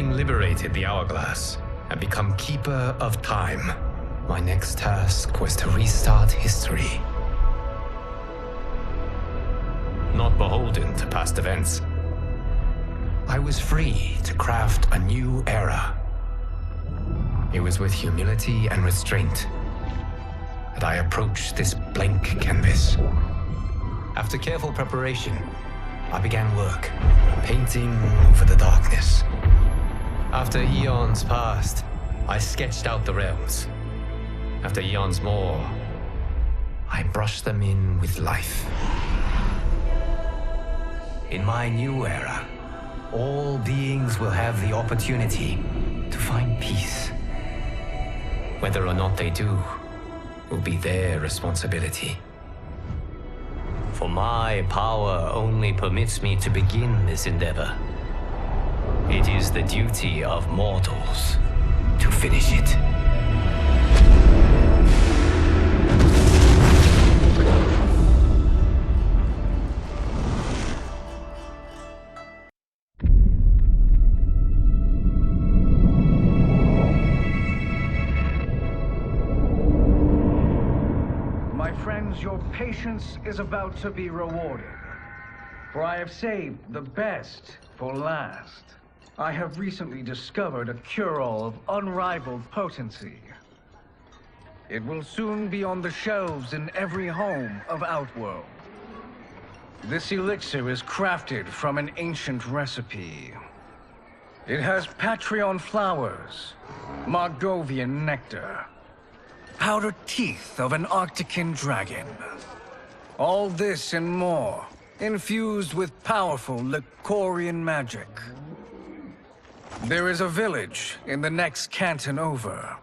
Having liberated the hourglass and become Keeper of Time, my next task was to restart history. Not beholden to past events, I was free to craft a new era. It was with humility and restraint that I approached this blank canvas. After careful preparation, I began work, painting over the darkness. After eons passed, I sketched out the realms. After eons more, I brushed them in with life. In my new era, all beings will have the opportunity to find peace. Whether or not they do will be their responsibility. For my power only permits me to begin this endeavor. It is the duty of mortals to finish it. Your patience is about to be rewarded, for I have saved the best for last. I have recently discovered a cure-all of unrivaled potency. It will soon be on the shelves in every home of Outworld. This elixir is crafted from an ancient recipe. It has Patreon flowers, Margovian nectar, powdered teeth of an Arctican dragon. All this and more, infused with powerful Lycorian magic. There is a village in the next canton over,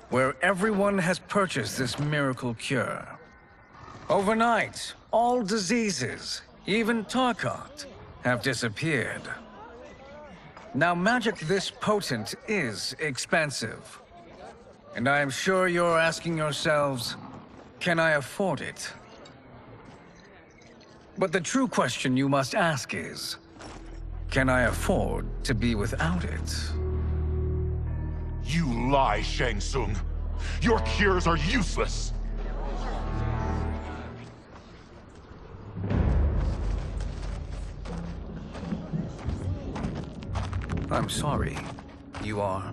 where everyone has purchased this miracle cure. Overnight, all diseases, even Tarkat, have disappeared. Now, magic this potent is expensive. And I am sure you're asking yourselves, can I afford it? But the true question you must ask is, can I afford to be without it? You lie, Shang Tsung. Your cures are useless. I'm sorry. You are?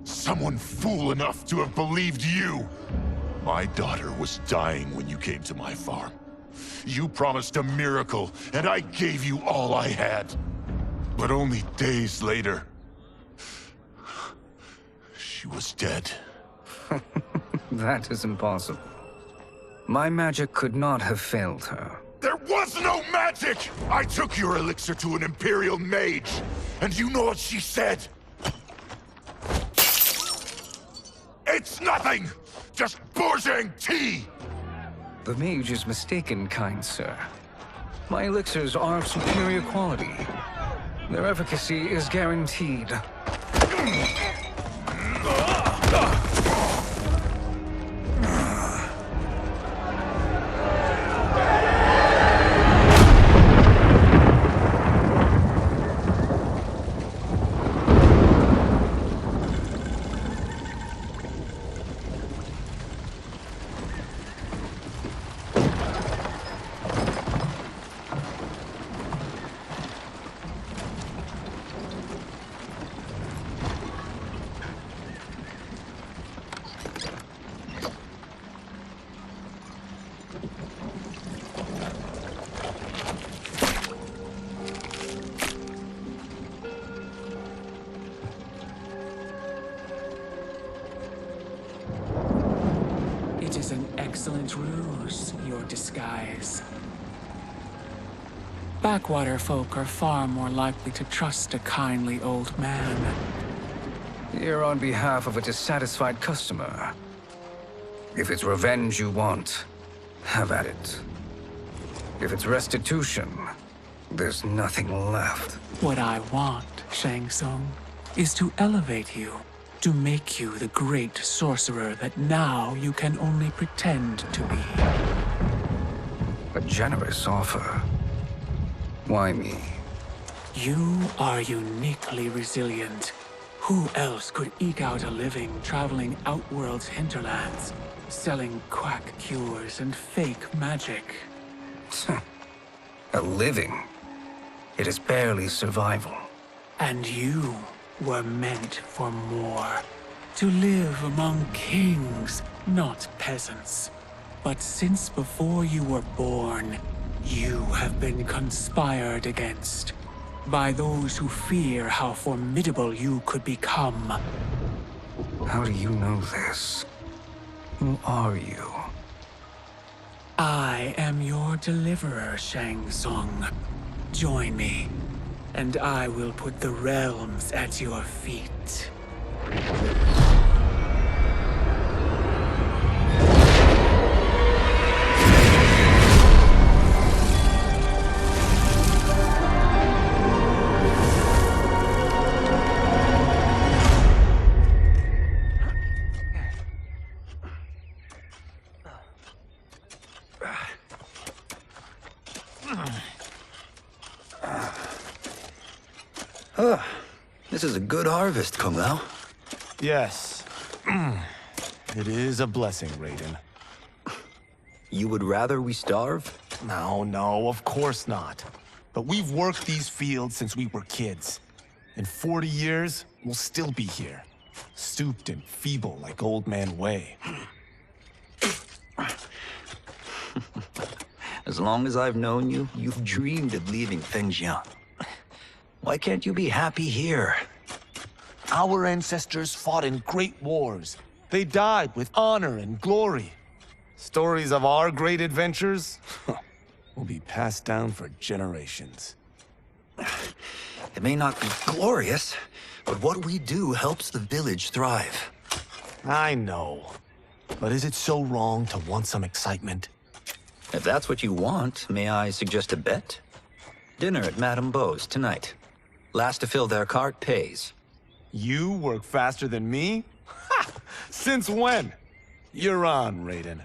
Someone fool enough to have believed you! My daughter was dying when you came to my farm. You promised a miracle, and I gave you all I had. But only days later, she was dead. That is impossible. My magic could not have failed her. There was no magic! I took your elixir to an Imperial mage, and you know what she said? It's nothing! Just bourgeois tea! The mage is mistaken, kind sir. My elixirs are of superior quality. Their efficacy is guaranteed. It is an excellent ruse, your disguise. Backwater folk are far more likely to trust a kindly old man. Here on behalf of a dissatisfied customer. If it's revenge you want, have at it. If it's restitution, there's nothing left. What I want, Shang Tsung, is to elevate you, to make you the great sorcerer that now you can only pretend to be. A generous offer. Why me? You are uniquely resilient, Who else could eke out a living traveling Outworld's hinterlands, selling quack cures and fake magic? A living? It is barely survival. And you were meant for more. To live among kings, not peasants. But since before you were born, you have been conspired against by those who fear how formidable you could become. How do you know this? Who are you? I am your deliverer, Shang Tsung. Join me, and I will put the realms at your feet. This is a good harvest, Kung Lao. Yes. It is a blessing, Raiden. You would rather we starve? No, of course not. But we've worked these fields since we were kids. In 40 years, we'll still be here. Stooped and feeble like Old Man Wei. As long as I've known you, you've dreamed of leaving Fengjiang. Why can't you be happy here? Our ancestors fought in great wars. They died with honor and glory. Stories of our great adventures will be passed down for generations. It may not be glorious, but what we do helps the village thrive. I know. But is it so wrong to want some excitement? If that's what you want, may I suggest a bet? Dinner at Madame Beau's tonight. Last to fill their cart pays. You work faster than me? Ha! Since when? You're on, Raiden.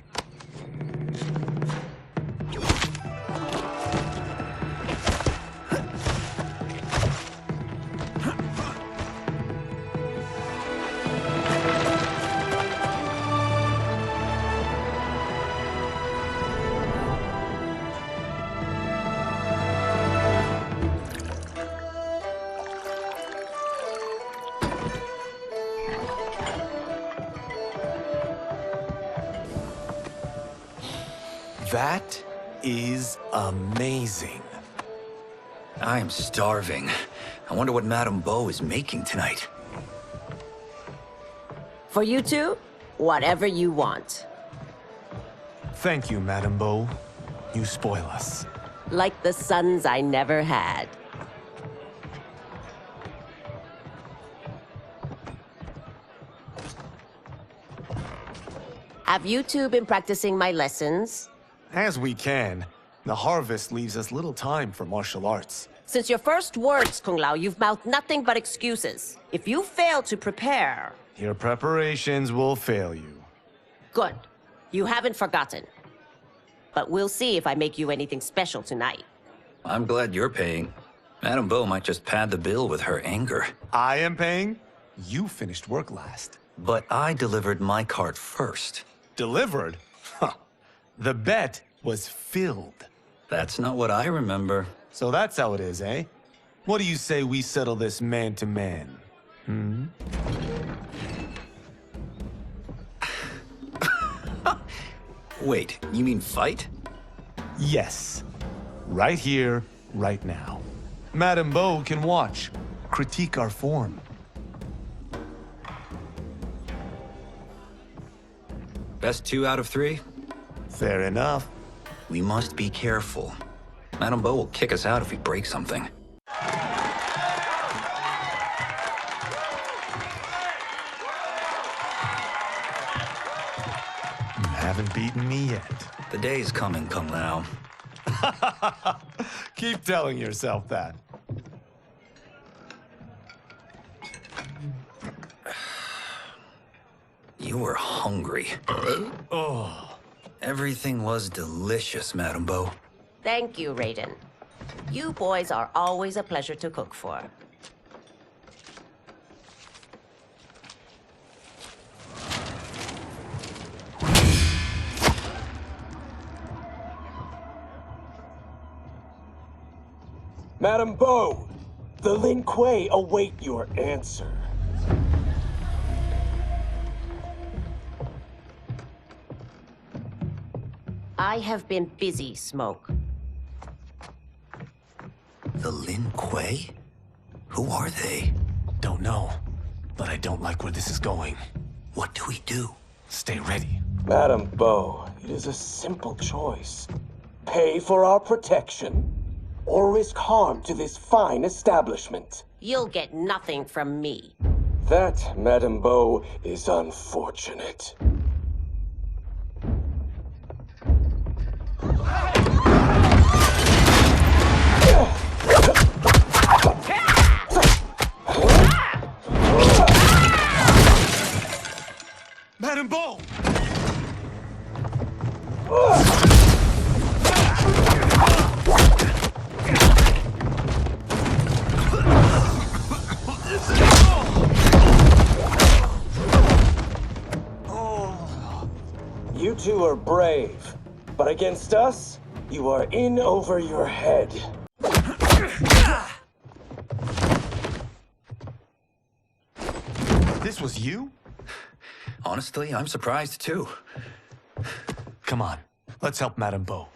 That is amazing. I am starving. I wonder what Madame Beau is making tonight. For you two, whatever you want. Thank you, Madame Beau. You spoil us. Like the sons I never had. Have you two been practicing my lessons? As we can. The harvest leaves us little time for martial arts. Since your first words, Kung Lao, you've mouthed nothing but excuses. If you fail to prepare... Your preparations will fail you. Good. You haven't forgotten. But we'll see if I make you anything special tonight. I'm glad you're paying. Madame Beau might just pad the bill with her anger. I am paying? You finished work last. But I delivered my cart first. Delivered? Huh. The bet was filled. That's not what I remember. So that's how it is, eh? What do you say we settle this man to man? Hmm? Wait, you mean fight? Yes. Right here, right now. Madame Beau can watch, critique our form. Best 2 out of 3? Fair enough. We must be careful. Madame Beau will kick us out if we break something. You haven't beaten me yet. The day's coming, Kung Lao. Keep telling yourself that. You were hungry. Oh. Everything was delicious, Madame Beau. Thank you, Raiden. You boys are always a pleasure to cook for. Madam Bo, the Lin Kuei await your answer. I have been busy, Smoke. The Lin Kuei? Who are they? Don't know, but I don't like where this is going. What do we do? Stay ready. Madam Bo, it is a simple choice. Pay for our protection, or risk harm to this fine establishment. You'll get nothing from me. That, Madam Bo, is unfortunate. Madam Bo! You two are brave, but against us, you are in over your head. This was you? Honestly, I'm surprised too. Come on, let's help Madam Bo.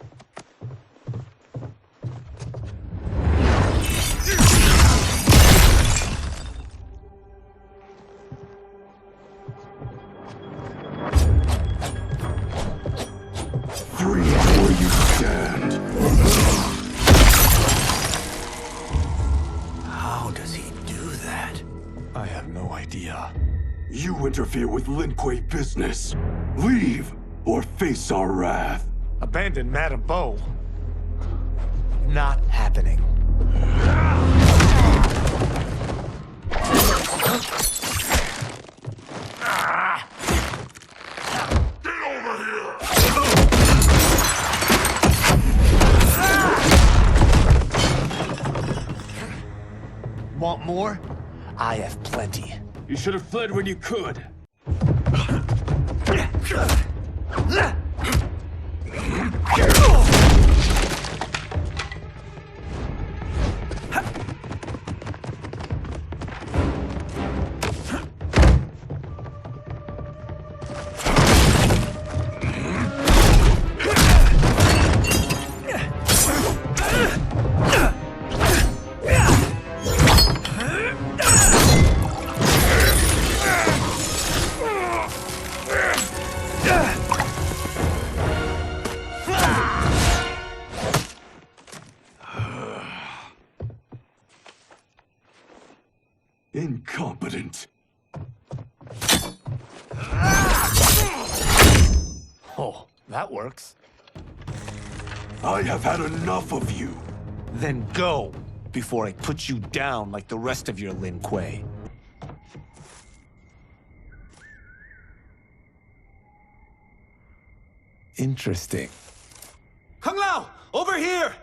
Free where you stand. How does he do that? I have no idea. You interfere with Lin Kuei business. Leave, or face our wrath. Abandon Madam Bo? Not happening. Want more? I have plenty. You should have fled when you could. Incompetent. Oh, that works. I have had enough of you. Then go, before I put you down like the rest of your Lin Kuei. Interesting. Kung Lao! Over here!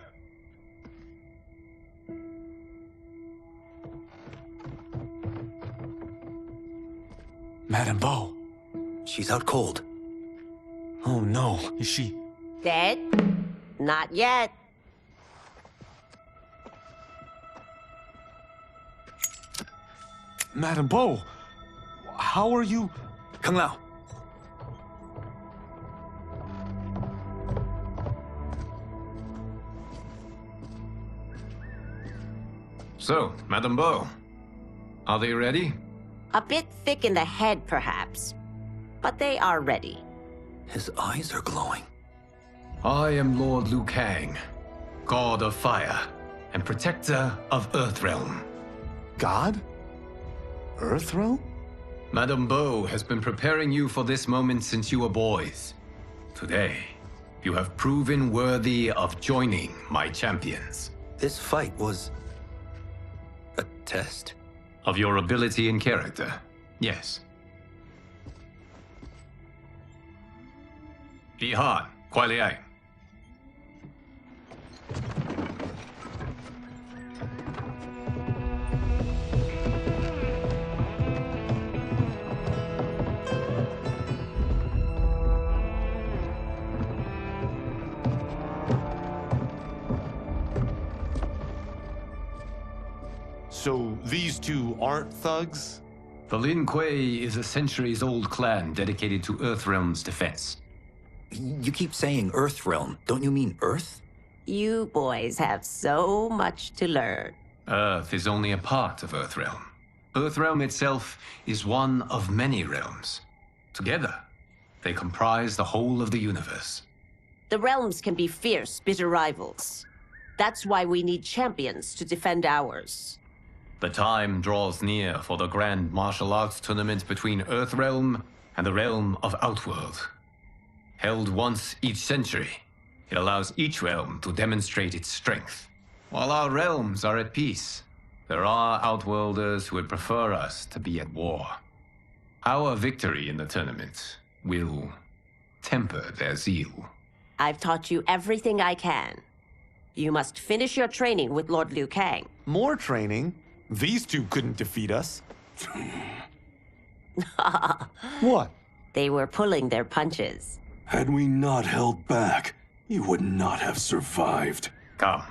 Madam Bo. She's out cold. Oh no, is she... Dead? Not yet. Madam Bo, how are you... Kung Lao. So, Madam Bo, are they ready? A bit thick in the head, perhaps. But they are ready. His eyes are glowing. I am Lord Liu Kang, God of Fire and Protector of Earthrealm. God? Earthrealm? Madam Bo has been preparing you for this moment since you were boys. Today, you have proven worthy of joining my champions. This fight was... a test? Of your ability and character, yes. Ihan, Kuai Liang. So these two aren't thugs? The Lin Kuei is a centuries-old clan dedicated to Earthrealm's defense. You keep saying Earthrealm. Don't you mean Earth? You boys have so much to learn. Earth is only a part of Earthrealm. Earthrealm itself is one of many realms. Together, they comprise the whole of the universe. The realms can be fierce, bitter rivals. That's why we need champions to defend ours. The time draws near for the grand martial arts tournament between Earthrealm and the realm of Outworld. Held once each century, it allows each realm to demonstrate its strength. While our realms are at peace, there are Outworlders who would prefer us to be at war. Our victory in the tournament will temper their zeal. I've taught you everything I can. You must finish your training with Lord Liu Kang. More training? These two couldn't defeat us. What? They were pulling their punches. Had we not held back, you would not have survived. Come.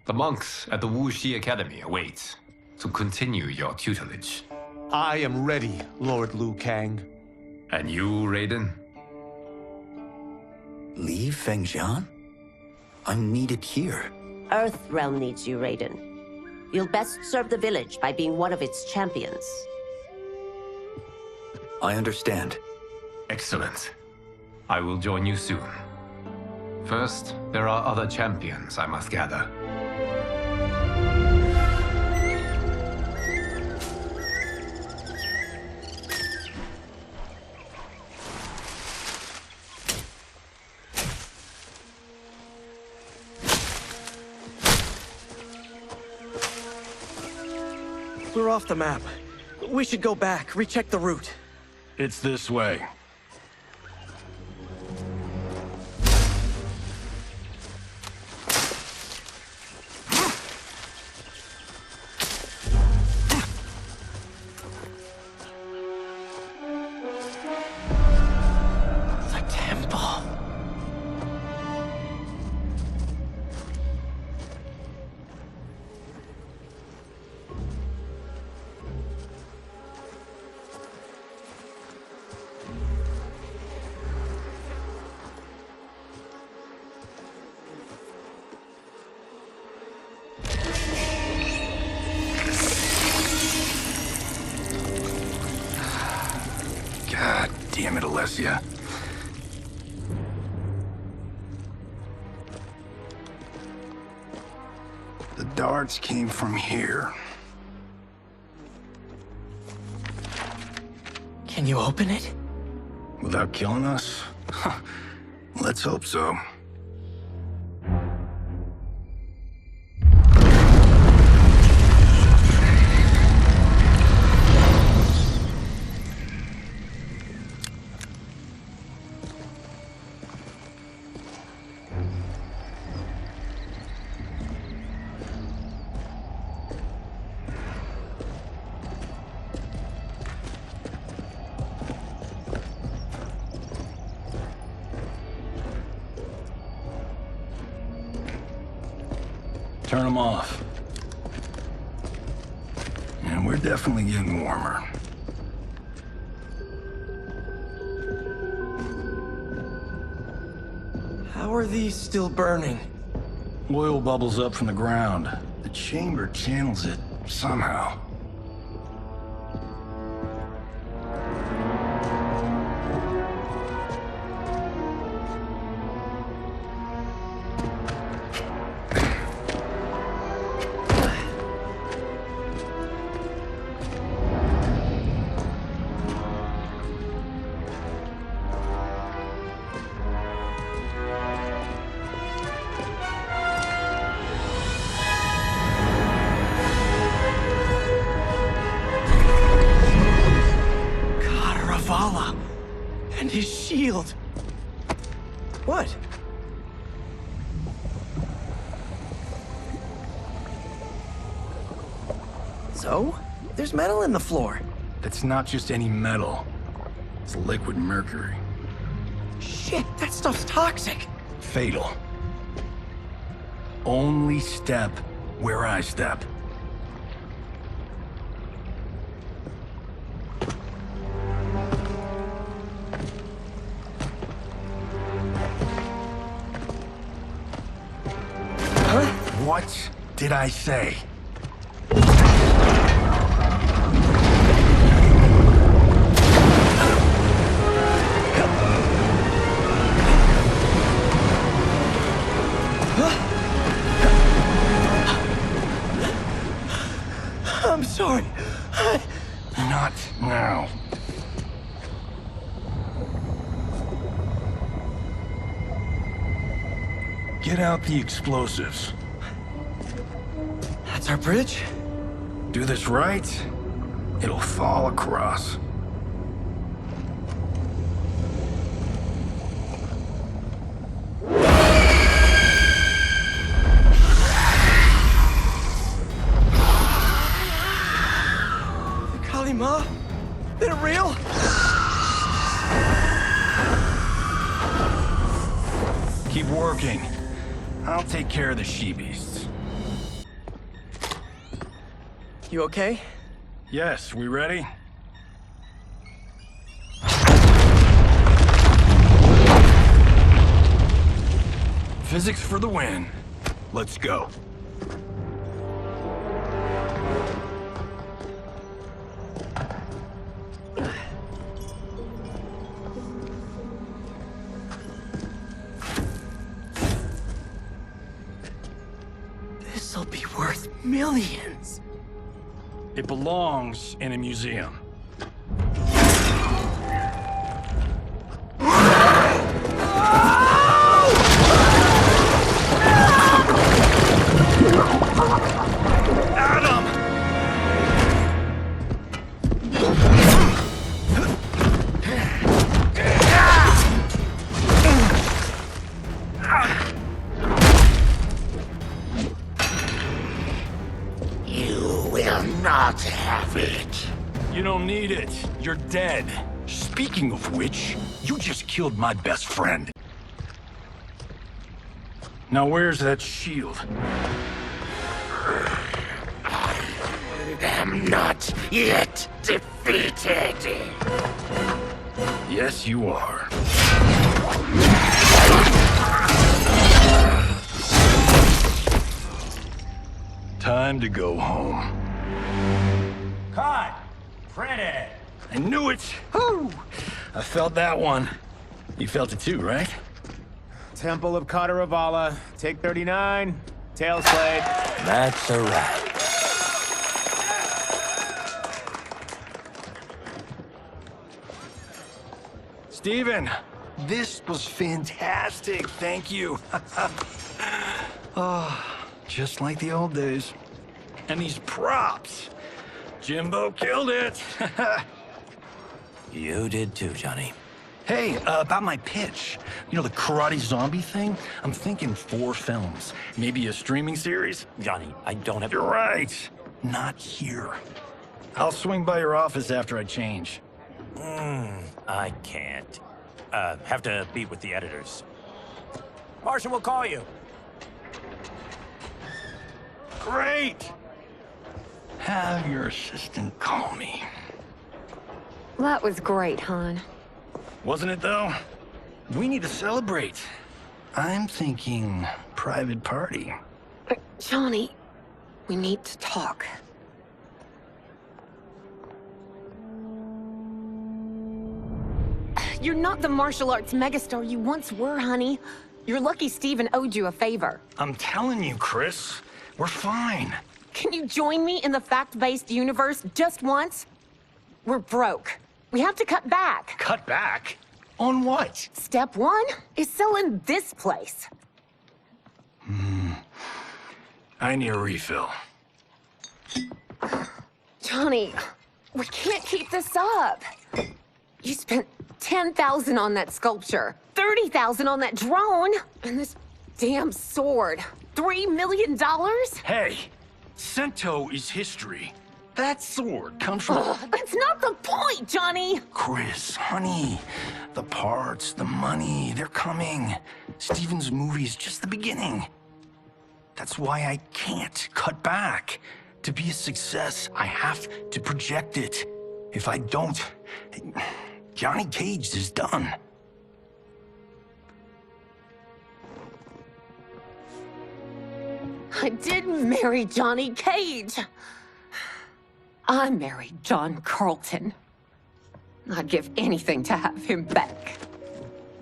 The monks at the Wuxi Academy await to continue your tutelage. I am ready, Lord Liu Kang. And you, Raiden? Leave Fengjian? I'm needed here. Earthrealm needs you, Raiden. You'll best serve the village by being one of its champions. I understand. Excellent. I will join you soon. First, there are other champions I must gather. We're off the map. We should go back, recheck the route. It's this way. The temple. God damn it, Alessia. The darts came from here. Can you open it? Without killing us? Huh. Let's hope so. Turn them off. And we're definitely getting warmer. How are these still burning? Oil bubbles up from the ground. The chamber channels it somehow. And his shield. What? So? There's metal in the floor. That's not just any metal. It's liquid mercury. Shit, that stuff's toxic. Fatal. Only step where I step. What did I say? I'm sorry. Not now. Get out the explosives. That's our bridge? Do this right, it'll fall across. Kalima? They're real? Keep working. I'll take care of the she-beasts. You okay? Yes, we ready? Physics for the win. Let's go. This'll be worth millions. It belongs in a museum. Adam! You will not have it. You don't need it. You're dead. Speaking of which, you just killed my best friend. Now where's that shield? I'm not yet defeated. Yes, you are. Time to go home. Cut! Printed! I knew it! Woo! I felt that one. You felt it too, right? Temple of Kataravala, take 39, tail slate. That's a wrap. Steven, this was fantastic. Thank you. Oh, just like the old days. And these props. Jimbo killed it. You did too, Johnny. Hey, about my pitch. You know, the karate zombie thing? I'm thinking 4 films. Maybe a streaming series? Johnny, I don't have... You're right. Not here. I'll swing by your office after I change. I can't. Have to meet with the editors. Marshall will call you. Great! Have your assistant call me. That was great, hon. Wasn't it, though? We need to celebrate. I'm thinking private party. Johnny, we need to talk. You're not the martial arts megastar you once were, honey. You're lucky Steven owed you a favor. I'm telling you, Chris, we're fine. Can you join me in the fact-based universe just once? We're broke. We have to cut back. Cut back? On what? Step 1 is selling this place. I need a refill. Johnny, we can't keep this up. You spent $10,000 on that sculpture, $30,000 on that drone, and this damn sword. $3 million? Hey, Sento is history. That sword comes from... That's not the point, Johnny! Chris, honey, the parts, the money, they're coming. Steven's movie is just the beginning. That's why I can't cut back. To be a success, I have to project it. If I don't, Johnny Cage is done. I didn't marry Johnny Cage. I married John Carlton. I'd give anything to have him back.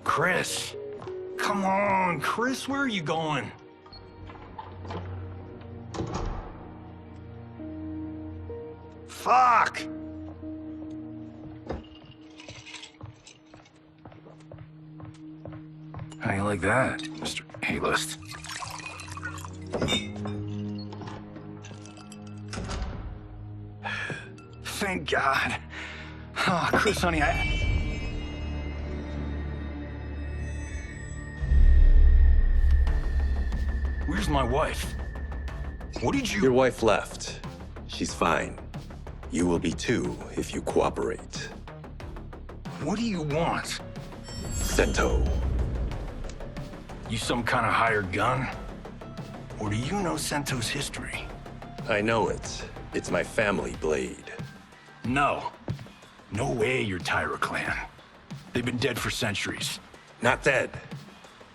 Chris. Come on, Chris, where are you going? Fuck! How you like that, Mr. A-list? Thank God. Oh, Chris, honey, Where's my wife? What did you— Your wife left. She's fine. You will be too if you cooperate. What do you want? Sento. You some kind of hired gun? Or do you know Sento's history? I know it. It's my family blade. No. No way you're Tyra clan. They've been dead for centuries. Not dead.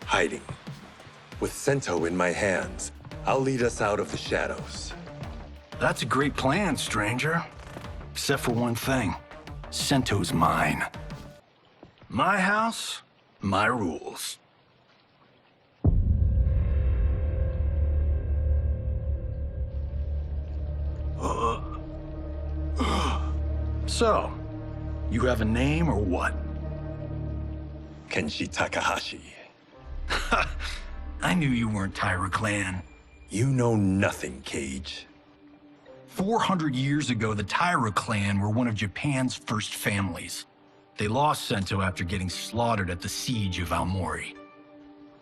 Hiding. With Sento in my hands, I'll lead us out of the shadows. That's a great plan, stranger. Except for one thing. Sento's mine. My house, my rules. So, you have a name or what? Kenshi Takahashi. I knew you weren't Tyra clan. You know nothing, Cage. 400 years ago, the Tyra clan were one of Japan's first families. They lost Sento after getting slaughtered at the siege of Aomori.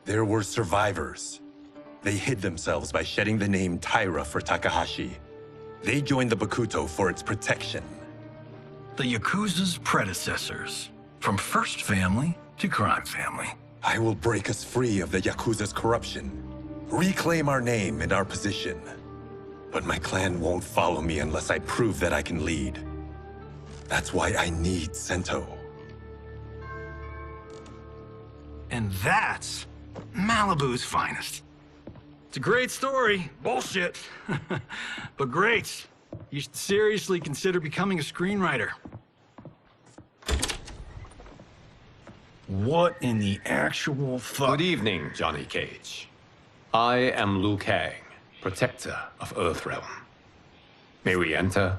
There were survivors. They hid themselves by shedding the name Tyra for Takahashi. They joined the Bakuto for its protection. The Yakuza's predecessors. From first family to crime family. I will break us free of the Yakuza's corruption. Reclaim our name and our position. But my clan won't follow me unless I prove that I can lead. That's why I need Sento. And that's Malibu's finest. It's a great story. Bullshit. But great. You should seriously consider becoming a screenwriter. What in the actual fuck? Good evening, Johnny Cage. I am Liu Kang, protector of Earthrealm. May we enter?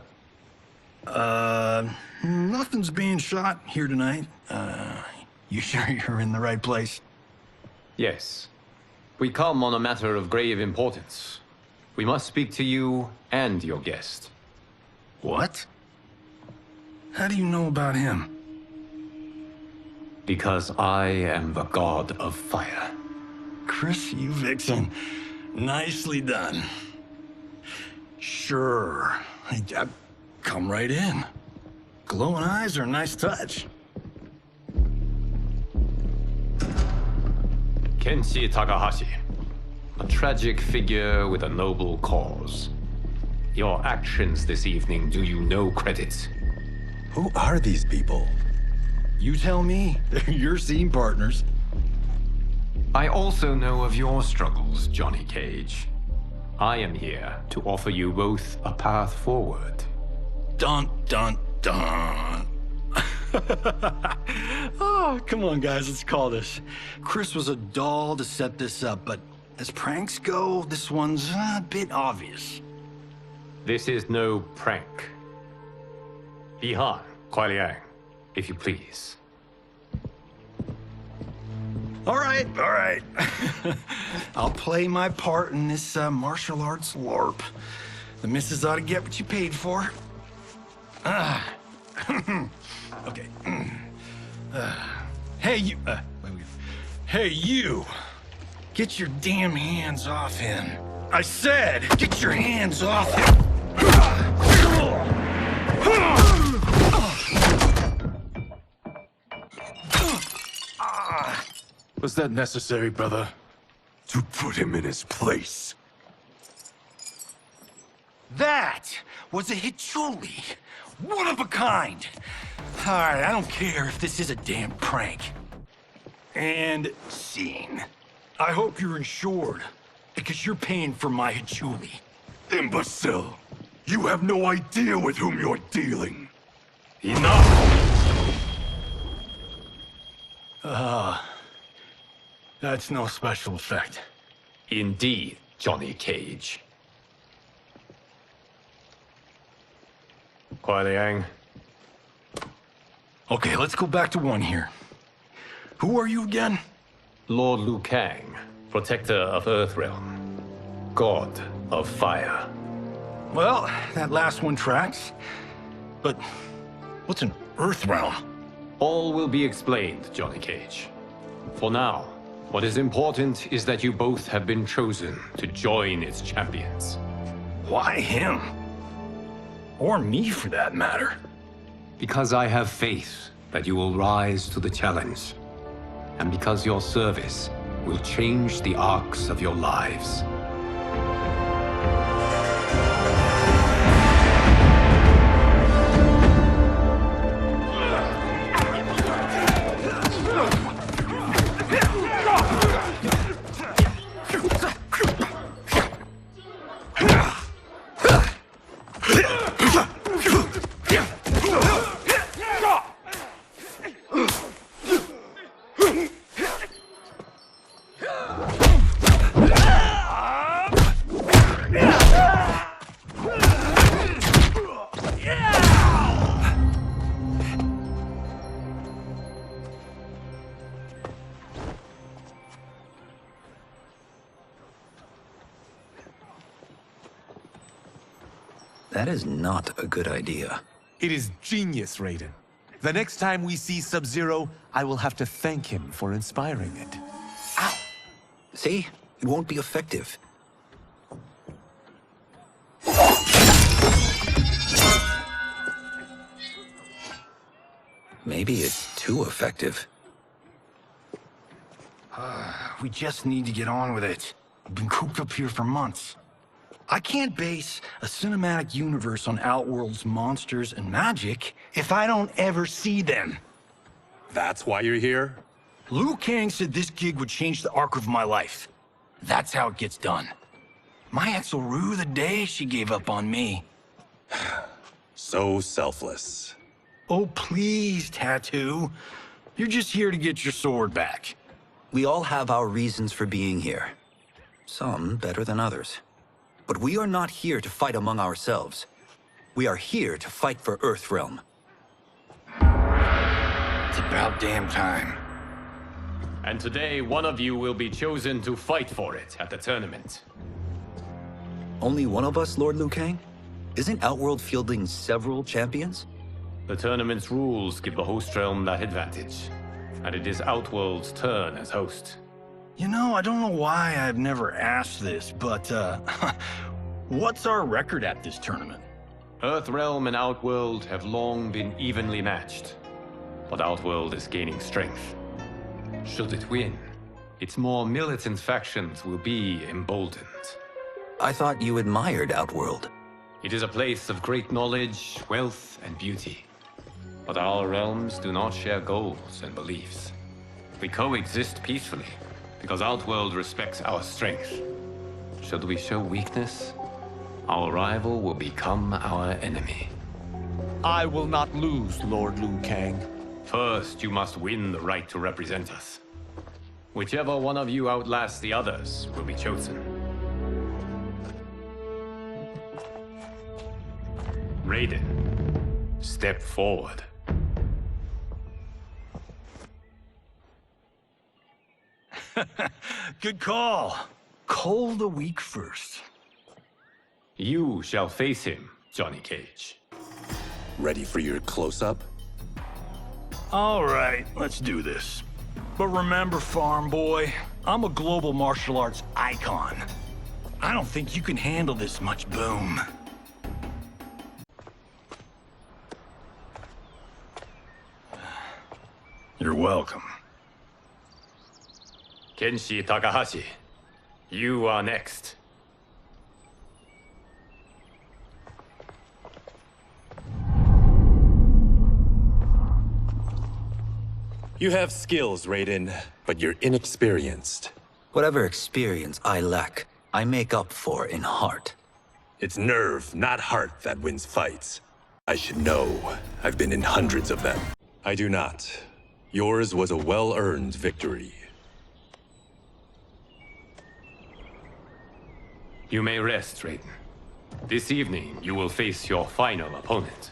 Nothing's being shot here tonight. You sure you're in the right place? Yes. We come on a matter of grave importance. We must speak to you and your guest. What? How do you know about him? Because I am the god of fire. Chris, you vixen. Nicely done. Sure. Come right in. Glowing eyes are a nice touch. Kenshi Takahashi, a tragic figure with a noble cause. Your actions this evening do you no credit. Who are these people? You tell me. They're your scene partners. I also know of your struggles, Johnny Cage. I am here to offer you both a path forward. Dun, dun, dun. Oh, come on, guys, let's call this. Chris was a doll to set this up, but as pranks go, this one's a bit obvious. This is no prank. Bihan, Kuai Liang, if you please. All right. I'll play my part in this martial arts LARP. The missus ought to get what you paid for. Okay. Hey, you. Hey, you. Get your damn hands off him. I said, get your hands off him. Was that necessary, brother? To put him in his place. That was a Hichuli. One of a kind. All right, I don't care if this is a damn prank. And scene. I hope you're insured. Because you're paying for my Hachuli. Imbecile! You have no idea with whom you're dealing. Enough! That's no special effect. Indeed, Johnny Cage. Kuai Liang. Okay, let's go back to one here. Who are you again? Lord Liu Kang, protector of Earthrealm. God of Fire. Well, that last one tracks. But what's an Earthrealm? All will be explained, Johnny Cage. For now, what is important is that you both have been chosen to join its champions. Why him? Or me, for that matter. Because I have faith that you will rise to the challenge. And because your service will change the arcs of your lives. That is not a good idea. It is genius, Raiden. The next time we see Sub-Zero, I will have to thank him for inspiring it. Ow! See? It won't be effective. Maybe it's too effective. We just need to get on with it. I've been cooped up here for months. I can't base a cinematic universe on Outworld's monsters and magic if I don't ever see them. That's why you're here? Liu Kang said this gig would change the arc of my life. That's how it gets done. My ex will rue the day she gave up on me. So selfless. Oh, please, Tattoo. You're just here to get your sword back. We all have our reasons for being here. Some better than others. But we are not here to fight among ourselves. We are here to fight for Earthrealm. It's about damn time. And today, one of you will be chosen to fight for it at the tournament. Only one of us, Lord Liu Kang? Isn't Outworld fielding several champions? The tournament's rules give the host realm that advantage. And it is Outworld's turn as host. You know, I don't know why I've never asked this, but, what's our record at this tournament? Earthrealm and Outworld have long been evenly matched. But Outworld is gaining strength. Should it win, its more militant factions will be emboldened. I thought you admired Outworld. It is a place of great knowledge, wealth, and beauty. But our realms do not share goals and beliefs. We coexist peacefully, because Outworld respects our strength. Should we show weakness, our rival will become our enemy. I will not lose, Lord Liu Kang. First, you must win the right to represent us. Whichever one of you outlasts the others will be chosen. Raiden, step forward. Good call. Call the weak first. You shall face him, Johnny Cage. Ready for your close-up? All right, let's do this. But remember, farm boy, I'm a global martial arts icon. I don't think you can handle this much boom. You're welcome. Kenshi Takahashi, you are next. You have skills, Raiden, but you're inexperienced. Whatever experience I lack, I make up for in heart. It's nerve, not heart, that wins fights. I should know. I've been in hundreds of them. I do not. Yours was a well-earned victory. You may rest, Raiden. This evening, you will face your final opponent.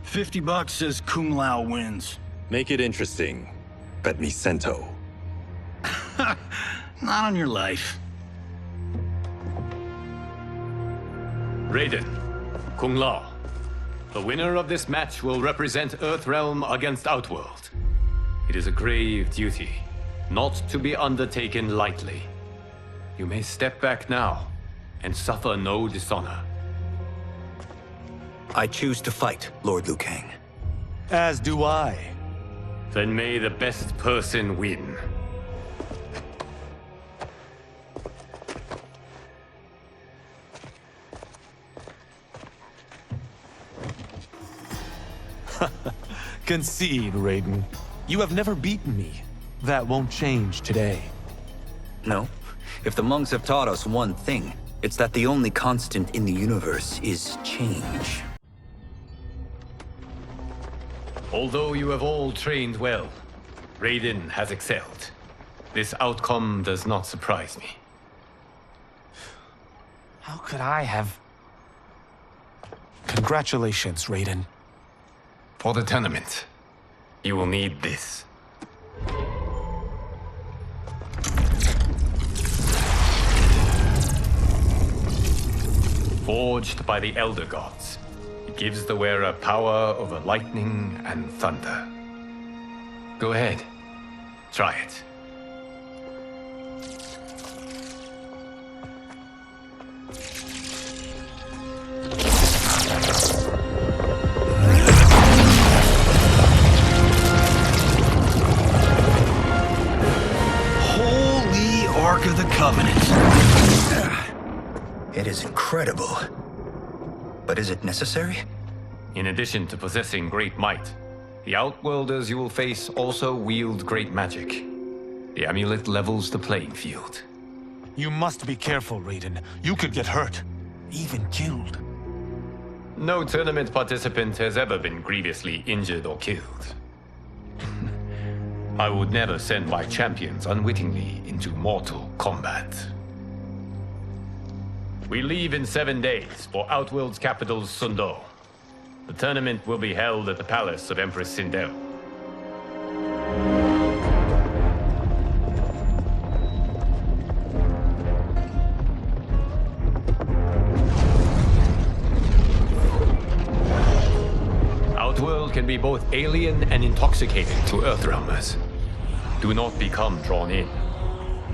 $50 says Kung Lao wins. Make it interesting. Bet me cento. Not on your life. Raiden, Kung Lao. The winner of this match will represent Earthrealm against Outworld. It is a grave duty, not to be undertaken lightly. You may step back now and suffer no dishonor. I choose to fight, Lord Liu Kang. As do I. Then may the best person win. Concede, Raiden. You have never beaten me. That won't change today. No. If the monks have taught us one thing, it's that the only constant in the universe is change. Although you have all trained well, Raiden has excelled. This outcome does not surprise me. How could I have... Congratulations, Raiden. For the tournament, you will need this. Forged by the Elder Gods, it gives the wearer power over lightning and thunder. Go ahead, try it. Holy Ark of the Covenant. It is incredible. But is it necessary? In addition to possessing great might, the Outworlders you will face also wield great magic. The amulet levels the playing field. You must be careful, Raiden. You could get hurt. Even killed. No tournament participant has ever been grievously injured or killed. I would never send my champions unwittingly into mortal combat. We leave in 7 days for Outworld's capital, Sundo. The tournament will be held at the palace of Empress Sindel. Outworld can be both alien and intoxicating to Earthrealmers. Do not become drawn in.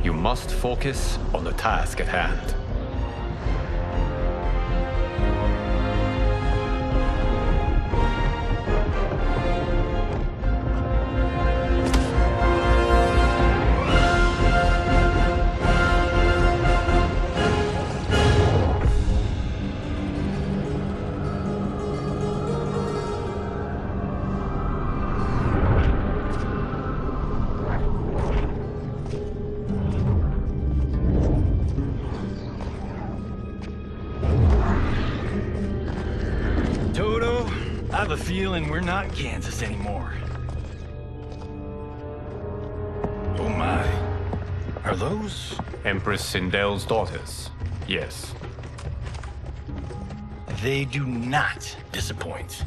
You must focus on the task at hand. I have a feeling we're not Kansas anymore. Oh my. Are those? Empress Sindel's daughters, yes. They do not disappoint.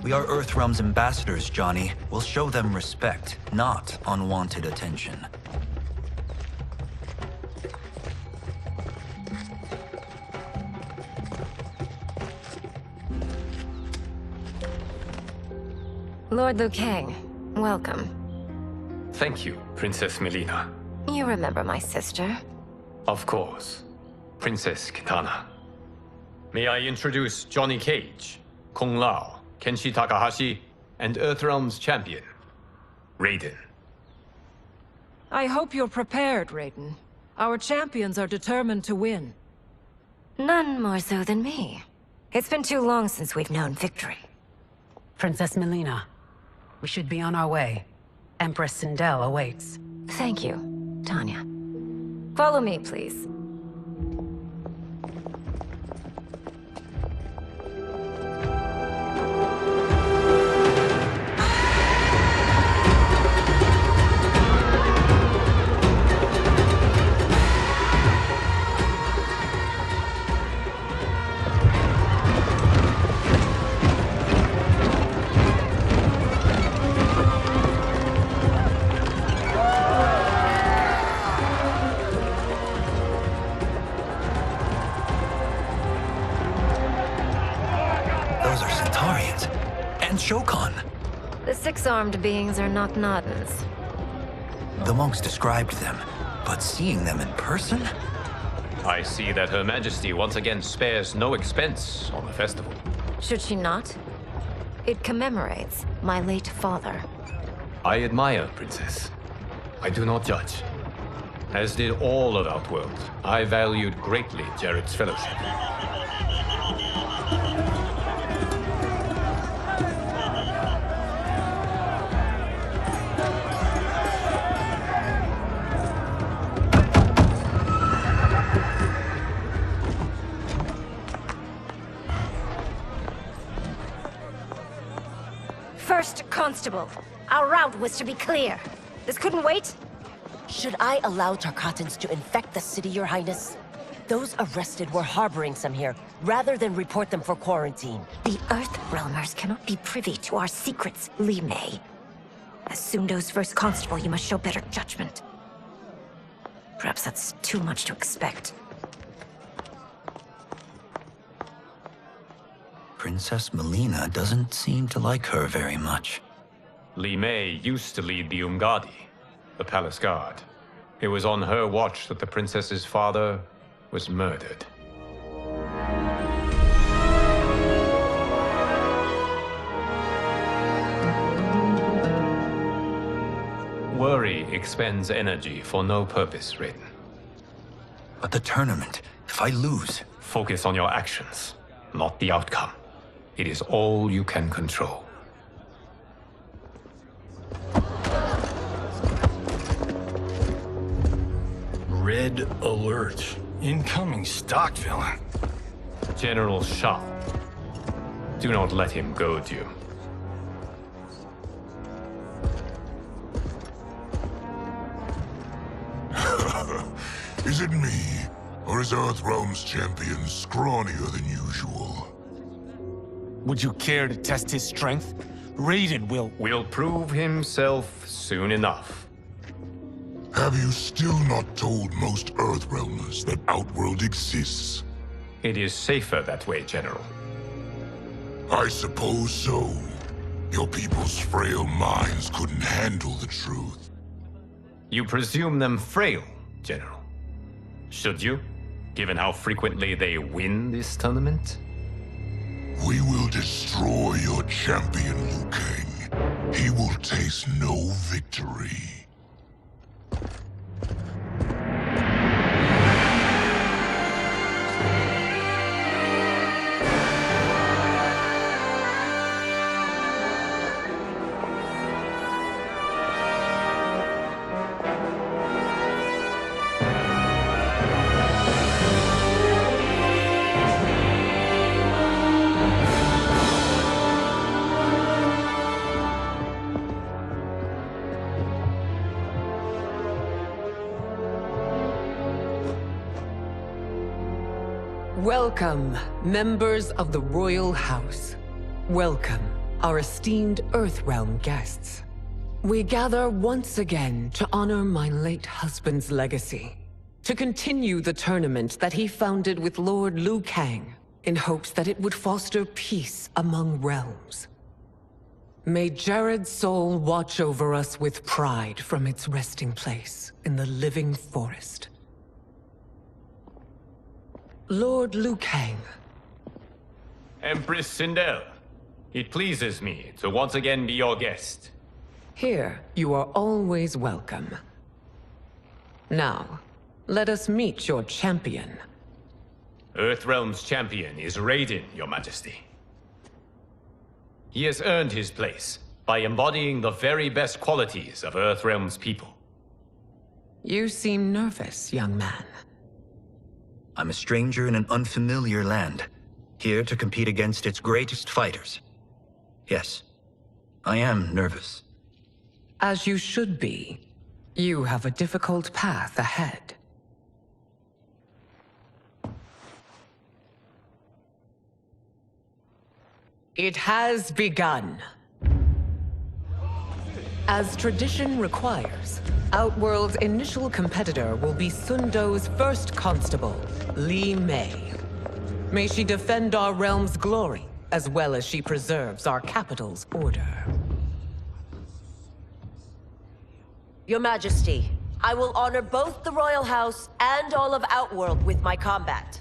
We are Earthrealm's ambassadors, Johnny. We'll show them respect, not unwanted attention. Lord Liu Kang, welcome. Thank you, Princess Melina. You remember my sister? Of course. Princess Kitana. May I introduce Johnny Cage, Kung Lao, Kenshi Takahashi, and Earthrealm's champion, Raiden. I hope you're prepared, Raiden. Our champions are determined to win. None more so than me. It's been too long since we've known victory. Princess Melina, we should be on our way. Empress Sindel awaits. Thank you, Tanya. Follow me, please. The six-armed beings are not Nodens. The monks described them, but seeing them in person? I see that Her Majesty once again spares no expense on the festival. Should she not? It commemorates my late father. I admire, Princess. I do not judge. As did all of Outworld, I valued greatly Jared's fellowship. First Constable, our route was to be clear. This couldn't wait? Should I allow Tarkatans to infect the city, Your Highness? Those arrested were harboring some here, rather than report them for quarantine. The Earthrealmers cannot be privy to our secrets, Li Mei. As Sundo's first constable, you must show better judgment. Perhaps that's too much to expect. Princess Melina doesn't seem to like her very much. Li Mei used to lead the Umgadi, the palace guard. It was on her watch that the princess's father was murdered. Worry expends energy for no purpose, Raiden. But the tournament, if I lose... Focus on your actions, not the outcome. It is all you can control. Red alert. Incoming stock villain. General Shao. Do not let him goad you. Is it me? Or is Earthrealm's champion scrawnier than usual? Would you care to test his strength? Raiden will prove himself soon enough. Have you still not told most Earthrealmers that Outworld exists? It is safer that way, General. I suppose so. Your people's frail minds couldn't handle the truth. You presume them frail, General. Should you, given how frequently they win this tournament? We will destroy your champion, Liu Kang. He will taste no victory. Welcome, members of the Royal House. Welcome, our esteemed Earthrealm guests. We gather once again to honor my late husband's legacy, to continue the tournament that he founded with Lord Liu Kang, in hopes that it would foster peace among realms. May Jared's soul watch over us with pride from its resting place in the living forest. Lord Liu Kang. Empress Sindel, it pleases me to once again be your guest. Here, you are always welcome. Now, Let us meet your champion. Earthrealm's champion is Raiden, Your Majesty. He has earned his place by embodying the very best qualities of Earthrealm's people. You seem nervous, young man. I'm a stranger in an unfamiliar land, here to compete against its greatest fighters. Yes, I am nervous. As you should be. You have a difficult path ahead. It has begun. As tradition requires, Outworld's initial competitor will be Sundo's first constable, Li Mei. May she defend our realm's glory, as well as she preserves our capital's order. Your Majesty, I will honor both the Royal House and all of Outworld with my combat.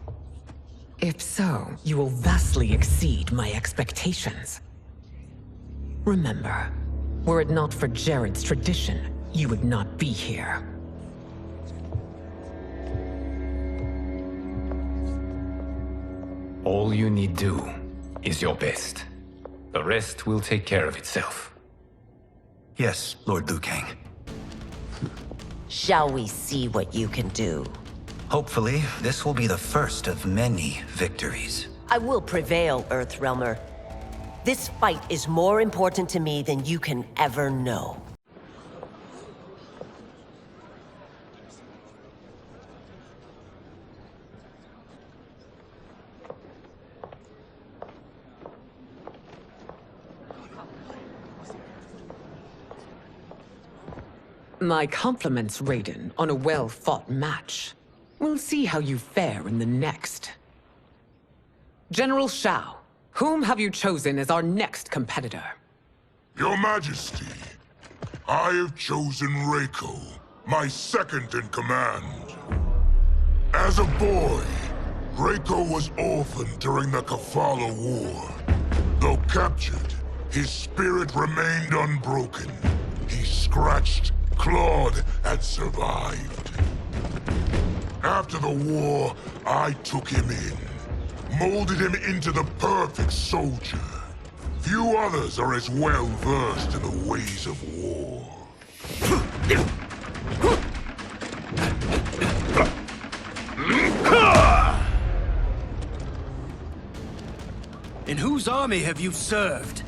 If so, you will vastly exceed my expectations. Remember, were it not for Jared's tradition, you would not be here. All you need do is your best. The rest will take care of itself. Yes, Lord Liu Kang. Shall we see what you can do? Hopefully, this will be the first of many victories. I will prevail, Earthrealmer. This fight is more important to me than you can ever know. My compliments, Raiden, on a well-fought match. We'll see how you fare in the next. General Shao, whom have you chosen as our next competitor? Your Majesty, I have chosen Reiko, my second in command. As a boy, Reiko was orphaned during the Kafala War. Though captured, his spirit remained unbroken. He scratched, clawed, and survived. After the war, I took him in, molded him into the perfect soldier. Few others are as well versed in the ways of war. In whose army have you served?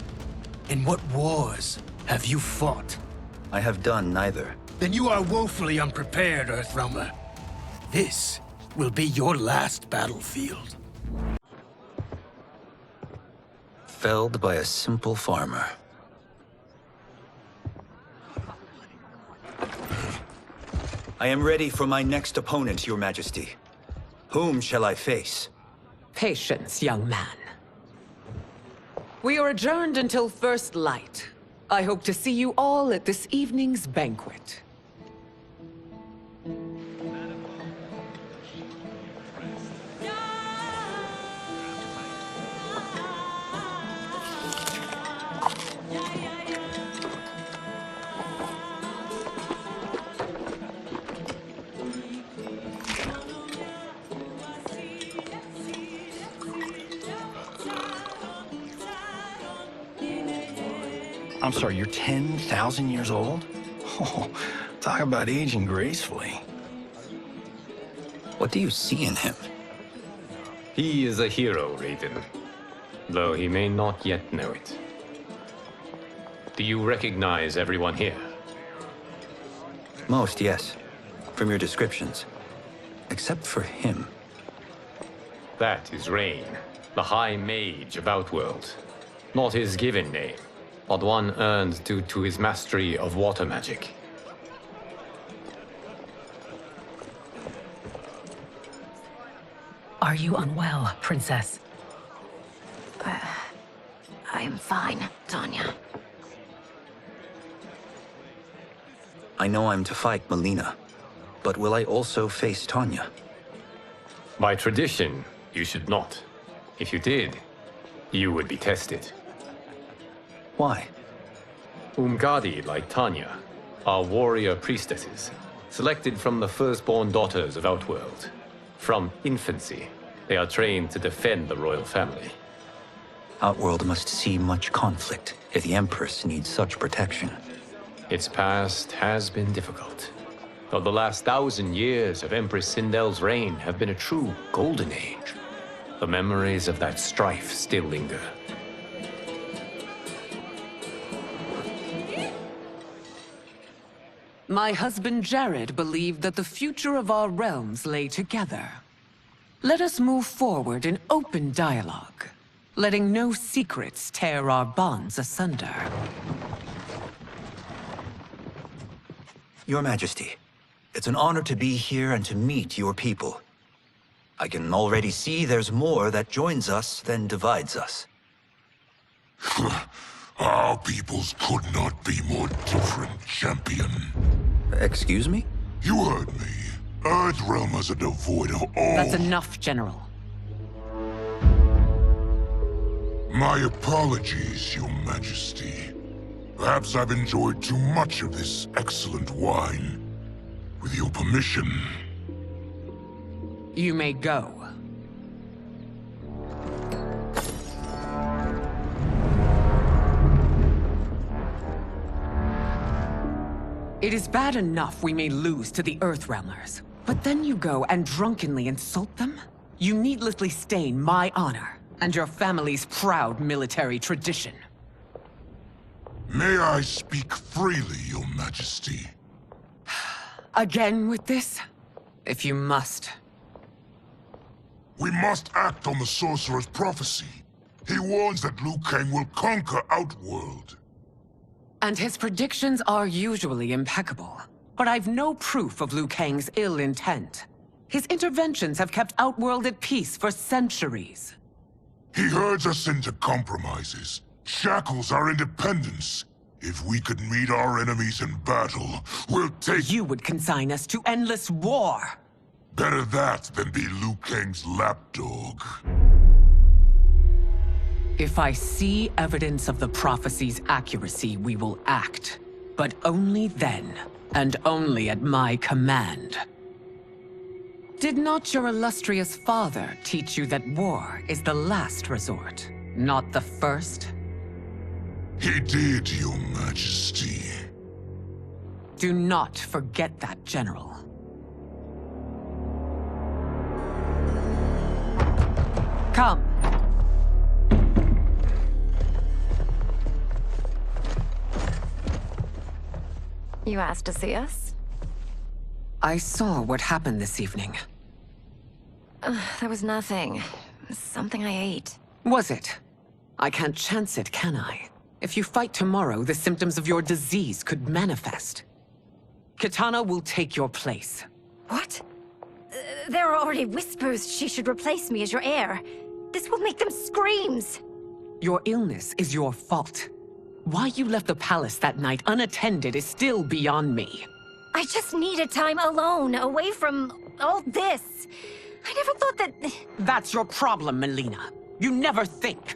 In what wars have you fought? I have done neither. Then you are woefully unprepared, Earthrealmer. This will be your last battlefield. Felled by a simple farmer. I am ready for my next opponent, Your Majesty. Whom shall I face? Patience, young man. We are adjourned until first light. I hope to see you all at this evening's banquet. I'm sorry, you're 10,000 years old? Oh, talk about aging gracefully. What do you see in him? He is a hero, Raiden. Though he may not yet know it. Do you recognize everyone here? Most, yes. From your descriptions. Except for him. That is Rain, the High Mage of Outworld. Not his given name, but one earned due to his mastery of water magic. Are you unwell, Princess? I am fine, Tanya. I know I'm to fight Melina, but will I also face Tanya? By tradition, you should not. If you did, you would be tested. Why? Umgadi, like Tanya, are warrior priestesses. Selected from the firstborn daughters of Outworld. From infancy, they are trained to defend the royal family. Outworld must see much conflict if the Empress needs such protection. Its past has been difficult. Though the last 1,000 years of Empress Sindel's reign have been a true golden age, the memories of that strife still linger. My husband Jared believed that the future of our realms lay together. Let us move forward in open dialogue, letting no secrets tear our bonds asunder. Your Majesty, it's an honor to be here and to meet your people. I can already see there's more that joins us than divides us. Our peoples could not be more different, champion. Excuse me? You heard me. Earthrealmers are devoid of all... That's enough, General. My apologies, Your Majesty. Perhaps I've enjoyed too much of this excellent wine. With your permission... You may go. It is bad enough we may lose to the Earthrealmers, but then you go and drunkenly insult them? You needlessly stain my honor and your family's proud military tradition. May I speak freely, Your Majesty? Again with this? If you must. We must act on the Sorcerer's prophecy. He warns that Liu Kang will conquer Outworld. And his predictions are usually impeccable. But I've no proof of Liu Kang's ill intent. His interventions have kept Outworld at peace for centuries. He herds us into compromises, shackles our independence. If we could meet our enemies in battle, we'll take... You would consign us to endless war! Better that than be Liu Kang's lapdog. If I see evidence of the prophecy's accuracy, we will act. But only then, and only at my command. Did not your illustrious father teach you that war is the last resort, not the first? He did, Your Majesty. Do not forget that, General. Come. You asked to see us? I saw what happened this evening. That was nothing. Something I ate. Was it? I can't chance it, can I? If you fight tomorrow, the symptoms of your disease could manifest. Kitana will take your place. What? There are already whispers she should replace me as your heir. This will make them screams! Your illness is your fault. Why you left the palace that night unattended is still beyond me. I just needed time alone, away from all this. I never thought that... That's your problem, Melina. You never think.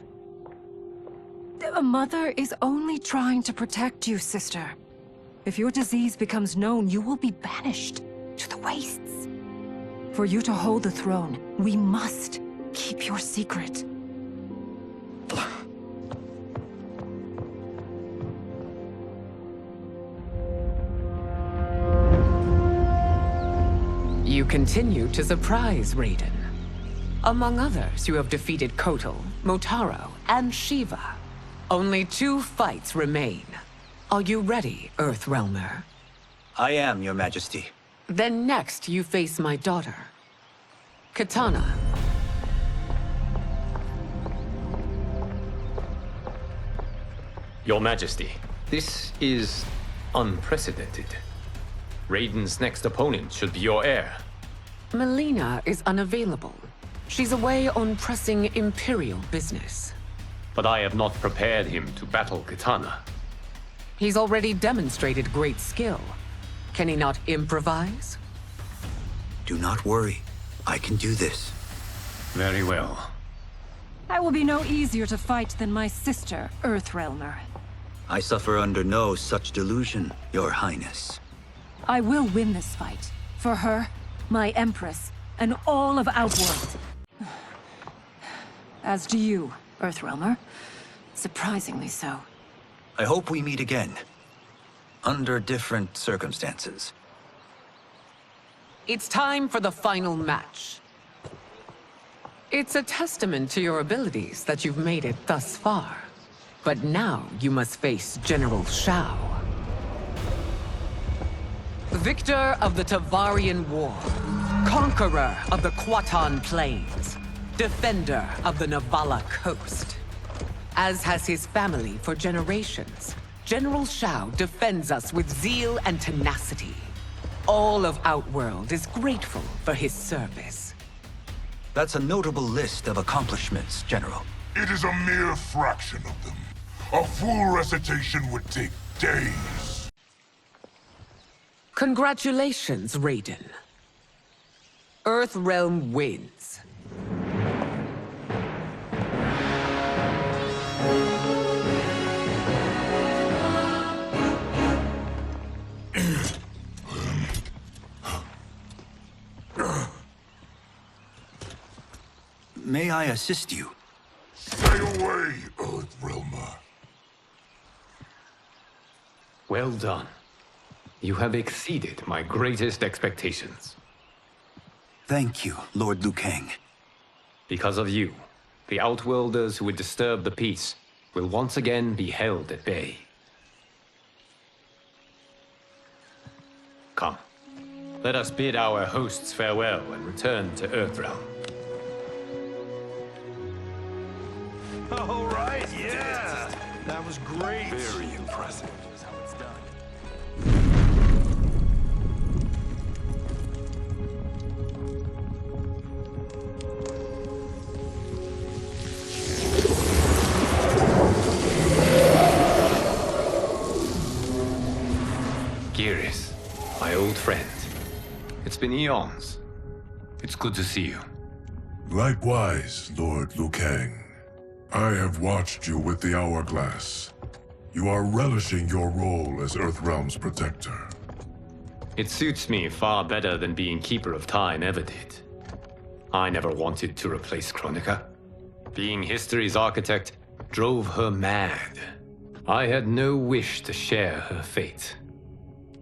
A mother is only trying to protect you, sister. If your disease becomes known, you will be banished to the wastes. For you to hold the throne, we must keep your secret. You continue to surprise Raiden. Among others, you have defeated Kotal, Motaro, and Shiva. Only 2 fights remain. Are you ready, Earthrealmer? I am, Your Majesty. Then next, you face my daughter, Kitana. Your Majesty, this is unprecedented. Raiden's next opponent should be your heir. Melina is unavailable. She's away on pressing Imperial business. But I have not prepared him to battle Kitana. He's already demonstrated great skill. Can he not improvise? Do not worry. I can do this. Very well. I will be no easier to fight than my sister, Earthrealmer. I suffer under no such delusion, Your Highness. I will win this fight. For her, my Empress, and all of Outworld. As do you, Earthrealmer. Surprisingly so. I hope we meet again. Under different circumstances. It's time for the final match. It's a testament to your abilities that you've made it thus far. But now you must face General Shao. Victor of the Tavarian War. Conqueror of the Quatan Plains. Defender of the Navala Coast. As has his family for generations, General Shao defends us with zeal and tenacity. All of Outworld is grateful for his service. That's a notable list of accomplishments, General. It is a mere fraction of them. A full recitation would take days. Congratulations, Raiden. Earthrealm wins. May I assist you? Stay away, Earthrealmer. Well done. You have exceeded my greatest expectations. Thank you, Lord Liu Kang. Because of you, the Outworlders who would disturb the peace will once again be held at bay. Come, let us bid our hosts farewell and return to Earthrealm. All right, yeah! That was great! Very impressive. Here's how it's done. Geras, my old friend. It's been eons. It's good to see you. Likewise, Lord Liu Kang. I have watched you with the Hourglass. You are relishing your role as Earthrealm's protector. It suits me far better than being Keeper of Time ever did. I never wanted to replace Kronika. Being history's architect drove her mad. I had no wish to share her fate.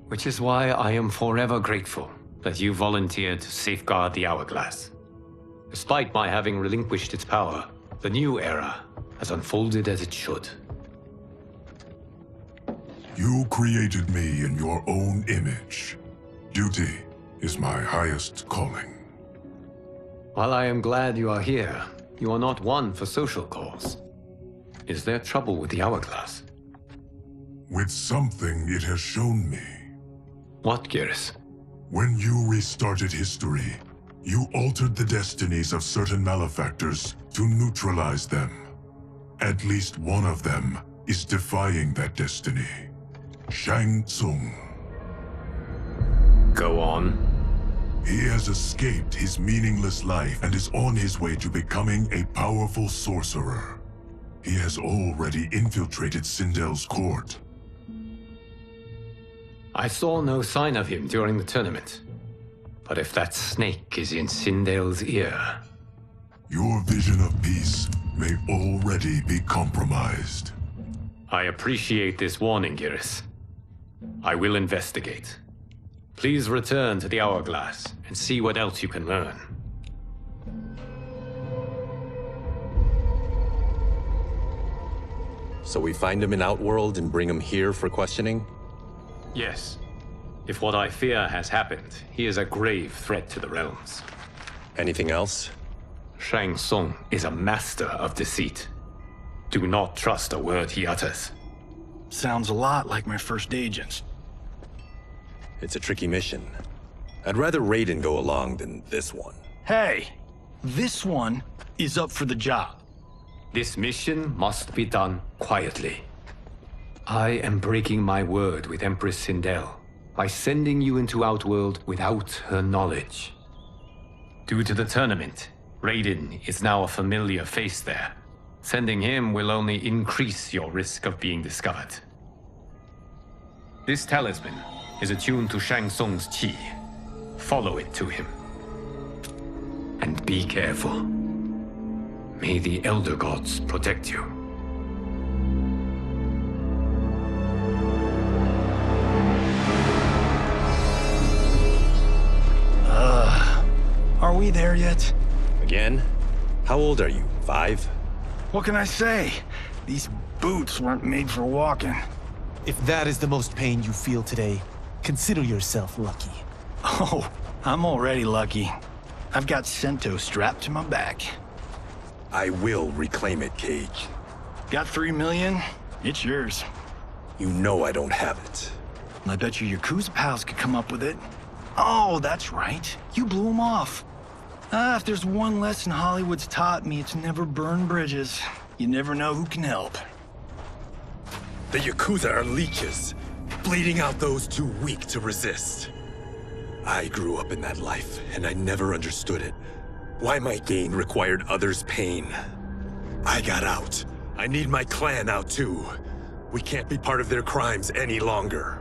Which is why I am forever grateful that you volunteered to safeguard the Hourglass. Despite my having relinquished its power, the new era has unfolded as it should. You created me in your own image. Duty is my highest calling. While I am glad you are here, you are not one for social calls. Is there trouble with the Hourglass? With something it has shown me. What, Geras? When you restarted history, you altered the destinies of certain malefactors to neutralize them. At least one of them is defying that destiny. Shang Tsung. Go on. He has escaped his meaningless life and is on his way to becoming a powerful sorcerer. He has already infiltrated Sindel's court. I saw no sign of him during the tournament. But if that snake is in Sindel's ear... Your vision of peace may already be compromised. I appreciate this warning, Geras. I will investigate. Please return to the Hourglass and see what else you can learn. So we find him in Outworld and bring him here for questioning? Yes. If what I fear has happened, he is a grave threat to the realms. Anything else? Shang Tsung is a master of deceit. Do not trust a word he utters. Sounds a lot like my first agents. It's a tricky mission. I'd rather Raiden go along than this one. Hey, this one is up for the job. This mission must be done quietly. I am breaking my word with Empress Sindel by sending you into Outworld without her knowledge. Due to the tournament, Raiden is now a familiar face there. Sending him will only increase your risk of being discovered. This talisman is attuned to Shang Tsung's qi. Follow it to him. And be careful. May the Elder Gods protect you. Are we there yet? Again? How old are you? 5? What can I say? These boots weren't made for walking. If that is the most pain you feel today, consider yourself lucky. Oh, I'm already lucky. I've got Sento strapped to my back. I will reclaim it, Cage. Got 3 million? It's yours. You know I don't have it. I bet your Yakuza pals could come up with it. Oh, that's right. You blew them off. If there's one lesson Hollywood's taught me, it's never burn bridges. You never know who can help. The Yakuza are leeches, bleeding out those too weak to resist. I grew up in that life, and I never understood it. Why my gain required others' pain. I got out. I need my clan out too. We can't be part of their crimes any longer.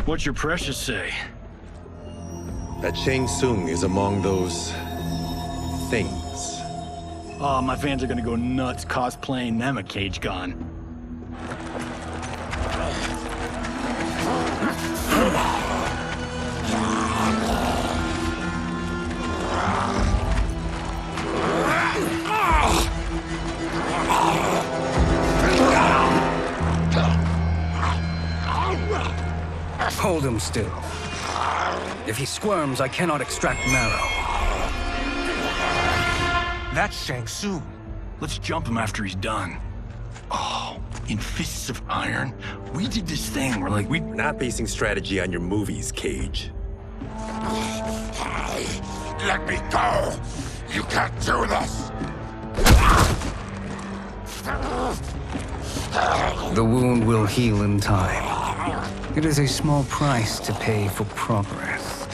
What's your precious say? That Shang Tsung is among those... things. Oh, my fans are gonna go nuts cosplaying them a Cage Gon. Hold him still. If he squirms, I cannot extract marrow. That's Shang Tsung. Let's jump him after he's done. Oh, in Fists of Iron, we did this thing where like We're not basing strategy on your movies, Cage. Let me go! You can't do this! The wound will heal in time. It is a small price to pay for progress.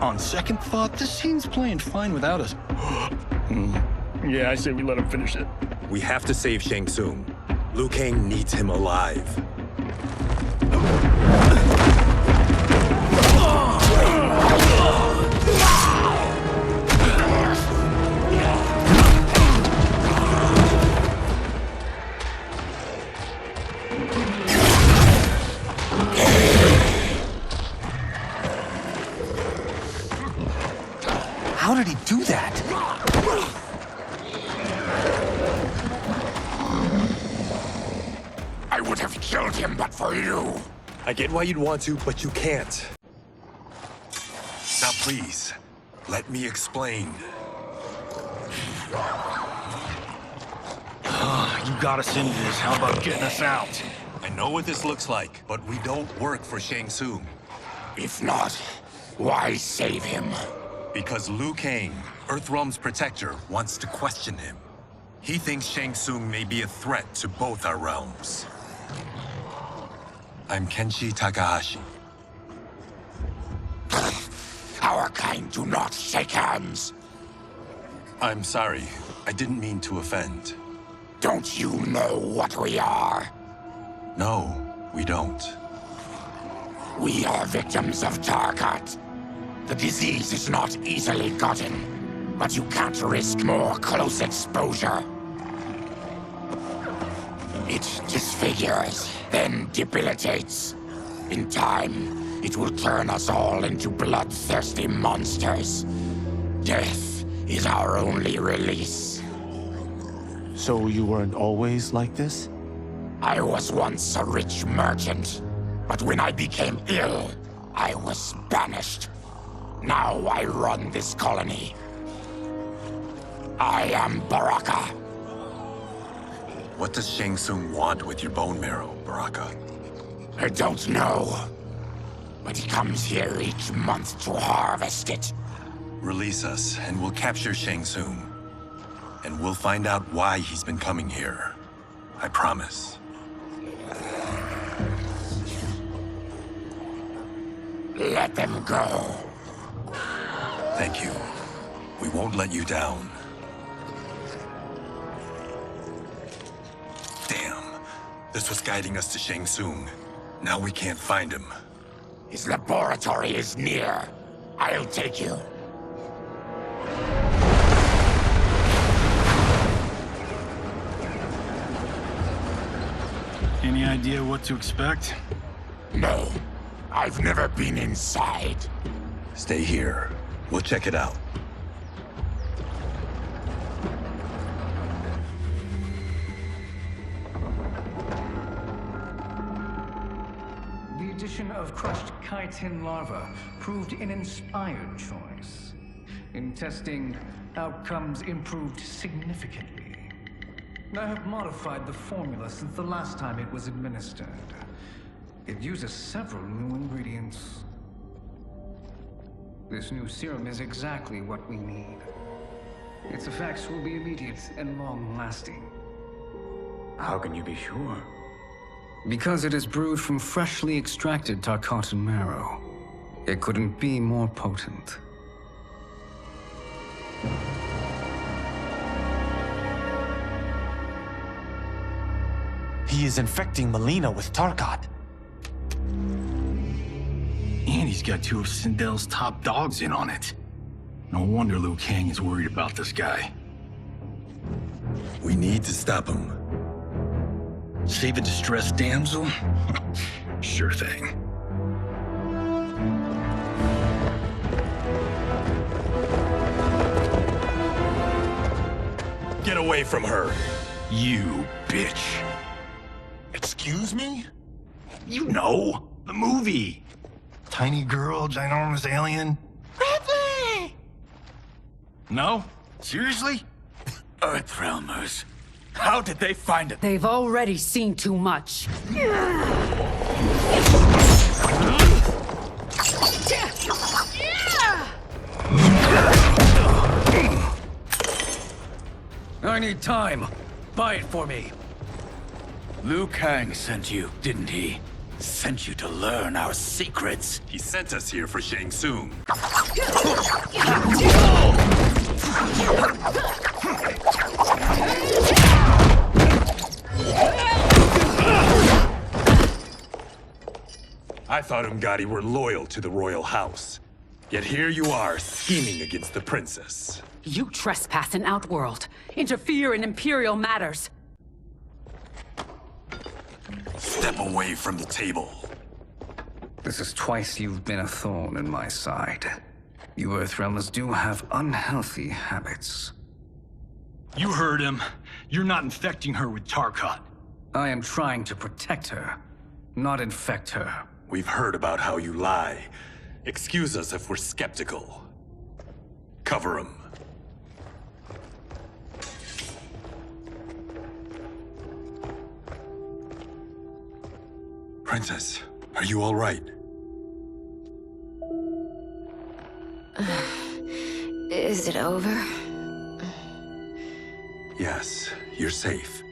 On second thought, this scene's playing fine without us. Yeah, I say we let him finish it. We have to save Shang Tsung. Liu Kang needs him alive. How did he do that? I would have killed him but for you. I get why you'd want to, but you can't. Now please, let me explain. You got us into this. How about getting us out? I know what this looks like, but we don't work for Shang Tsung. If not, why save him? Because Liu Kang, Earthrealm's protector, wants to question him. He thinks Shang Tsung may be a threat to both our realms. I'm Kenshi Takahashi. Our kind do not shake hands. I'm sorry. I didn't mean to offend. Don't you know what we are? No, we don't. We are victims of Tarkat. The disease is not easily gotten, but you can't risk more close exposure. It disfigures, then debilitates. In time, it will turn us all into bloodthirsty monsters. Death is our only release. So you weren't always like this? I was once a rich merchant, but when I became ill, I was banished. Now I run this colony. I am Baraka. What does Shang Tsung want with your bone marrow, Baraka? I don't know, but he comes here each month to harvest it. Release us, and we'll capture Shang Tsung. And we'll find out why he's been coming here. I promise. Let them go. Thank you. We won't let you down. Damn. This was guiding us to Shang Tsung. Now we can't find him. His laboratory is near. I'll take you. Any idea what to expect? No. I've never been inside. Stay here. We'll check it out. The addition of crushed chitin larva proved an inspired choice. In testing, outcomes improved significantly. I have modified the formula since the last time it was administered. It uses several new ingredients. This new serum is exactly what we need. Its effects will be immediate and long-lasting. How can you be sure? Because it is brewed from freshly extracted Tarkatan marrow. It couldn't be more potent. He is infecting Melina with Tarkat. And he's got two of Sindel's top dogs in on it. No wonder Liu Kang is worried about this guy. We need to stop him. Save a distressed damsel? Sure thing. Get away from her! You bitch. Excuse me? You know, the movie. Tiny girl, ginormous alien. Ripley! No? Seriously? Earthrealmers. How did they find it? They've already seen too much. I need time. Buy it for me. Liu Kang sent you, didn't he? Sent you to learn our secrets. He sent us here for Shang Tsung. I thought Umgadi were loyal to the royal house. Yet here you are, scheming against the princess. You trespass in Outworld, interfere in Imperial matters. Step away from the table. This is twice you've been a thorn in my side. You Earthrealmers do have unhealthy habits. You heard him. You're not infecting her with Tarkat. I am trying to protect her, not infect her. We've heard about how you lie. Excuse us if we're skeptical. Cover him. Princess, are you all right? Is it over? Yes, you're safe.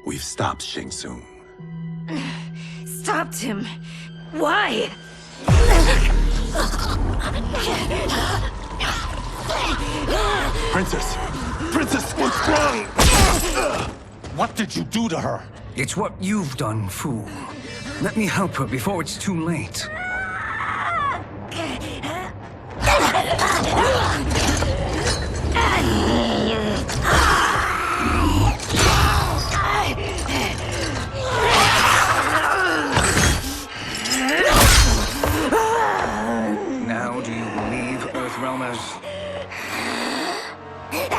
We've stopped Shang Tsung. Stopped him? Why? Princess! Princess, what's wrong? What did you do to her? It's what you've done, fool. Let me help her before it's too late. Now do you believe, Earthrealmers?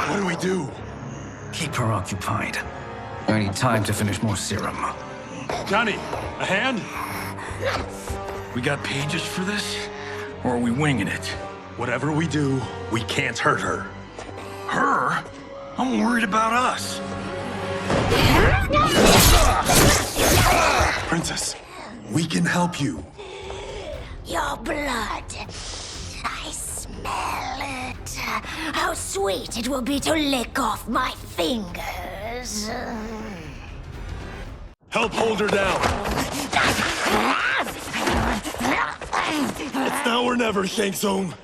What do we do? Keep preoccupied. I need time to finish more serum. Johnny, a hand? We got pages for this? Or are we winging it? Whatever we do, we can't hurt her. Her? I'm worried about us. Princess, we can help you. Your blood. I smell it. How sweet it will be to lick off my fingers. Help hold her down. It's now or never, Shang Tsung.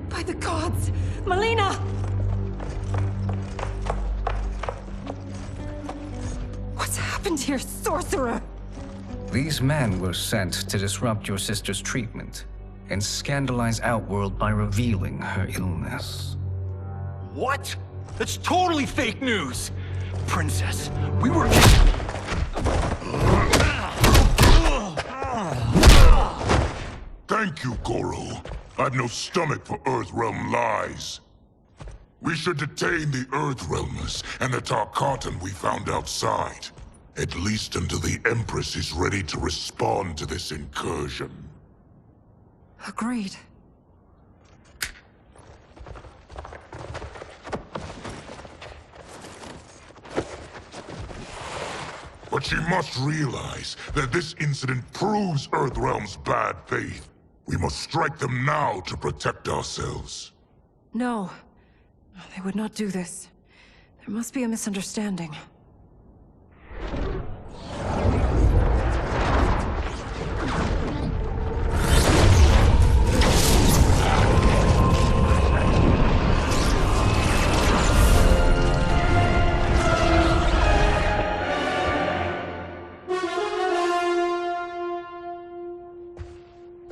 By the gods! Melina! What's happened here, sorcerer? These men were sent to disrupt your sister's treatment and scandalize Outworld by revealing her illness. What? That's totally fake news! Princess, we were... Thank you, Goro. I've no stomach for Earthrealm lies. We should detain the Earthrealmers and the Tarkatan we found outside. At least until the Empress is ready to respond to this incursion. Agreed. But she must realize that this incident proves Earthrealm's bad faith. We must strike them now to protect ourselves. No. They would not do this. There must be a misunderstanding.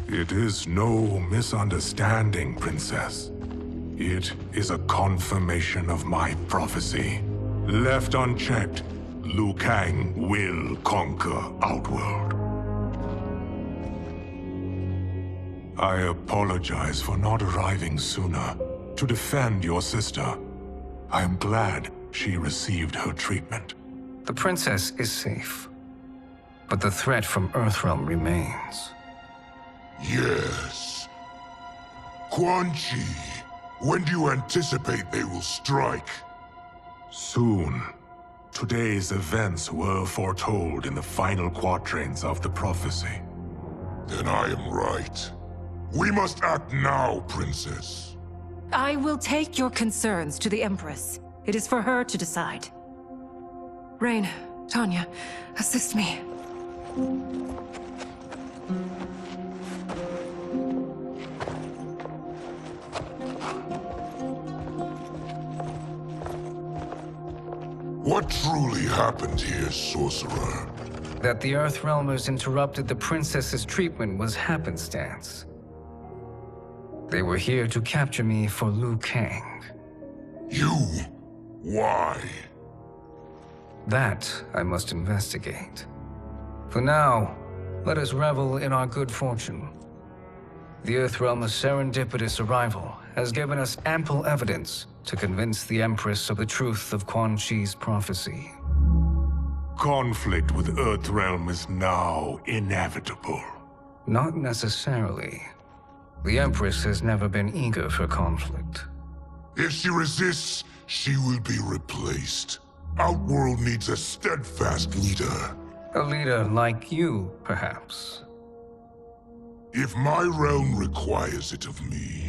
It is no misunderstanding, Princess. It is a confirmation of my prophecy. Left unchecked, Liu Kang will conquer Outworld. I apologize for not arriving sooner to defend your sister. I am glad she received her treatment. The princess is safe, but the threat from Earthrealm remains. Yes. Quan Chi, when do you anticipate they will strike? Soon. Today's events were foretold in the final quatrains of the prophecy. Then I am right. We must act now, Princess. I will take your concerns to the Empress. It is for her to decide. Rain, Tanya, assist me. What truly happened here, Sorcerer? That the Earthrealmers interrupted the princess's treatment was happenstance. They were here to capture me for Liu Kang. You? Why? That I must investigate. For now, let us revel in our good fortune. The Earthrealm's serendipitous arrival has given us ample evidence to convince the Empress of the truth of Quan Chi's prophecy. Conflict with Earthrealm is now inevitable. Not necessarily. The Empress has never been eager for conflict. If she resists, she will be replaced. Outworld needs a steadfast leader. A leader like you, perhaps. If my realm requires it of me.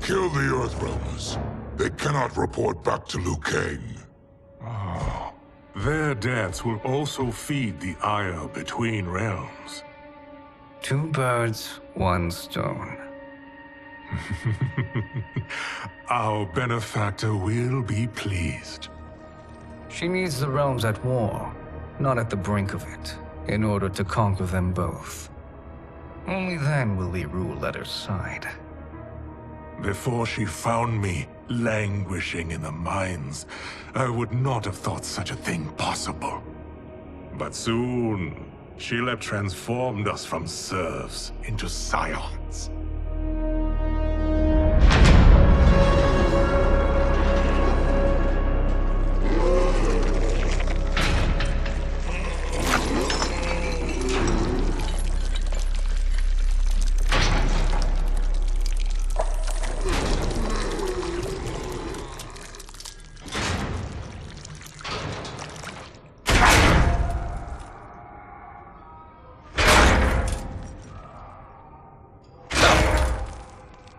Kill the Earthrealmers. They cannot report back to Liu Kang. Their deaths will also feed the ire between realms. 2 birds, 1 stone. Our benefactor will be pleased. She needs the realms at war, not at the brink of it, in order to conquer them both. Only then will we rule at her side. Before she found me languishing in the mines, I would not have thought such a thing possible. But soon, Sheila transformed us from serfs into scions.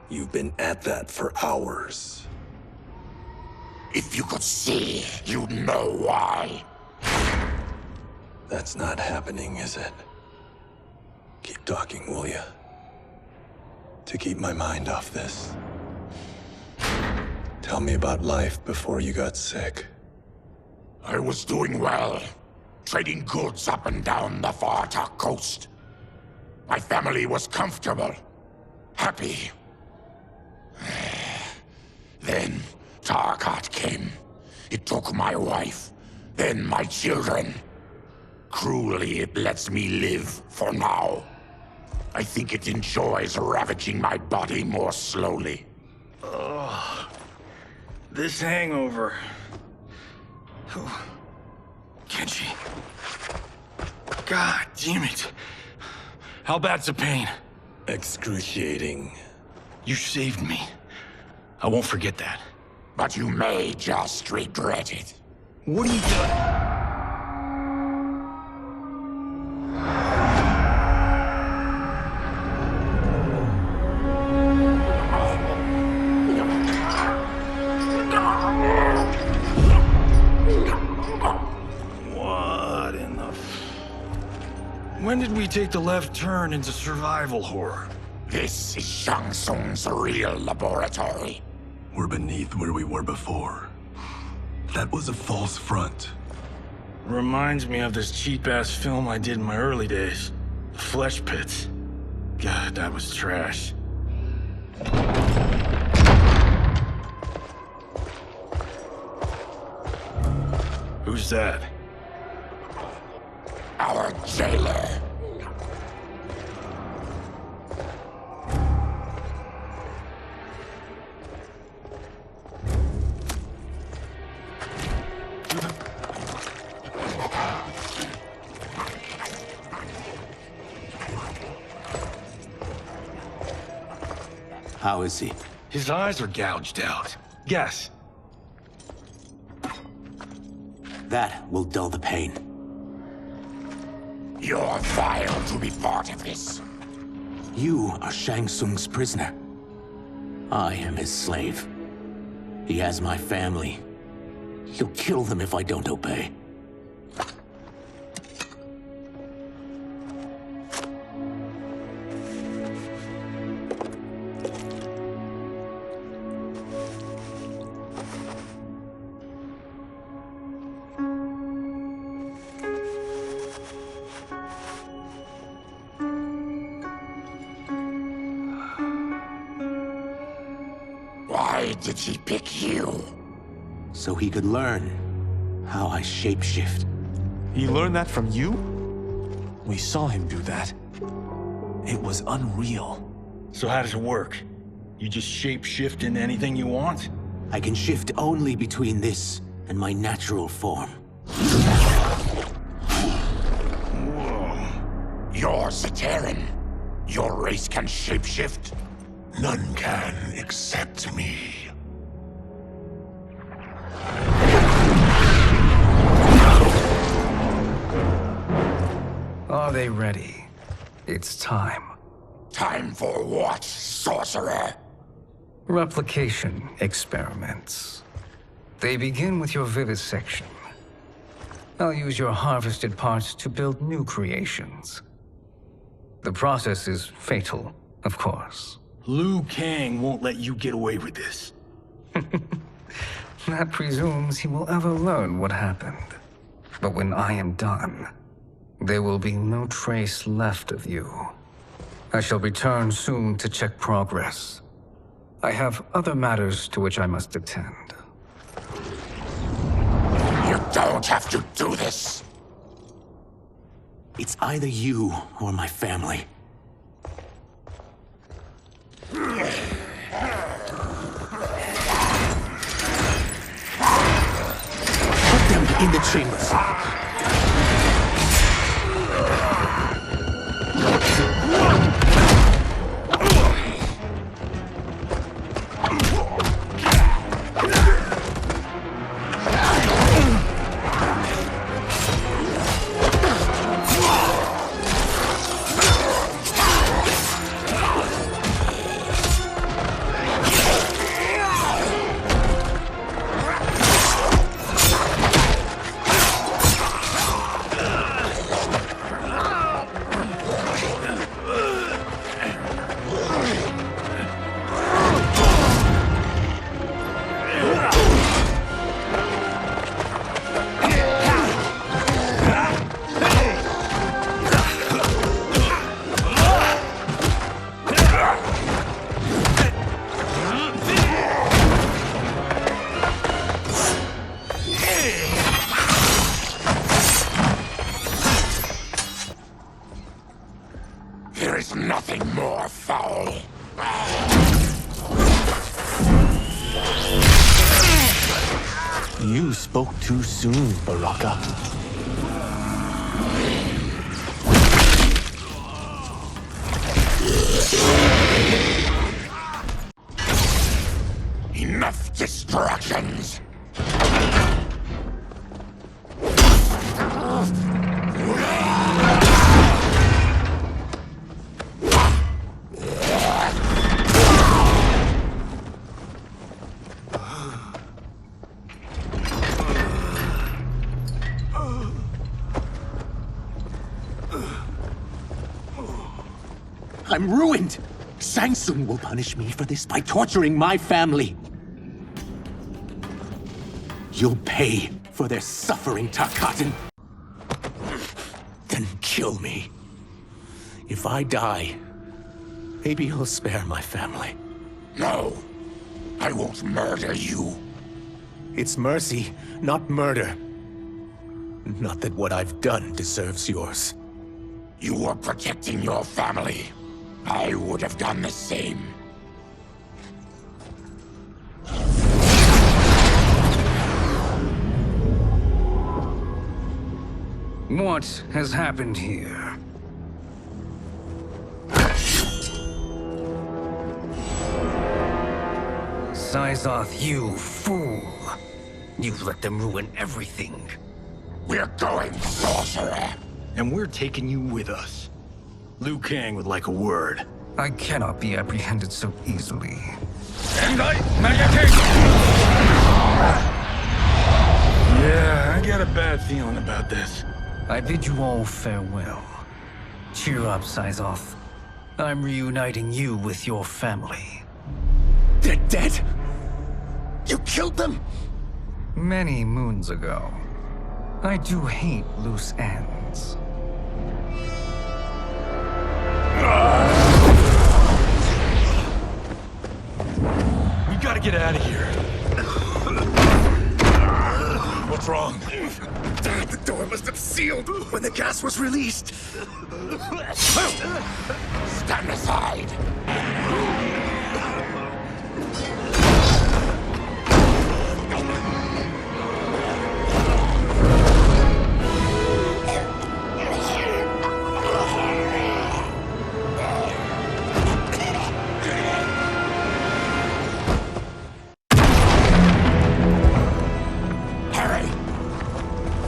You've been at that for hours. If you could see, you'd know why. That's not happening, is it? Keep talking, will ya? To keep my mind off this. Tell me about life before you got sick. I was doing well, trading goods up and down the Varta coast. My family was comfortable, happy. Then Tarkat came. It took my wife, then my children. Cruelly, it lets me live for now. I think it enjoys ravaging my body more slowly. Ugh. This hangover. Kenji. God damn it. How bad's the pain? Excruciating. You saved me. I won't forget that. But you may just regret it. What are you doing? What in the... When did we take the left turn into survival horror? This is Shang Tsung's real laboratory. We're beneath where we were before. That was a false front. Reminds me of this cheap-ass film I did in my early days. The Flesh Pits. God, that was trash. Who's that? Our jailer. How is he? His eyes are gouged out. Guess. That will dull the pain. You're vile to be part of this. You are Shang Tsung's prisoner. I am his slave. He has my family. He'll kill them if I don't obey. Why did he pick you? So he could learn how I shapeshift. He learned that from you? We saw him do that. It was unreal. So how does it work? You just shapeshift into anything you want? I can shift only between this and my natural form. Whoa. You're Zaterran. Your race can shapeshift? None can except me. Are they ready? It's time. Time for what, sorcerer? Replication experiments. They begin with your vivisection. I'll use your harvested parts to build new creations. The process is fatal, of course. Liu Kang won't let you get away with this. That presumes he will ever learn what happened. But when I am done, there will be no trace left of you. I shall return soon to check progress. I have other matters to which I must attend. You don't have to do this! It's either you or my family. Put them in the chambers. There is nothing more foul. You spoke too soon, Baraka. Enough distractions! I'm ruined! Shang Tsung will punish me for this by torturing my family. You'll pay for their suffering, Tarkatan. Then kill me. If I die, maybe you'll spare my family. No, I won't murder you. It's mercy, not murder. Not that what I've done deserves yours. You were protecting your family. I would have done the same. What has happened here? Syzoth, you fool! You've let them ruin everything. We're going, sorcerer! And we're taking you with us. Liu Kang would like a word. I cannot be apprehended so easily. Yeah, I got a bad feeling about this. I bid you all farewell. Cheer up, Syzoth. I'm reuniting you with your family. They're dead? You killed them? Many moons ago. I do hate loose ends. We gotta get out of here. What's wrong? The door must have sealed when the gas was released. Stand aside.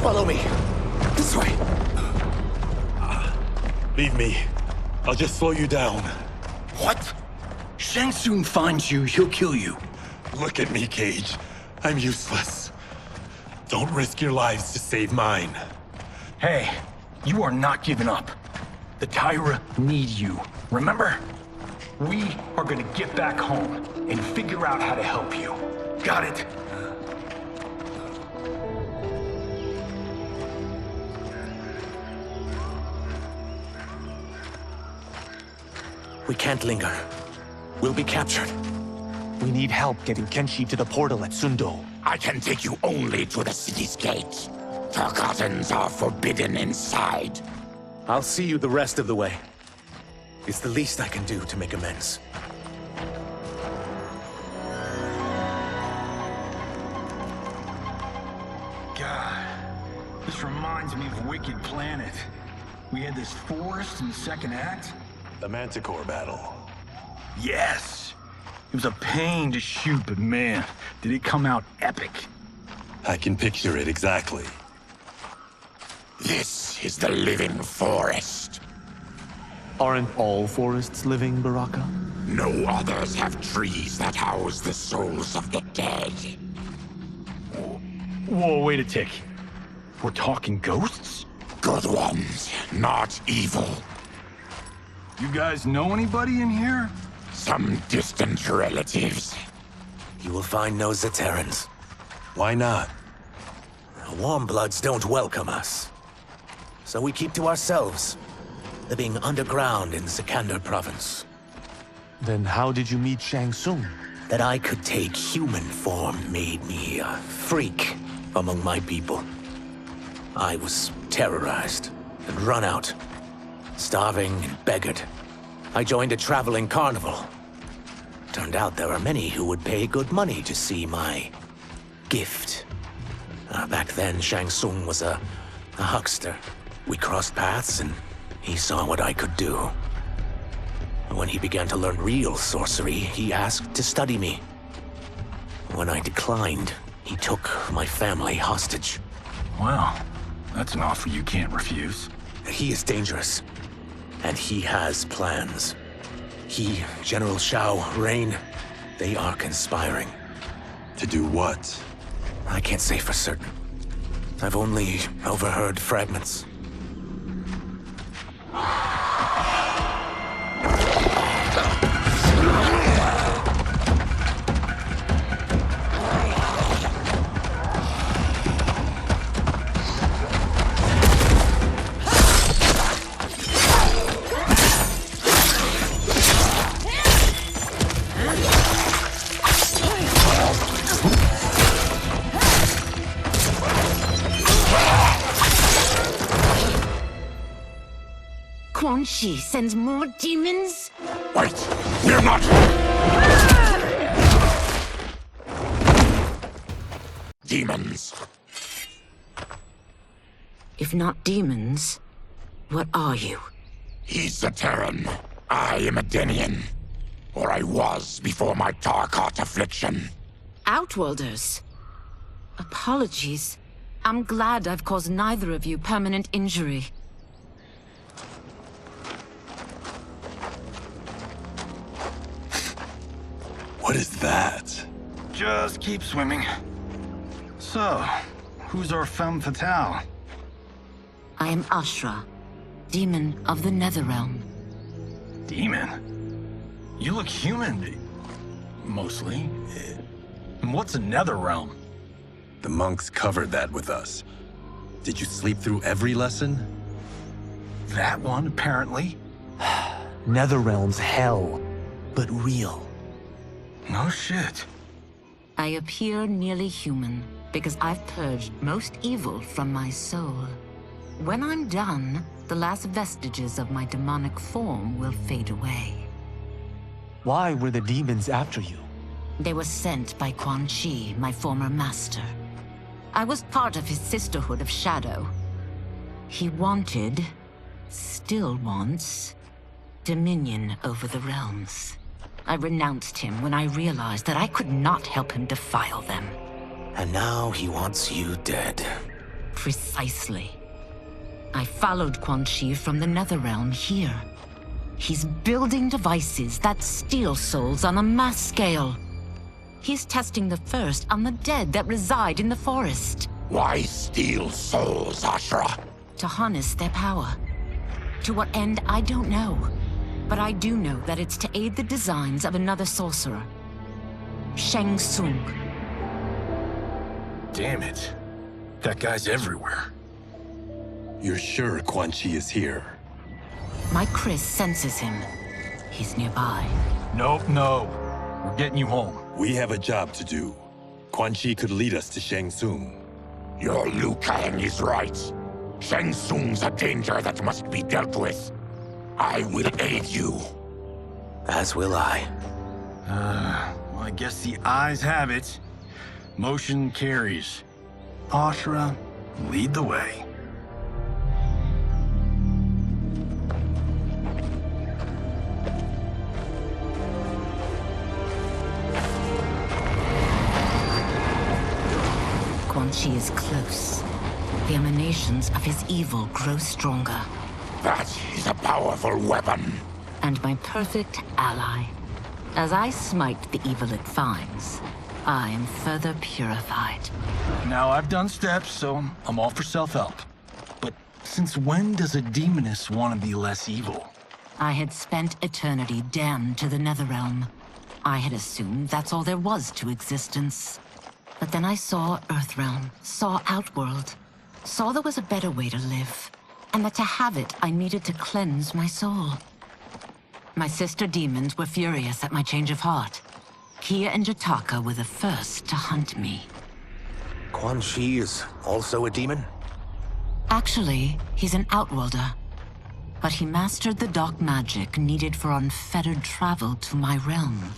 Follow me. This way. Leave me. I'll just slow you down. What? Shang Tsung finds you, he'll kill you. Look at me, Cage. I'm useless. Don't risk your lives to save mine. Hey, you are not giving up. The Tyra need you, remember? We are gonna get back home and figure out how to help you. Got it? We can't linger. We'll be captured. We need help getting Kenshi to the portal at Sundo. I can take you only to the city's gate. Tarkatans are forbidden inside. I'll see you the rest of the way. It's the least I can do to make amends. God, this reminds me of Wicked Planet. We had this forest in the second act. The Manticore battle. Yes! It was a pain to shoot, but man, did it come out epic. I can picture it exactly. This is the living forest. Aren't all forests living, Baraka? No others have trees that house the souls of the dead. Whoa, wait a tick. We're talking ghosts? Good ones, not evil. You guys know anybody in here? Some distant relatives. You will find no Zaterrans. Why not? Warmbloods don't welcome us. So we keep to ourselves, living underground in Sikander province. Then how did you meet Shang Tsung? That I could take human form made me a freak among my people. I was terrorized and run out, starving and beggared. I joined a traveling carnival. Turned out there were many who would pay good money to see my gift. Back then, Shang Tsung was a huckster. We crossed paths and he saw what I could do. When he began to learn real sorcery, he asked to study me. When I declined, he took my family hostage. Well, that's an offer you can't refuse. He is dangerous, and he has plans. He, General Shao, Rain, they are conspiring. To do what? I can't say for certain. I've only overheard fragments. Quan Chi sends more demons? Wait, we're not... Demons. If not demons, what are you? He's a Terran. I am a Denian. Or I was before my Tarkat affliction. Outworlders. Apologies. I'm glad I've caused neither of you permanent injury. What is that? Just keep swimming. So, who's our femme fatale? I am Ashra, demon of the Netherrealm. Demon? You look human, mostly. And what's a Netherrealm? The monks covered that with us. Did you sleep through every lesson? That one, apparently. Netherrealm's hell, but real. No shit. I appear nearly human because I've purged most evil from my soul. When I'm done, the last vestiges of my demonic form will fade away. Why were the demons after you? They were sent by Quan Chi, my former master. I was part of his Sisterhood of Shadow. He wanted, still wants, dominion over the realms. I renounced him when I realized that I could not help him defile them. And now he wants you dead. Precisely. I followed Quan Chi from the Netherrealm here. He's building devices that steal souls on a mass scale. He's testing the first on the dead that reside in the forest. Why steal souls, Ashra? To harness their power. To what end, I don't know. But I do know that it's to aid the designs of another sorcerer. Shang Tsung. Damn it. That guy's everywhere. You're sure Quan Chi is here? My Chris senses him. he's nearby. Nope, no. We're getting you home. We have a job to do. Quan Chi could lead us to Shang Tsung. Your Liu Kang is right. Shang Tsung's a danger that must be dealt with. I will aid you. As will I. Well, I guess the eyes have it. Motion carries. Ashra, lead the way. Quan Chi is close. The emanations of his evil grow stronger. That is a powerful weapon. And my perfect ally. As I smite the evil it finds, I am further purified. Now, I've done steps, so I'm all for self-help. But since when does a demoness want to be less evil? I had spent eternity damned to the Netherrealm. I had assumed that's all there was to existence. But then I saw Earthrealm, saw Outworld, saw there was a better way to live, and that to have it, I needed to cleanse my soul. My sister demons were furious at my change of heart. Kia and Jataka were the first to hunt me. Quan Chi is also a demon? Actually, he's an Outworlder. But he mastered the dark magic needed for unfettered travel to my realm.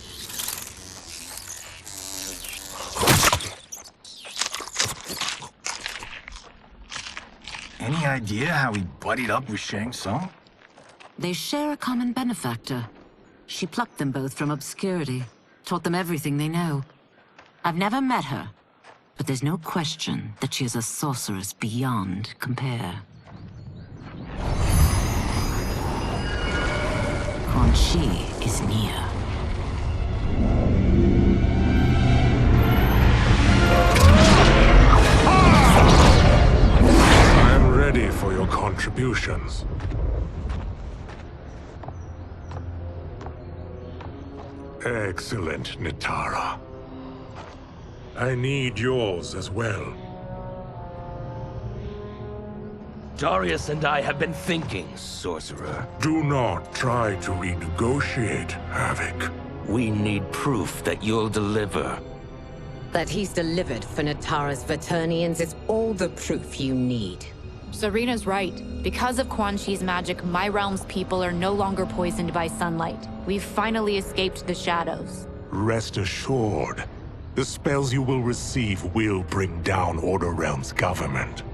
Any idea how he buddied up with Shang Tsung? They share a common benefactor. She plucked them both from obscurity, taught them everything they know. I've never met her, but there's no question that she is a sorceress beyond compare. Quan Chi is near. I'm ready for your contributions. Excellent, Nitara. I need yours as well. Darius and I have been thinking, Sorcerer. Do not try to renegotiate, Havoc. We need proof that you'll deliver. That he's delivered for Natara's Vaternians is all the proof you need. Serena's right. Because of Quan Chi's magic, my realm's people are no longer poisoned by sunlight. We've finally escaped the shadows. Rest assured, the spells you will receive will bring down Order Realm's government.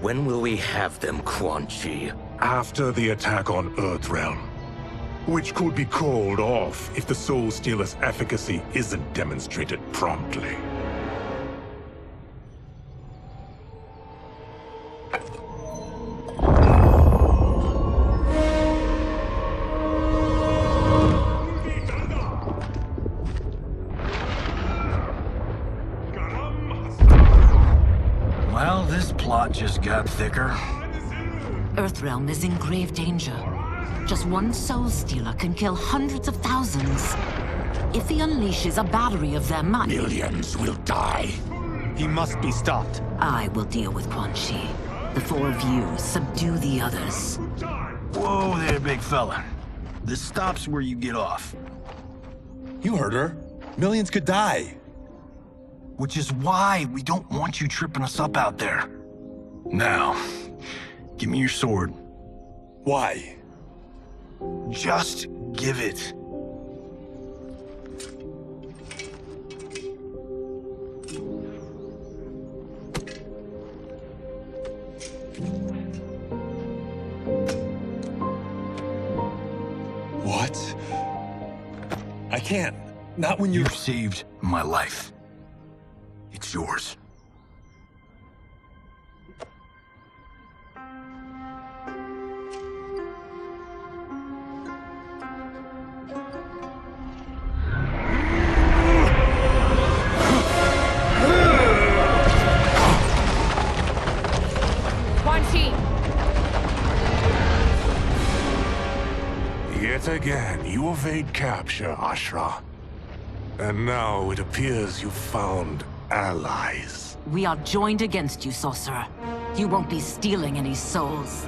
When will we have them, Quan Chi? After the attack on Earthrealm, which could be called off if the Soul Stealer's efficacy isn't demonstrated promptly. Well, this plot just got thicker. Earthrealm is in grave danger. Just one Soul Stealer can kill hundreds of thousands. If he unleashes a battery of them, Millions will die. He must be stopped. I will deal with Quan Chi. The four of you subdue the others. Whoa there, big fella. This stops where you get off. You heard her. Millions could die. Which is why we don't want you tripping us up out there. Now, give me your sword. Why? Just give it. What? I can't. Not when You've saved my life. It's yours. Quan Chi! Yet again, you evade capture, Ashra. And now it appears you've found allies. We are joined against you, Sorcerer. You won't be stealing any souls.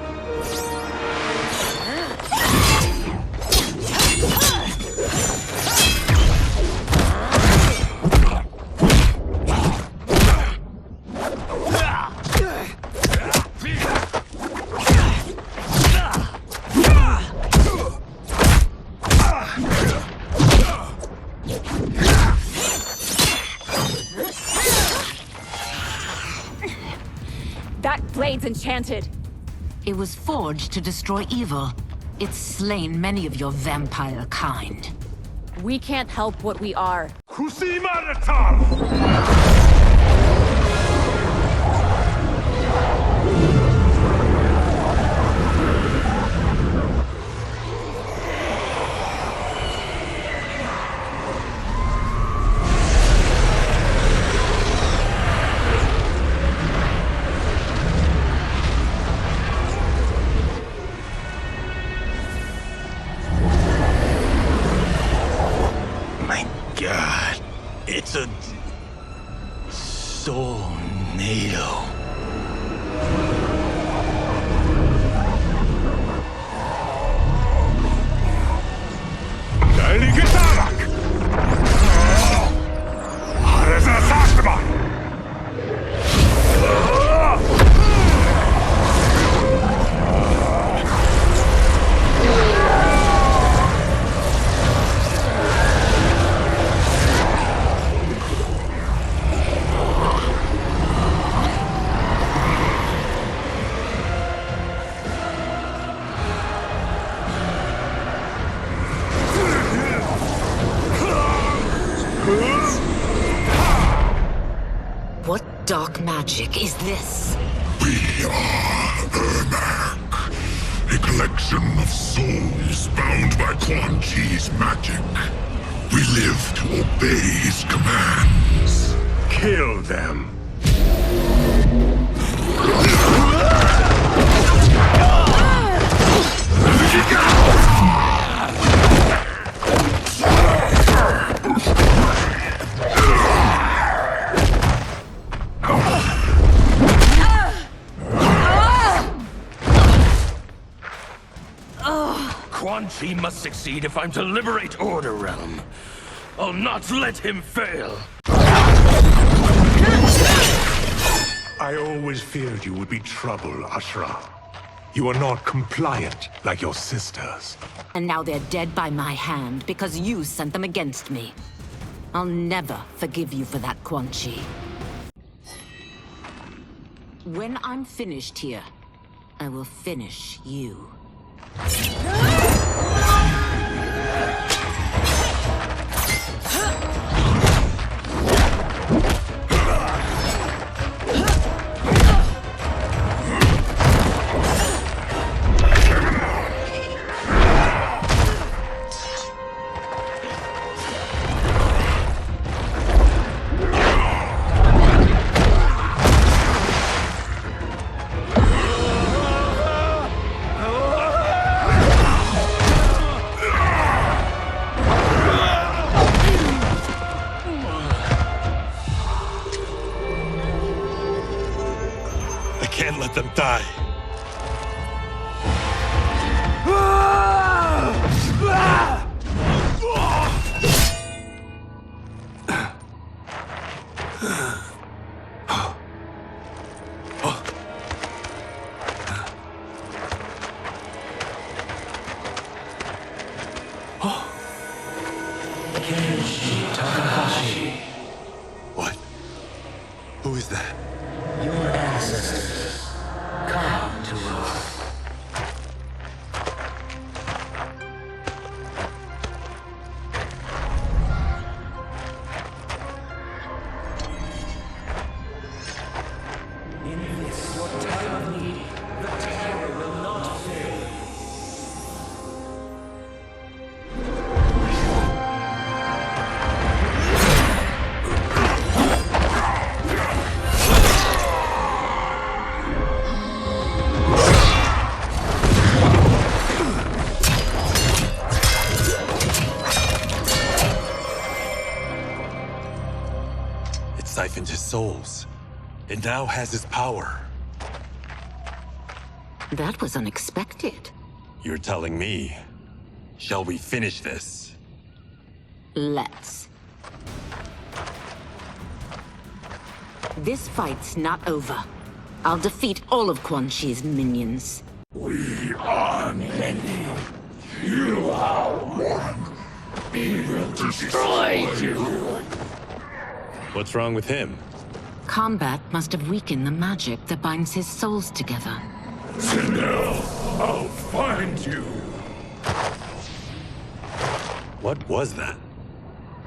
blade's enchanted. It was forged to destroy evil. It's slain many of your vampire kind. We can't help what we are. God, it's a soul-nado. What dark magic is this? We are Ermac, a collection of souls bound by Quan Chi's magic. We live to obey his commands. Kill them. Quan Chi must succeed if I'm to liberate Order Realm. I'll not let him fail. I always feared you would be trouble, Ashra. You are not compliant like your sisters. And now they're dead by my hand because you sent them against me. I'll never forgive you for that, Quan Chi. When I'm finished here, I will finish you. Can't let them die. What? Who is that? Your ancestors. Come to us. In this, your time of need, the terror will not fail. Siphoned his souls. It now has his power. That was unexpected. You're telling me. Shall we finish this? Let's. This fight's not over. I'll defeat all of Quan Chi's minions. We are many. You are one. We will destroy you. What's wrong with him? Combat must have weakened the magic that binds his souls together. Sindel, I'll find you. What was that?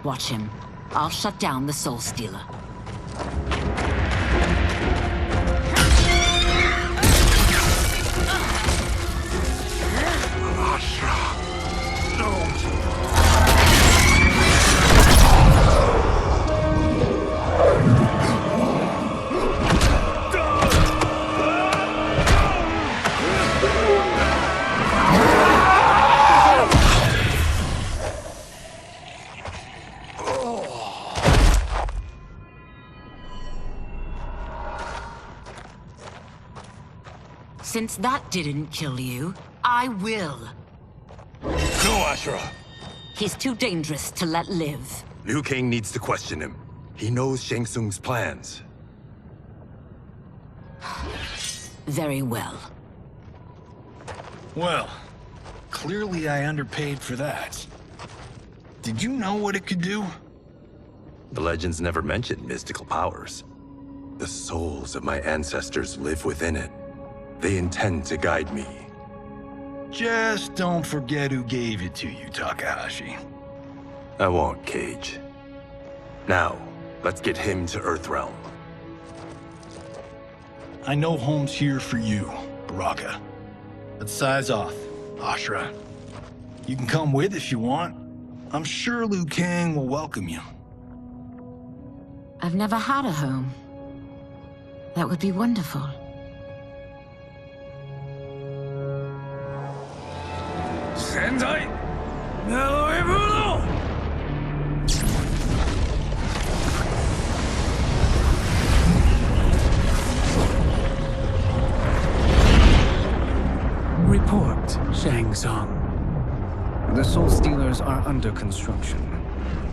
Watch him. I'll shut down the Soul Stealer. Since that didn't kill you, I will. No, Ashura! He's too dangerous to let live. Liu Kang needs to question him. He knows Shang Tsung's plans. Very well. Well, clearly I underpaid for that. Did you know what it could do? The legends never mentioned mystical powers. The souls of my ancestors live within it. They intend to guide me. Just don't forget who gave it to you, Takahashi. I won't, Cage. Now, let's get him to Earthrealm. I know home's here for you, Baraka. Let's size off, Ashura. You can come with if you want. I'm sure Liu Kang will welcome you. I've never had a home. That would be wonderful. Sendai! Naloibuno! Report, Shang Tsung. The Soul Stealers are under construction.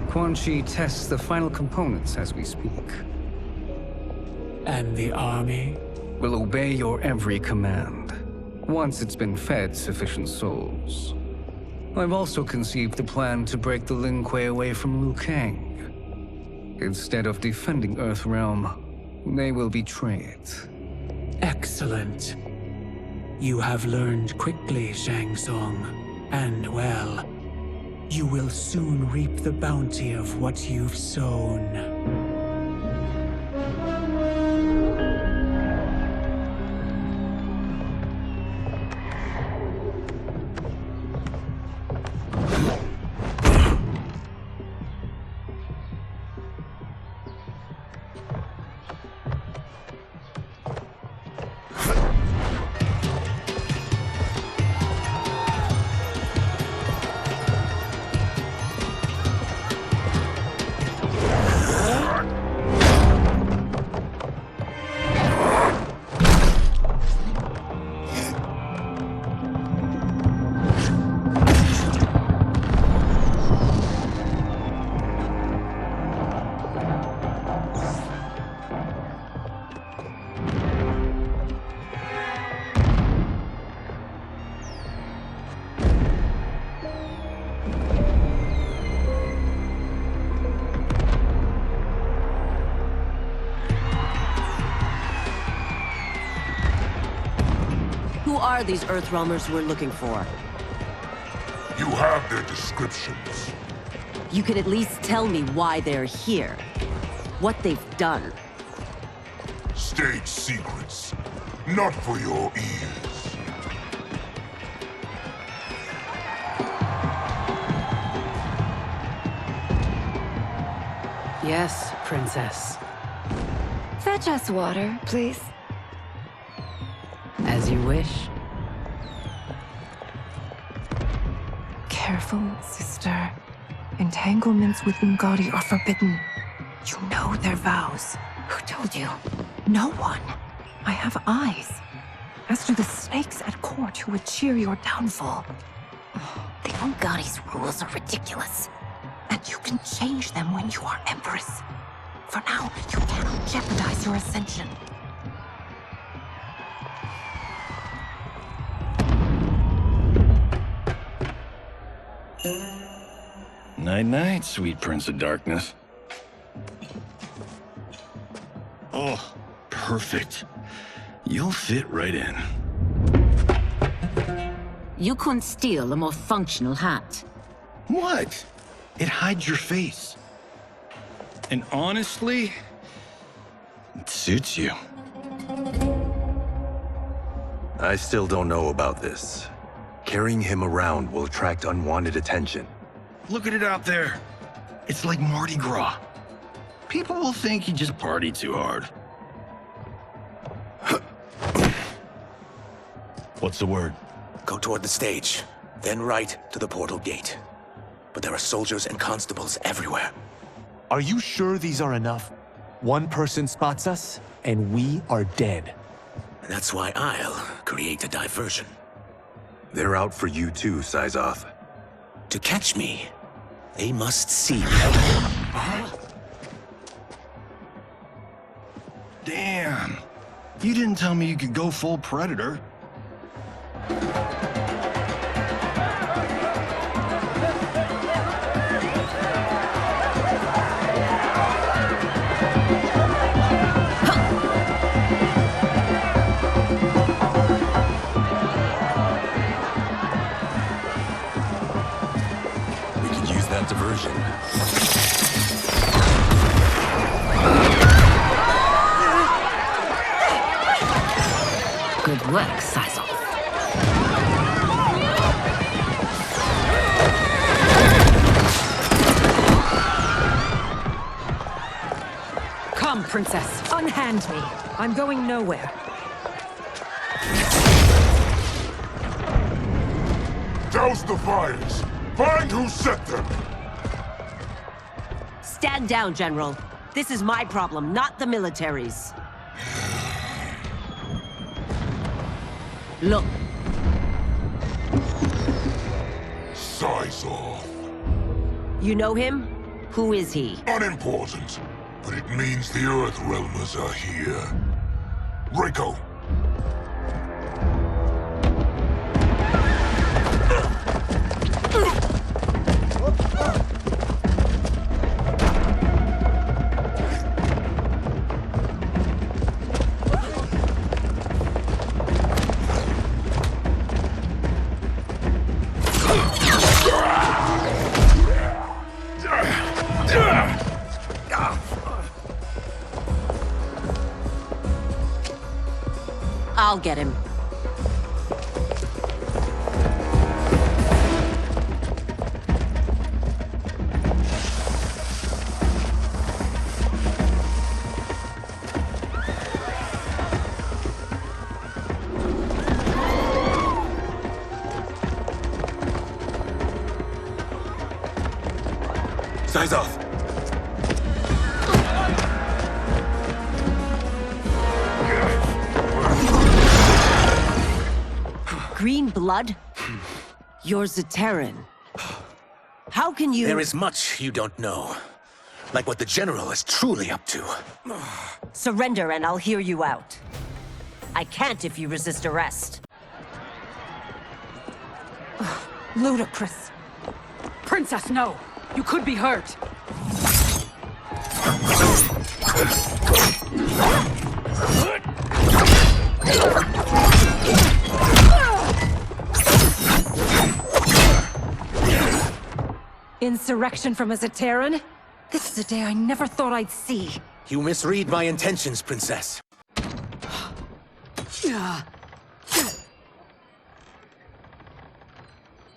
Quan Chi tests the final components as we speak. And the army? Will obey your every command, once it's been fed sufficient souls. I've also conceived a plan to break the Lin Kuei away from Liu Kang. Instead of defending Earthrealm, they will betray it. Excellent. You have learned quickly, Shang Tsung, and well, you will soon reap the bounty of what you've sown. Who are these Earthrealmers we're looking for? You have their descriptions. You could at least tell me why they're here. What they've done. State secrets. Not for your ears. Yes, Princess. Fetch us water, please. As you wish. Careful, sister. Entanglements with Ungadi are forbidden. You know their vows. Who told you? No one. I have eyes. As do the snakes at court who would cheer your downfall. The Ungadi's rules are ridiculous. And you can change them when you are Empress. For now, you cannot jeopardize your ascension. Night-night, sweet Prince of Darkness. Oh, perfect. You'll fit right in. You couldn't steal a more functional hat. What? It hides your face. And honestly, it suits you. I still don't know about this. Carrying him around will attract unwanted attention. Look at it out there. It's like Mardi Gras. People will think you just party too hard. What's the word? Go toward the stage, then right to the portal gate. But there are soldiers and constables everywhere. Are you sure these are enough? One person spots us, and we are dead. That's why I'll create a diversion. They're out for you too, Syzoth. To catch me, they must see me. Damn. You didn't tell me you could go full Predator. We could use that diversion. Good work, Syzoth. Come, Princess. Unhand me. I'm going nowhere. Douse the fires! Find who set them! Stand down, General. This is my problem, not the military's. Look. Syzoth. You know him? Who is he? Unimportant, but it means the Earthrealmers are here. Reiko. I'll get him. Syzoth! Green blood? You're Zaterran. How can you— There is much you don't know. Like what the General is truly up to. Surrender and I'll hear you out. I can't if you resist arrest. Ludicrous. Princess, no. You could be hurt. Insurrection from a Zaterran? This is a day I never thought I'd see. You misread my intentions, Princess.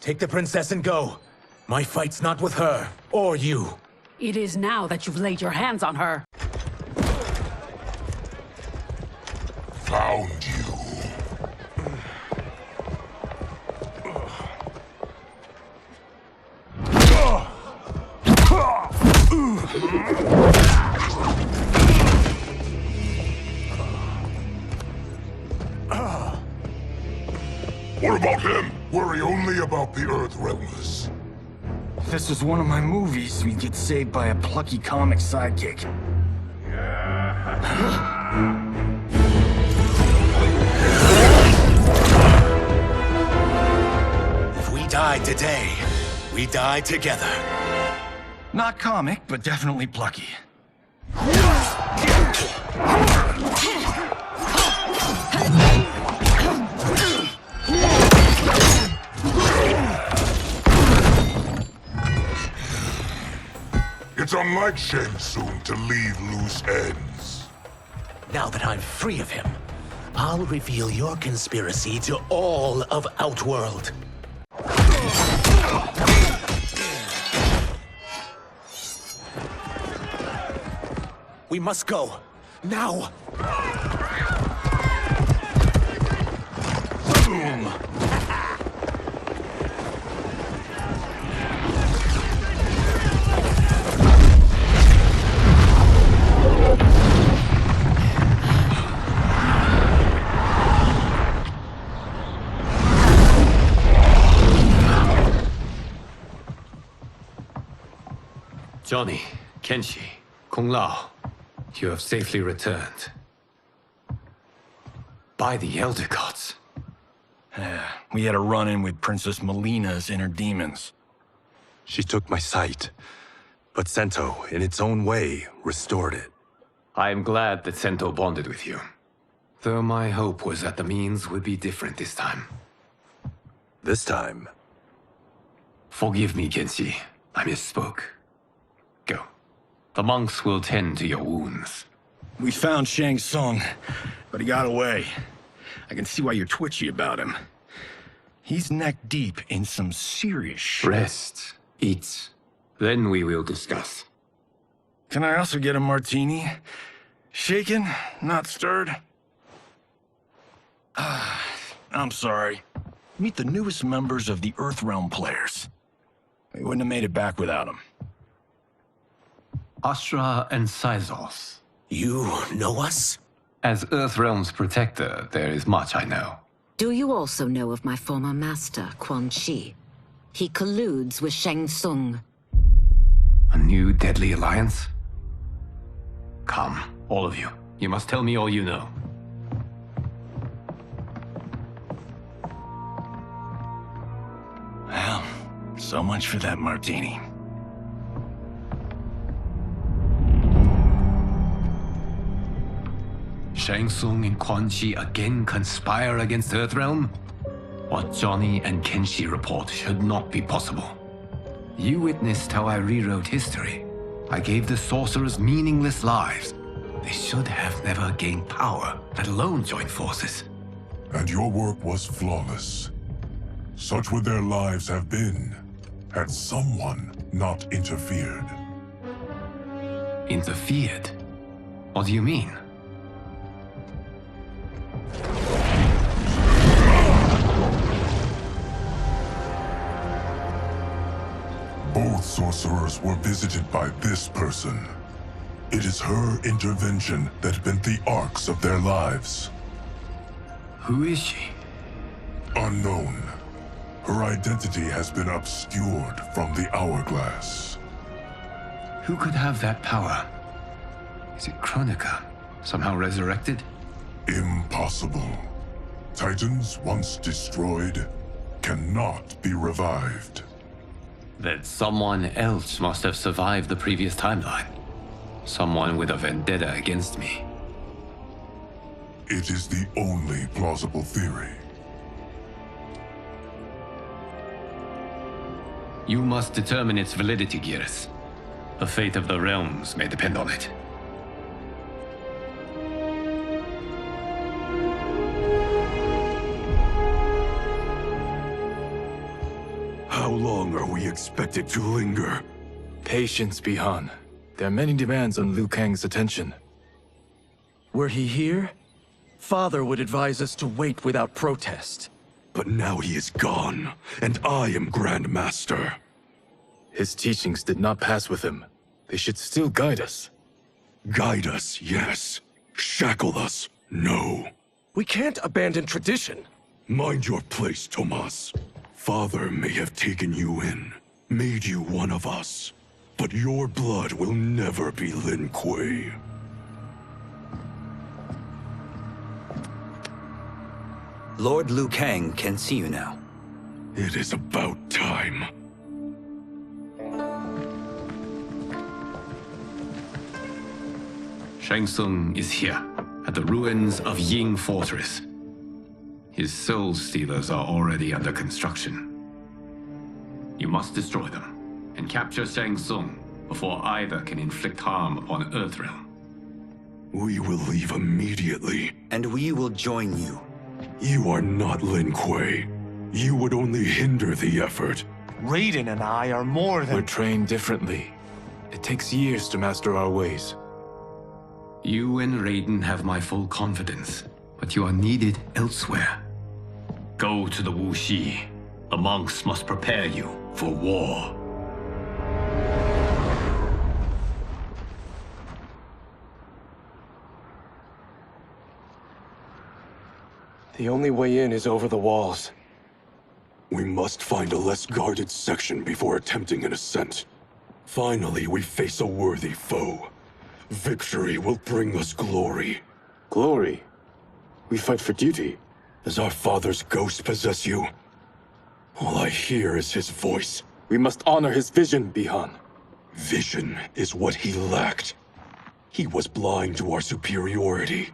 Take the Princess and go. My fight's not with her, or you. It is now that you've laid your hands on her. Found you. What about him? Worry only about the Earthrealmers. If this was one of my movies, we'd get saved by a plucky comic sidekick. If we die today, we die together. Not comic, but definitely plucky. It's unlike Shang Tsung to leave loose ends. Now that I'm free of him, I'll reveal your conspiracy to all of Outworld. We must go. Now! Boom! Johnny, Kenshi, Kung Lao, you have safely returned. By the Elder Gods. We had a run-in with Princess Melina's inner demons. She took my sight, but Sento, in its own way, restored it. I am glad that Sento bonded with you. Though my hope was that the means would be different this time. This time? Forgive me, Kenshi. I misspoke. Go. The monks will tend to your wounds. We found Shang Tsung, but he got away. I can see why you're twitchy about him. He's neck-deep in some serious shit. Rest. Eat. Then we will discuss. Can I also get a martini? Shaken, not stirred? I'm sorry. Meet the newest members of the Earthrealm players. We wouldn't have made it back without them. Astra and Syzos. You know us? As Earthrealm's protector, there is much I know. Do you also know of my former master, Quan Chi? He colludes with Shang Tsung. A new deadly alliance? Come, all of you. You must tell me all you know. Well, so much for that martini. Shang Tsung and Quan Chi again conspire against Earthrealm? What Johnny and Kenshi report should not be possible. You witnessed how I rewrote history. I gave the sorcerers meaningless lives. They should have never gained power, let alone join forces. And your work was flawless. Such would their lives have been, had someone not interfered. Interfered? What do you mean? Both sorcerers were visited by this person. It is her intervention that bent the arcs of their lives. Who is she? Unknown. Her identity has been obscured from the hourglass. Who could have that power? Is it Kronika? Somehow resurrected? Impossible. Titans once destroyed cannot be revived. Then someone else must have survived the previous timeline. Someone with a vendetta against me. It is the only plausible theory. You must determine its validity, Geras. The fate of the realms may depend on it. How long are we expected to linger? Patience, Bihan. There are many demands on Liu Kang's attention. Were he here, Father would advise us to wait without protest. But now he is gone, and I am Grand Master. His teachings did not pass with him. They should still guide us. Guide us, yes. Shackle us, no. We can't abandon tradition. Mind your place, Tomas. Father may have taken you in, made you one of us. But your blood will never be Lin Kuei. Lord Liu Kang can see you now. It is about time. Shang Tsung is here, at the ruins of Ying Fortress. His Soul Stealers are already under construction. You must destroy them, and capture Shang Tsung before either can inflict harm upon Earthrealm. We will leave immediately. And we will join you. You are not Lin Kuei. You would only hinder the effort. Raiden and I are more than... We're trained differently. It takes years to master our ways. You and Raiden have my full confidence, but you are needed elsewhere. Go to the Wuxi. The monks must prepare you for war. The only way in is over the walls. We must find a less guarded section before attempting an ascent. Finally, we face a worthy foe. Victory will bring us glory. Glory? We fight for duty. Does our father's ghost possess you? All I hear is his voice. We must honor his vision, Bihan. Vision is what he lacked. He was blind to our superiority.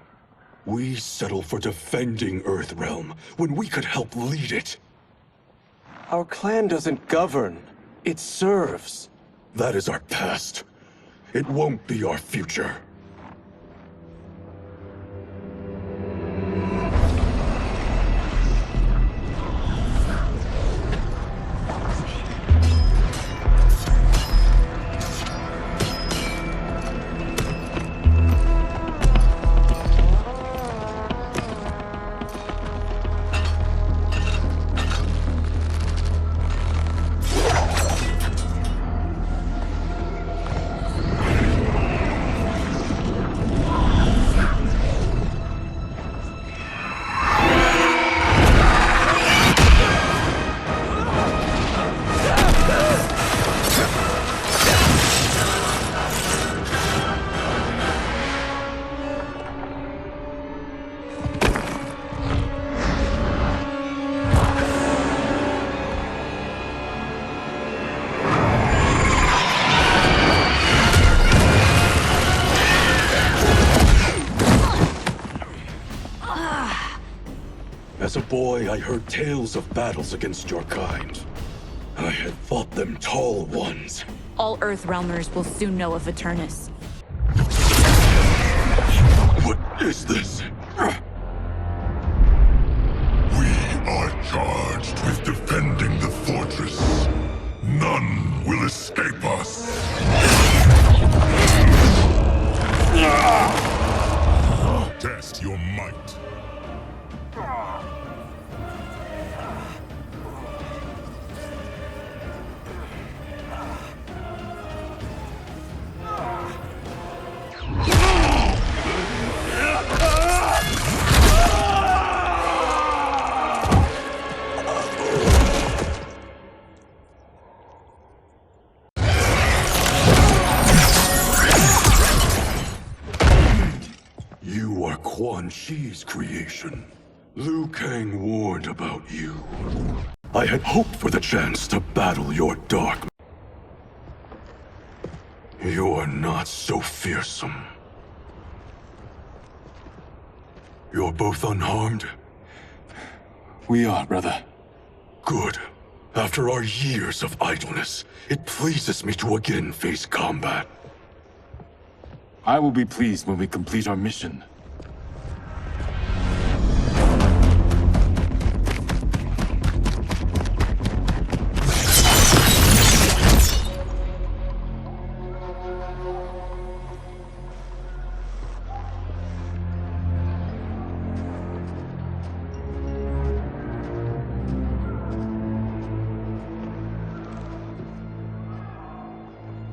We settle for defending Earthrealm when we could help lead it. Our clan doesn't govern. It serves. That is our past. It won't be our future. As a boy, I heard tales of battles against your kind. I had fought them tall ones. All Earthrealmers will soon know of Eternus. What is this? We are charged with defending the fortress. None will escape us. Test your might. You are Quan Chi's creation. Liu Kang warned about you. I had hoped for the chance to battle your dark. You are not so fearsome. You're both unharmed? We are, brother. Good. After our years of idleness, it pleases me to again face combat. I will be pleased when we complete our mission.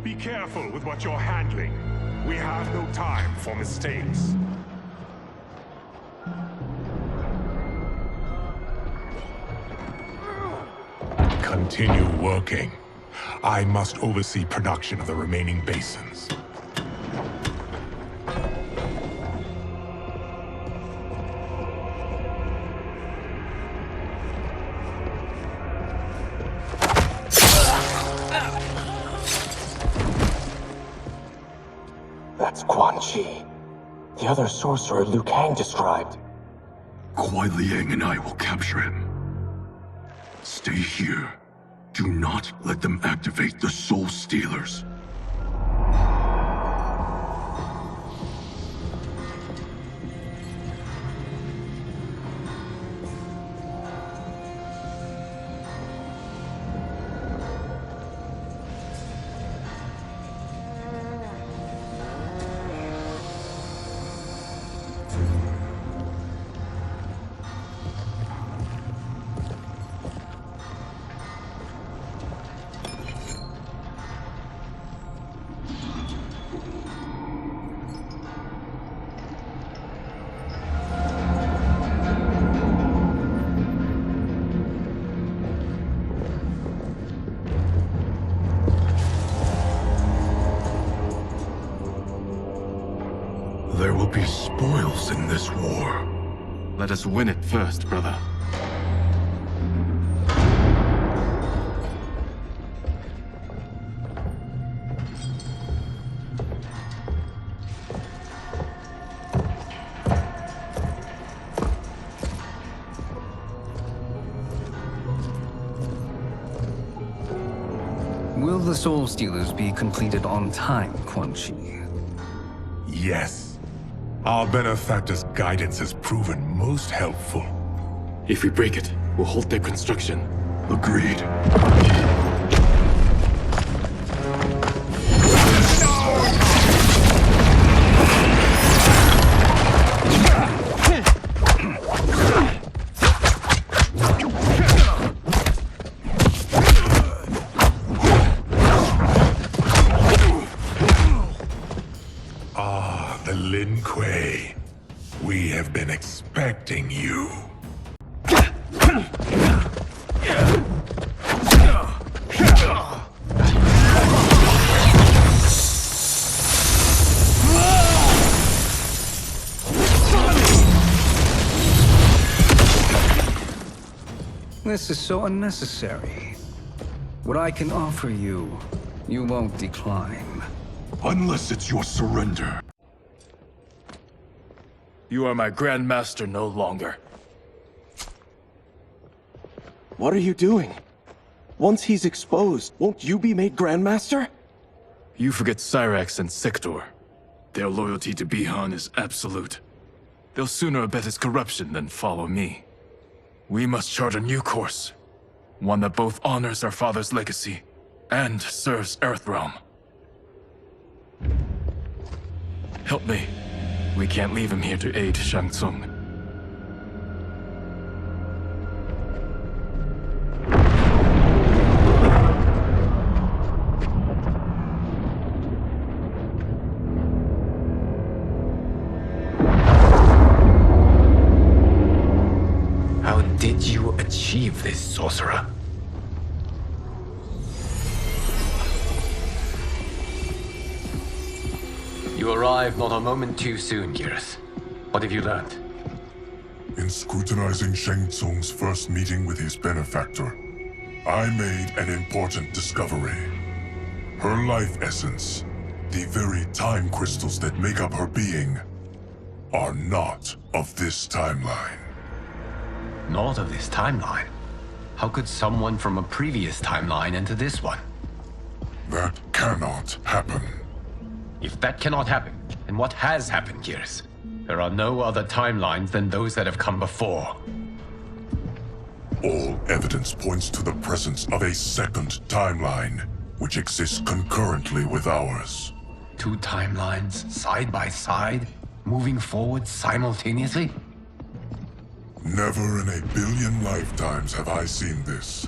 Be careful with what you're handling. We have no time for mistakes. Continue working. I must oversee production of the remaining basins. That's Quan Chi. The other sorcerer Liu Kang described. Kuai Liang and I will capture him. Stay here. Do not let them activate the Soul Stealers. There will be spoils in this war. Let us win it first, brother. Will the Soul Stealers be completed on time, Quan Chi? Yes. Our benefactor's guidance has proven most helpful. If we break it, we'll halt their construction. Agreed. Lin Kuei, we have been expecting you. This is so unnecessary. What I can offer you, you won't decline. Unless it's your surrender. You are my Grand Master no longer. What are you doing? Once he's exposed, won't you be made Grandmaster? You forget Cyrax and Sector. Their loyalty to Bihan is absolute. They'll sooner abet his corruption than follow me. We must chart a new course. One that both honors our father's legacy and serves Earthrealm. Help me. We can't leave him here to aid Shang Tsung. How did you achieve this, sorcerer? You arrived not a moment too soon, Geras. What have you learned? In scrutinizing Shang Tsung's first meeting with his benefactor, I made an important discovery. Her life essence, the very time crystals that make up her being, are not of this timeline. Not of this timeline? How could someone from a previous timeline enter this one? That cannot happen. If that cannot happen, then what has happened, Geras? There are no other timelines than those that have come before. All evidence points to the presence of a second timeline, which exists concurrently with ours. Two timelines, side by side, moving forward simultaneously? Never in a billion lifetimes have I seen this.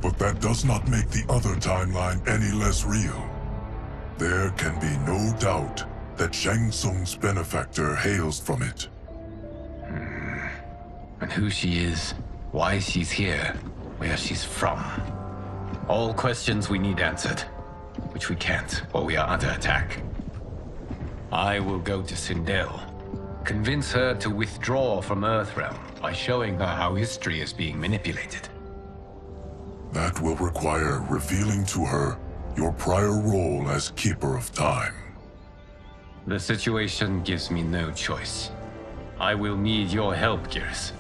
But that does not make the other timeline any less real. There can be no doubt that Shang Tsung's benefactor hails from it. And who she is, why she's here, where she's from. All questions we need answered, which we can't while we are under attack. I will go to Sindel, convince her to withdraw from Earthrealm by showing her how history is being manipulated. That will require revealing to her your prior role as Keeper of Time. The situation gives me no choice. I will need your help, Gears,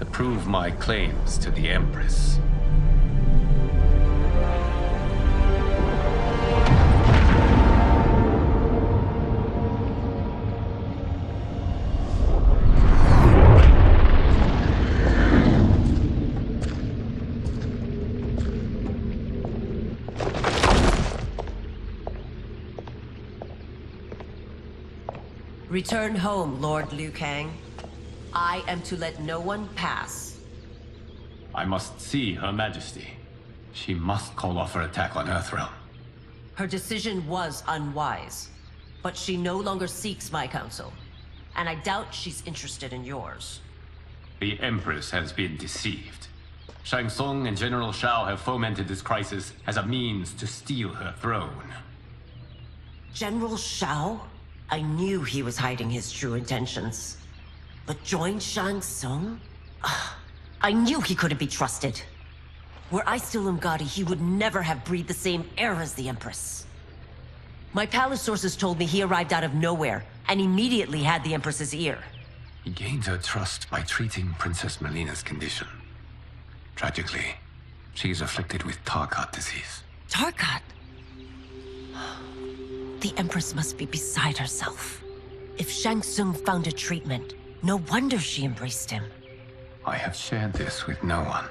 to prove my claims to the Empress. Return home, Lord Liu Kang. I am to let no one pass. I must see Her Majesty. She must call off her attack on Earthrealm. Her decision was unwise, but she no longer seeks my counsel, and I doubt she's interested in yours. The Empress has been deceived. Shang Tsung and General Shao have fomented this crisis as a means to steal her throne. General Shao? I knew he was hiding his true intentions. But join Shang Tsung? I knew he couldn't be trusted. Were I still Umgadi, he would never have breathed the same air as the Empress. My palace sources told me he arrived out of nowhere, and immediately had the Empress's ear. He gained her trust by treating Princess Melina's condition. Tragically, she is afflicted with Tarkat disease. Tarkat? The Empress must be beside herself. If Shang Tsung found a treatment, no wonder she embraced him. I have shared this with no one.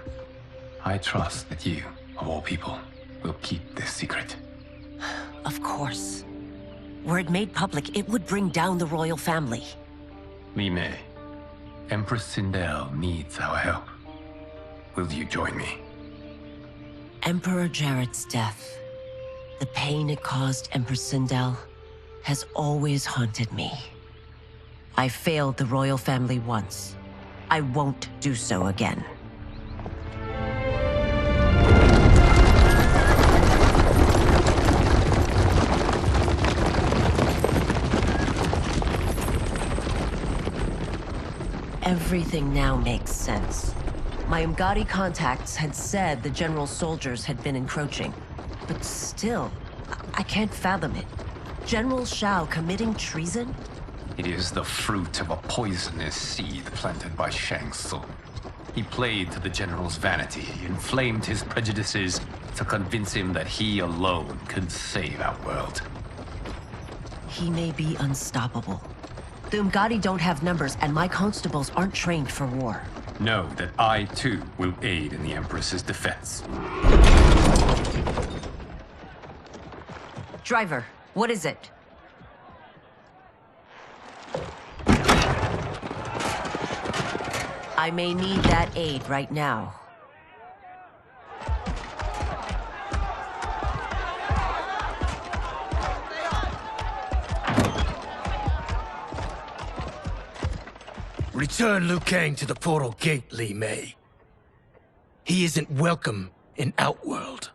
I trust that you, of all people, will keep this secret. Of course. Were it made public, it would bring down the royal family. Li Mei, Empress Sindel needs our help. Will you join me? Emperor Jarrett's death, the pain it caused Empress Sindel, has always haunted me. I failed the royal family once. I won't do so again. Everything now makes sense. My Umgadi contacts had said the general's soldiers had been encroaching. But still, I can't fathom it. General Shao committing treason? It is the fruit of a poisonous seed planted by Shang Tsung. He played to the general's vanity, inflamed his prejudices to convince him that he alone could save our world. He may be unstoppable. The Umgadi don't have numbers, and my constables aren't trained for war. Know that I, too, will aid in the Empress's defense. Driver, what is it? I may need that aid right now. Return Liu Kang to the portal gate, Li Mei. He isn't welcome in Outworld.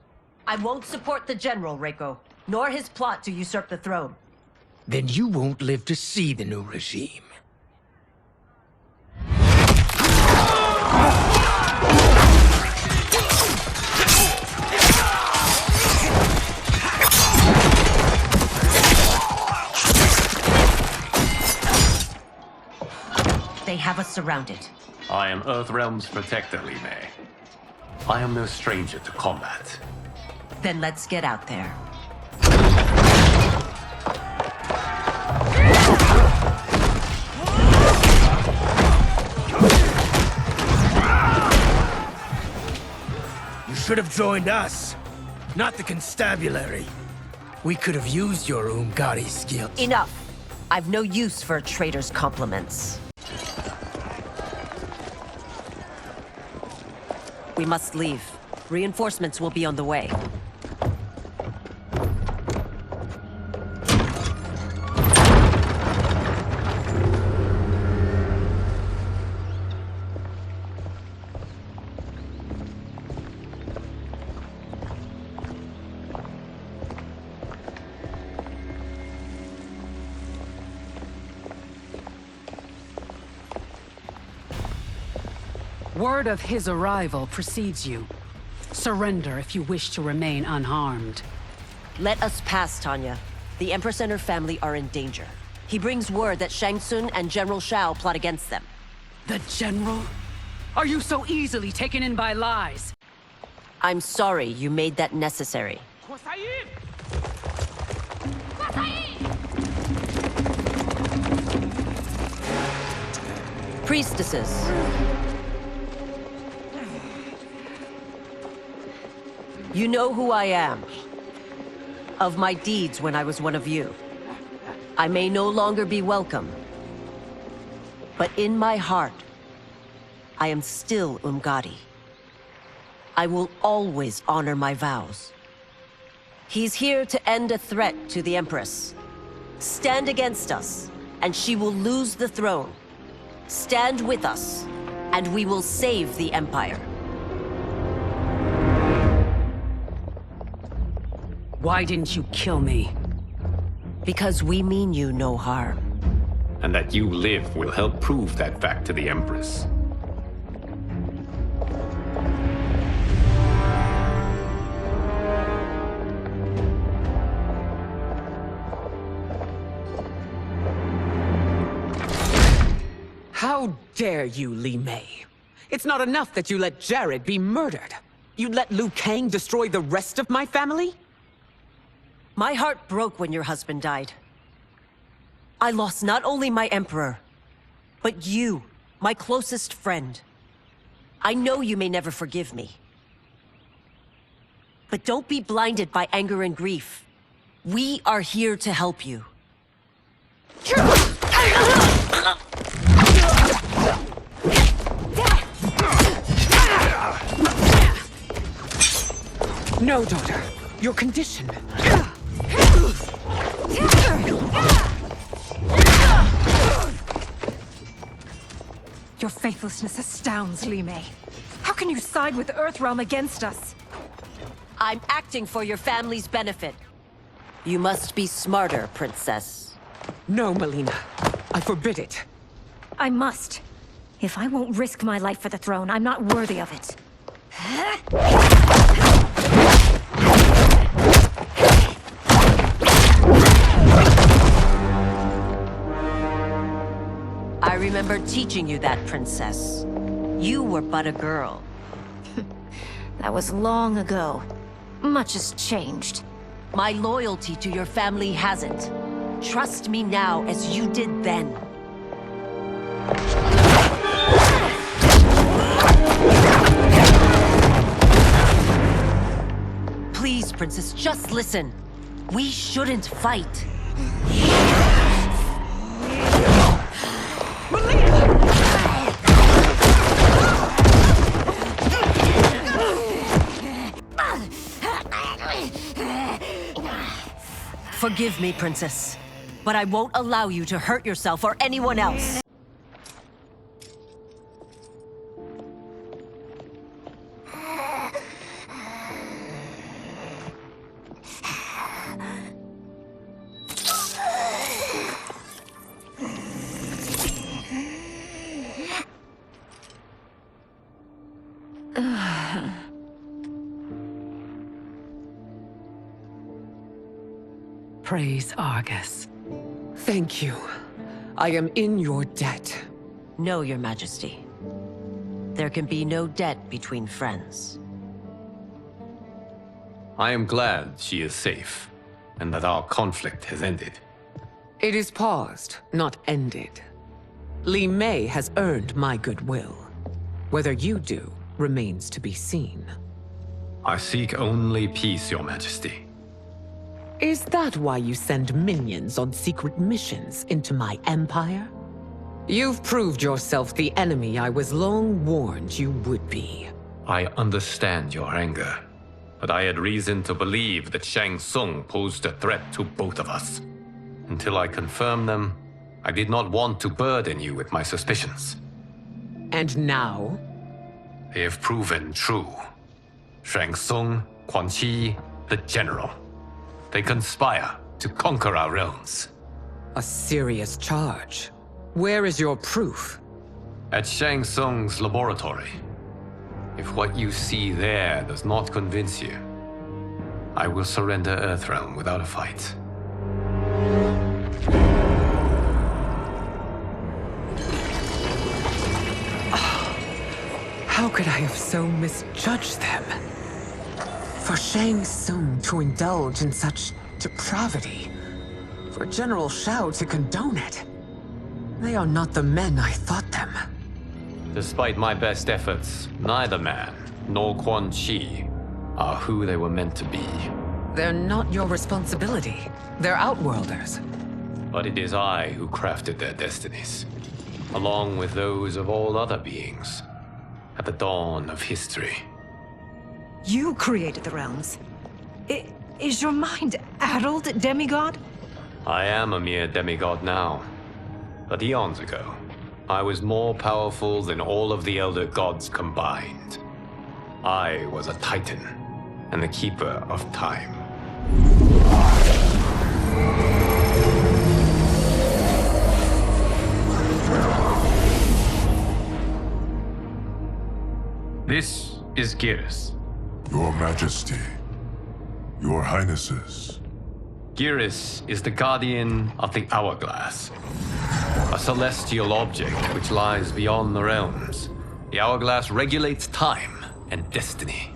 I won't support the General, Reiko, nor his plot to usurp the throne. Then you won't live to see the new regime. They have us surrounded. I am Earthrealm's protector, Li Mei. I am no stranger to combat. Then let's get out there. You should have joined us, not the constabulary. We could have used your Umgadi skills. Enough! I've no use for a traitor's compliments. We must leave. Reinforcements will be on the way. Word of his arrival precedes you. Surrender if you wish to remain unharmed. Let us pass, Tanya. The Empress and her family are in danger. He brings word that Shang Tsung and General Shao plot against them. The General? Are you so easily taken in by lies? I'm sorry you made that necessary. Priestesses. You know who I am. Of my deeds when I was one of you. I may no longer be welcome. But in my heart, I am still Umgadi. I will always honor my vows. He's here to end a threat to the Empress. Stand against us, and she will lose the throne. Stand with us, and we will save the Empire. Why didn't you kill me? Because we mean you no harm. And that you live will help prove that fact to the Empress. How dare you, Li Mei? It's not enough that you let Jared be murdered. You'd let Liu Kang destroy the rest of my family? My heart broke when your husband died. I lost not only my Emperor, but you, my closest friend. I know you may never forgive me. But don't be blinded by anger and grief. We are here to help you. No, daughter. Your condition. Your faithlessness astounds, Li Mei. How can you side with Earthrealm against us? I'm acting for your family's benefit. You must be smarter, Princess. No, Melina. I forbid it. I must. If I won't risk my life for the throne, I'm not worthy of it. I remember teaching you that, Princess. You were but a girl. That was long ago. Much has changed. My loyalty to your family hasn't. Trust me now as you did then. Please, Princess, just listen. We shouldn't fight. Forgive me, Princess, but I won't allow you to hurt yourself or anyone else. Praise Argus. Thank you. I am in your debt. No, Your Majesty. There can be no debt between friends. I am glad she is safe, and that our conflict has ended. It is paused, not ended. Li Mei has earned my goodwill. Whether you do remains to be seen. I seek only peace, Your Majesty. Is that why you send minions on secret missions into my empire? You've proved yourself the enemy I was long warned you would be. I understand your anger, but I had reason to believe that Shang Tsung posed a threat to both of us. Until I confirmed them, I did not want to burden you with my suspicions. And now? They have proven true. Shang Tsung, Quan Chi, the General. They conspire to conquer our realms. A serious charge. Where is your proof? At Shang Tsung's laboratory. If what you see there does not convince you, I will surrender Earthrealm without a fight. I have so misjudged them? For Shang Tsung to indulge in such depravity, for General Shao to condone it, they are not the men I thought them. Despite my best efforts, neither man nor Quan Chi are who they were meant to be. They're not your responsibility. They're Outworlders. But it is I who crafted their destinies, along with those of all other beings, at the dawn of history. You created the realms. Is your mind addled, demigod? I am a mere demigod now, but eons ago, I was more powerful than all of the Elder Gods combined. I was a Titan, and the Keeper of Time. This is Geras. Your Majesty, Your Highnesses. Geras is the guardian of the Hourglass, a celestial object which lies beyond the realms. The Hourglass regulates time and destiny.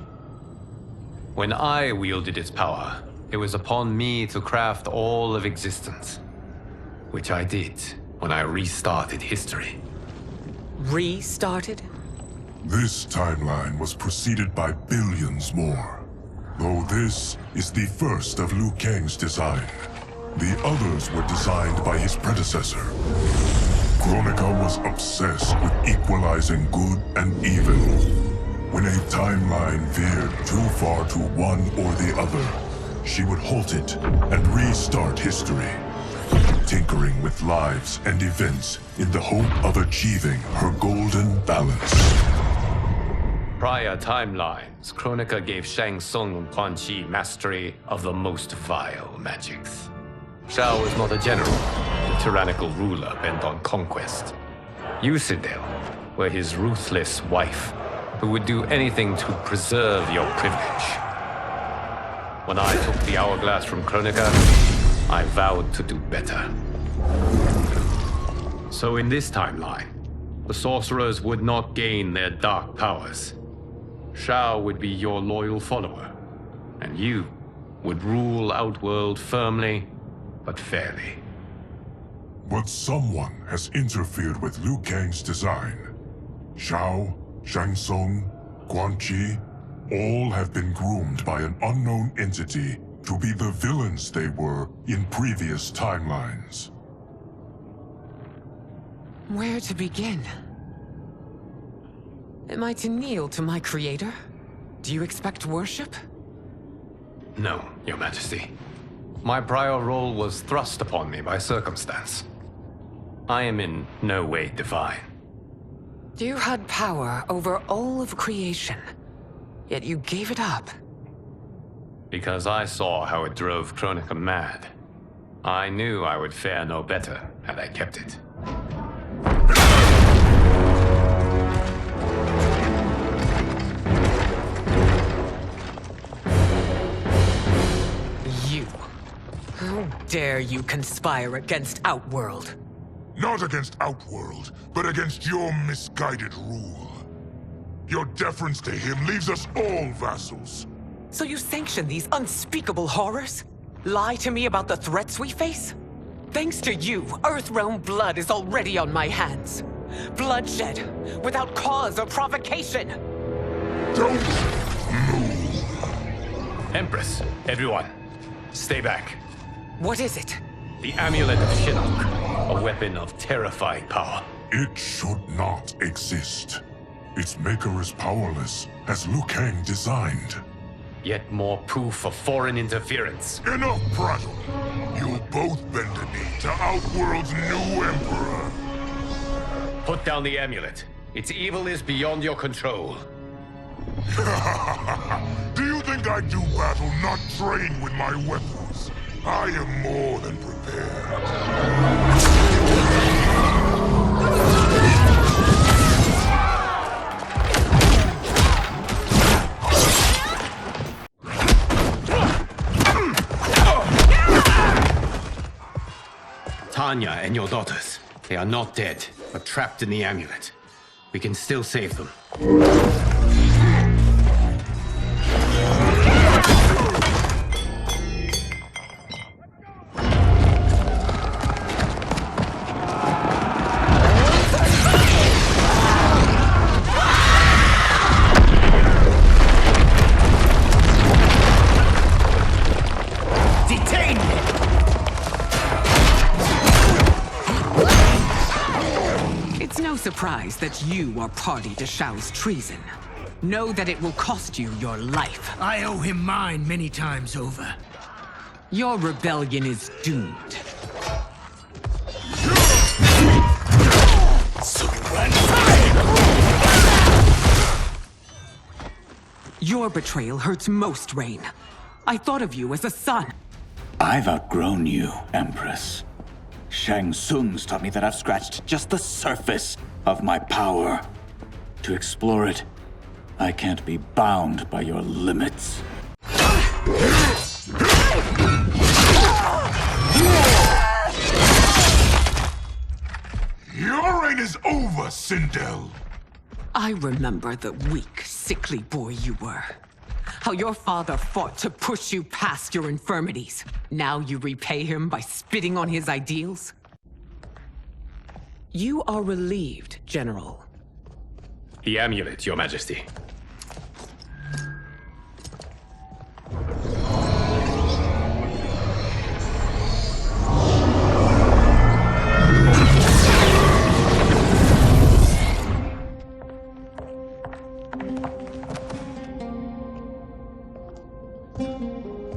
When I wielded its power, it was upon me to craft all of existence, which I did when I restarted history. Restarted? This timeline was preceded by billions more. Though this is the first of Liu Kang's design. The others were designed by his predecessor. Kronika was obsessed with equalizing good and evil. When a timeline veered too far to one or the other, she would halt it and restart history, tinkering with lives and events in the hope of achieving her golden balance. Prior timelines, Kronika gave Shang Tsung and Quan Chi mastery of the most vile magics. Shao was not a general, a tyrannical ruler bent on conquest. You, Sindel, were his ruthless wife, who would do anything to preserve your privilege. When I took the Hourglass from Kronika, I vowed to do better. So in this timeline, the sorcerers would not gain their dark powers. Shao would be your loyal follower, and you would rule Outworld firmly, but fairly. But someone has interfered with Liu Kang's design. Shao, Shang Tsung, Quan Chi, all have been groomed by an unknown entity to be the villains they were in previous timelines. Where to begin? Am I to kneel to my creator? Do you expect worship? No, Your Majesty. My prior role was thrust upon me by circumstance. I am in no way divine. You had power over all of creation, yet you gave it up. Because I saw how it drove Kronika mad. I knew I would fare no better had I kept it. You. How dare you conspire against Outworld? Not against Outworld, but against your misguided rule. Your deference to him leaves us all vassals. So you sanction these unspeakable horrors? Lie to me about the threats we face? Thanks to you, Earthrealm blood is already on my hands. Bloodshed, without cause or provocation. Don't move. Empress, everyone, stay back. What is it? The Amulet of Shinnok, a weapon of terrifying power. It should not exist. Its maker is powerless, as Liu Kang designed. Yet more proof of foreign interference. Enough prattle! You'll both bend a knee to Outworld's new emperor. Put down the amulet. Its evil is beyond your control. Do you think I do battle not trained with my weapons? I am more than prepared. Tanya and your daughters. They are not dead, but trapped in the amulet. We can still save them. surprised that you are party to Shao's treason. Know that it will cost you your life. I owe him mine many times over. Your rebellion is doomed. Your betrayal hurts most, Rain. I thought of you as a son. I've outgrown you, Empress. Shang Tsung's taught me that I've scratched just the surface of my power. To explore it, I can't be bound by your limits. Your reign is over, Sindel. I remember the weak, sickly boy you were. How your father fought to push you past your infirmities. Now you repay him by spitting on his ideals? You are relieved, General. The amulet, Your Majesty.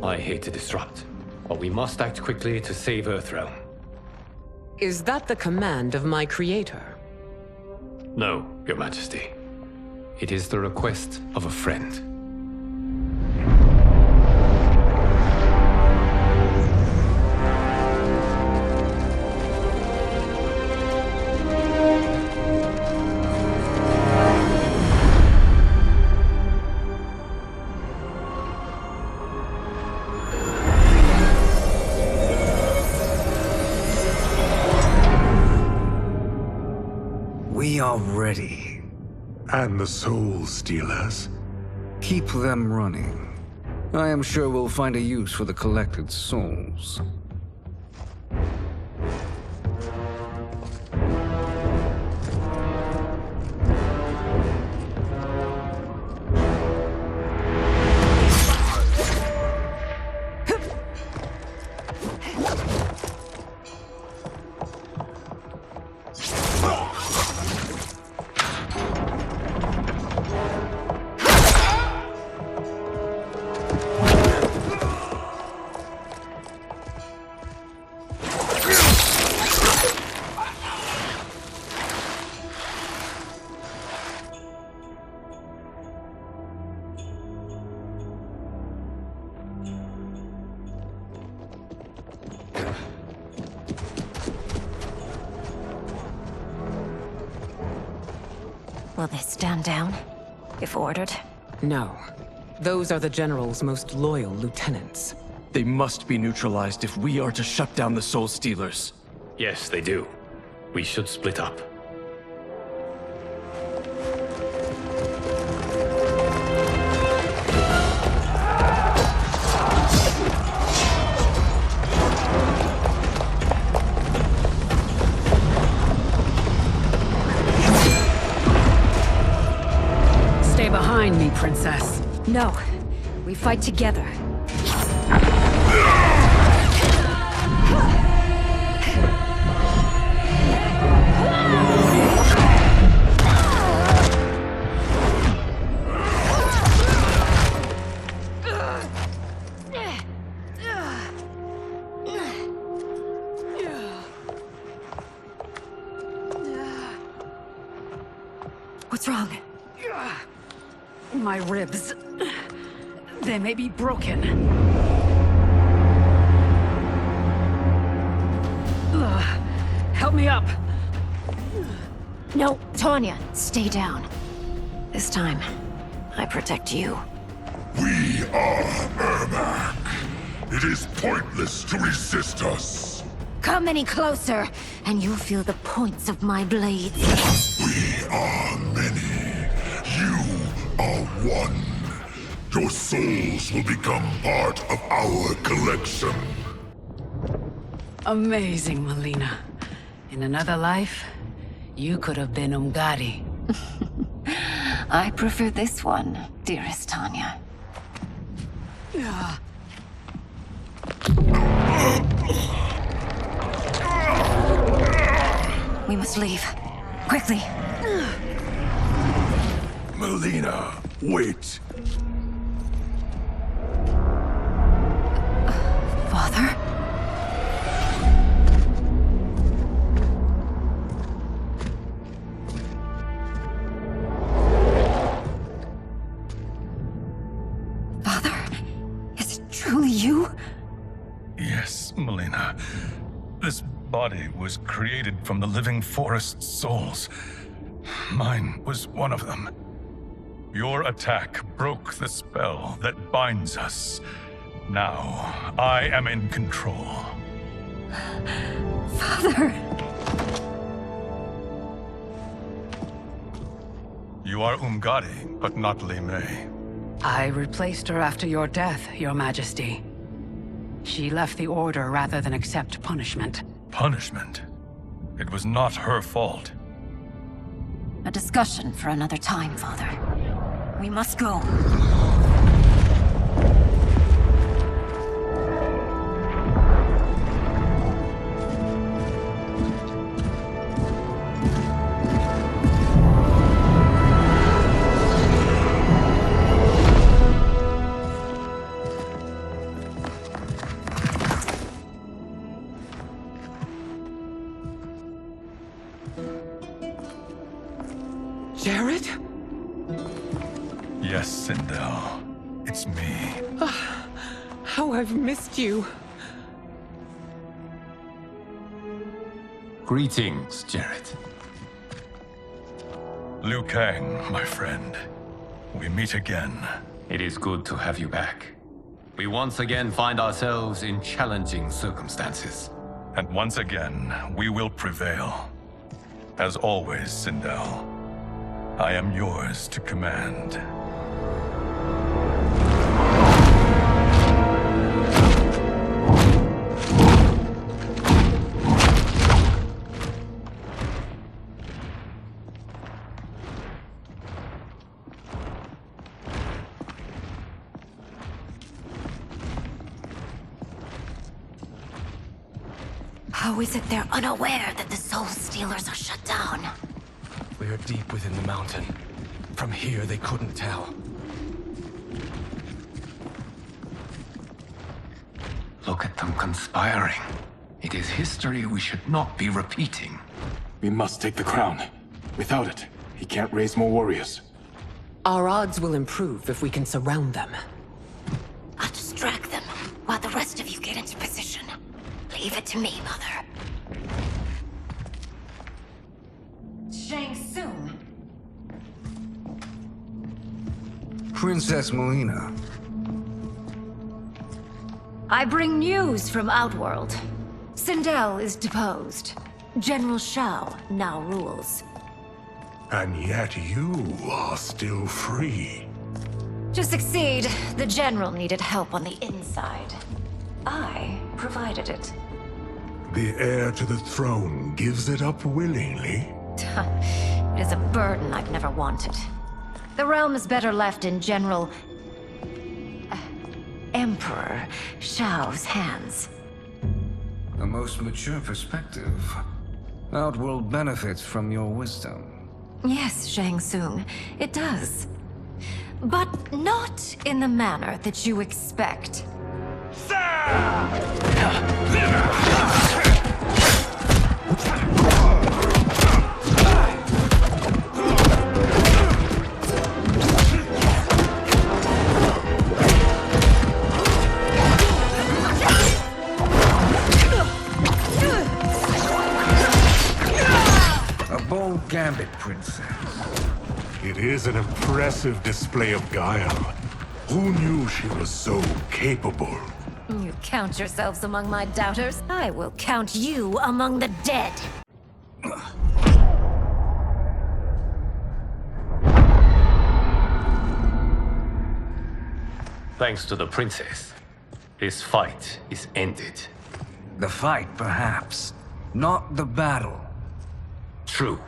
I hate to disrupt, but we must act quickly to save Earthrealm. Is that the command of my creator? No, Your Majesty. It is the request of a friend. We are ready. And the Soul Stealers? Keep them running. I am sure we'll find a use for the collected souls. Will they stand down, if ordered? No. Those are the General's most loyal lieutenants. They must be neutralized if we are to shut down the Soul Stealers. Yes, they do. We should split up. Stay behind me, Princess. No. We fight together. What's wrong? My ribs. They may be broken. Help me up. No, Tanya, stay down. This time, I protect you. We are Ermac. It is pointless to resist us. Come any closer, and you'll feel the points of my blades. We are many. You are one. Your souls will become part of our collection. Amazing, Melina. In another life, you could have been Umgadi. I prefer this one, dearest Tanya. We must leave. Quickly! Melina, wait! Father? Father? Is it truly you? Yes, Melina. This body was created from the living forest's souls. Mine was one of them. Your attack broke the spell that binds us. Now, I am in control. Father! You are Umgadi, but not Li Mei. I replaced her after your death, Your Majesty. She left the Order rather than accept punishment. Punishment? It was not her fault. A discussion for another time, Father. We must go. Jared? Yes, Sindel. It's me. How I've missed you. Greetings, Jared. Liu Kang, my friend. We meet again. It is good to have you back. We once again find ourselves in challenging circumstances. And once again, we will prevail. As always, Sindel, I am yours to command. How is it they're unaware that the Soul Stealers are shut down? We are deep within the mountain. From here, they couldn't tell. Look at them conspiring. It is history we should not be repeating. We must take the crown. Without it, he can't raise more warriors. Our odds will improve if we can surround them. I'll distract them while the rest of you get into position. Leave it to me, Mother. Shang Tsung. Princess Melina. I bring news from Outworld. Sindel is deposed. General Shao now rules. And yet you are still free. To succeed, the General needed help on the inside. I provided it. The heir to the throne gives it up willingly. It is a burden I've never wanted. The realm is better left in General... Emperor Shao's hands. A most mature perspective. Outworld benefits from your wisdom. Yes, Shang Tsung, it does. But not in the manner that you expect. A bold gambit, Princess. It is an impressive display of guile. Who knew she was so capable? You count yourselves among my doubters. I will count you among the dead. Thanks to the princess, this fight is ended. The fight, perhaps. Not the battle. True.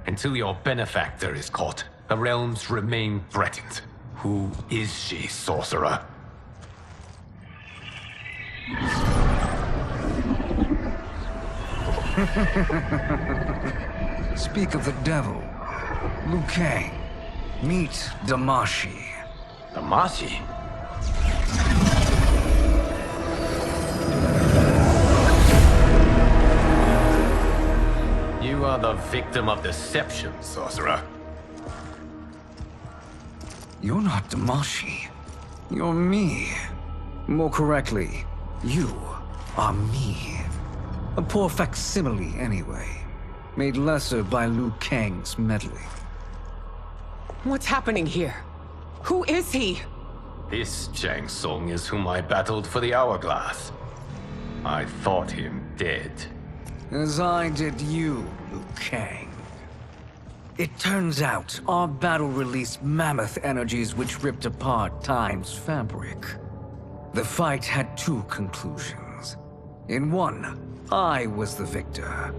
Until your benefactor is caught, the realms remain threatened. Who is she, sorcerer? Speak of the devil. Liu Kang. Meet Damashi. Damashi? You are the victim of deception, sorcerer. You're not Damashi. You're me. More correctly, you are me. A poor facsimile, anyway. Made lesser by Liu Kang's meddling. What's happening here? Who is he? This Shang Tsung is whom I battled for the Hourglass. I thought him dead. As I did you, Liu Kang. It turns out our battle released mammoth energies which ripped apart time's fabric. The fight had two conclusions. In one, I was the victor.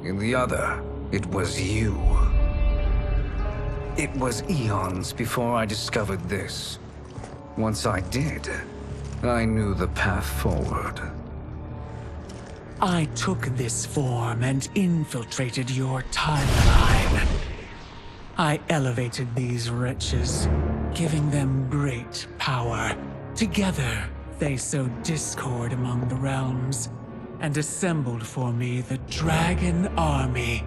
In the other, it was you. It was eons before I discovered this. Once I did, I knew the path forward. I took this form and infiltrated your timeline. I elevated these wretches, giving them great power. Together, they sowed discord among the realms, and assembled for me the Dragon Army.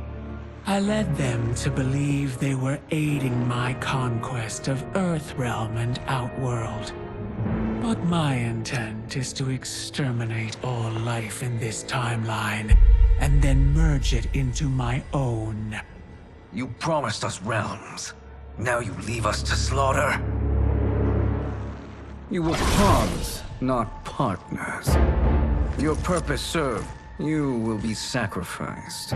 I led them to believe they were aiding my conquest of Earthrealm and Outworld. But my intent is to exterminate all life in this timeline, and then merge it into my own. You promised us realms. Now you leave us to slaughter? You were pawns, not partners. Your purpose served. You will be sacrificed.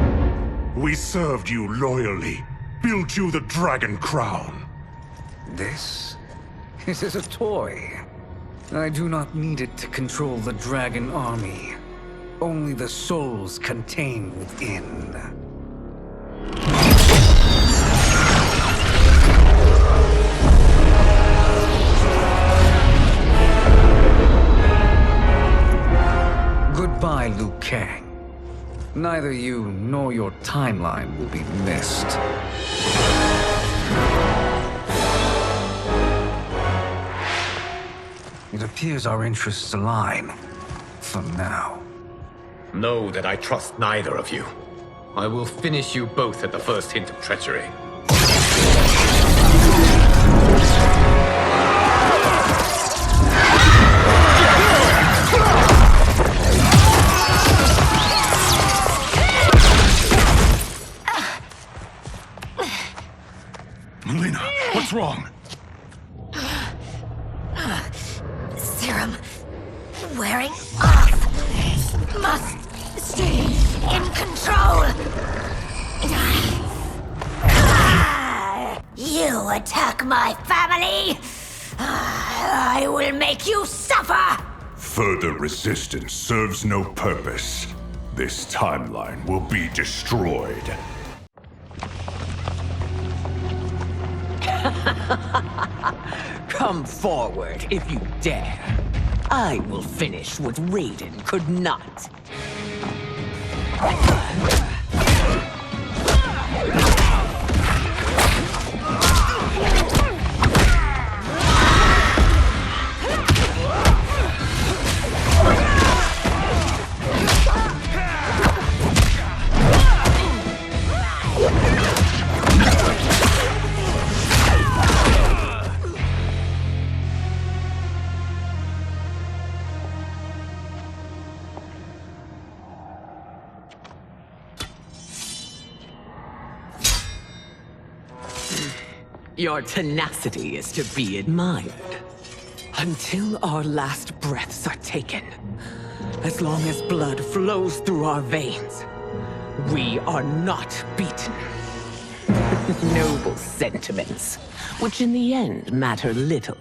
We served you loyally, built you the Dragon Crown. This is a toy. I do not need it to control the Dragon Army. Only the souls contained within. Goodbye, Liu Kang. Neither you nor your timeline will be missed. It appears our interests align. For now. Know that I trust neither of you. I will finish you both at the first hint of treachery. Melina, what's wrong? Serum wearing off. Must stay in control. You attack my family. I will make you suffer. Further resistance serves no purpose. This timeline will be destroyed. Come forward if you dare. I will finish what Raiden could not. Your tenacity is to be admired. Until our last breaths are taken, as long as blood flows through our veins, we are not beaten. Noble sentiments, which in the end matter little.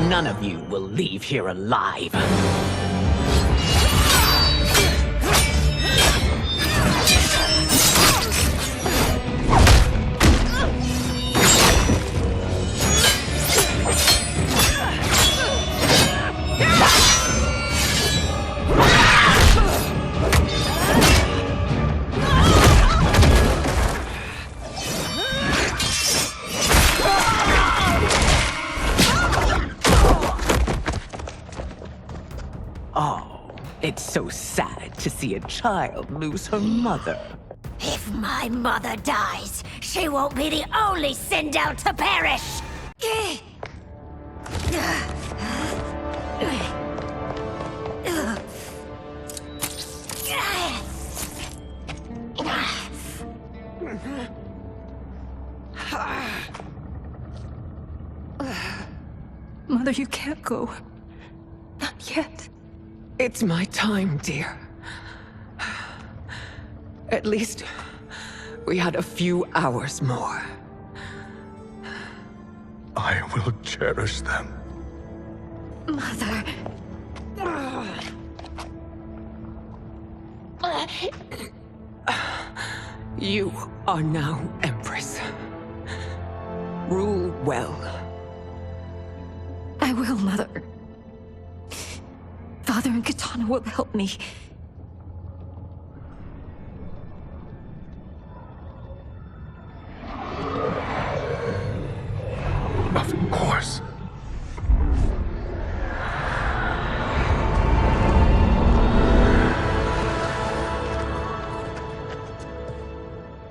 None of you will leave here alive. so sad to see a child lose her mother. If my mother dies, she won't be the only Sindel to perish! Mother, you can't go. Not yet. It's my time, dear. At least we had a few hours more. I will cherish them. Mother... You are now Empress. Rule well. I will, Mother. Father and Katana will help me. Of course.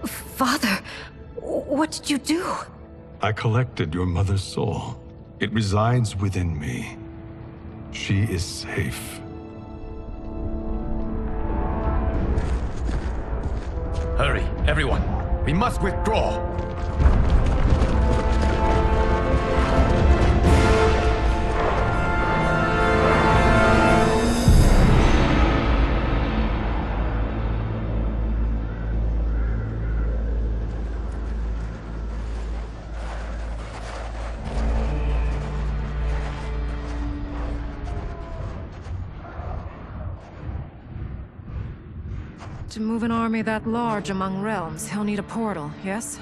Father, what did you do? I collected your mother's soul. It resides within me. She is safe. Hurry, everyone. We must withdraw. To move an army that large among realms, he'll need a portal, yes?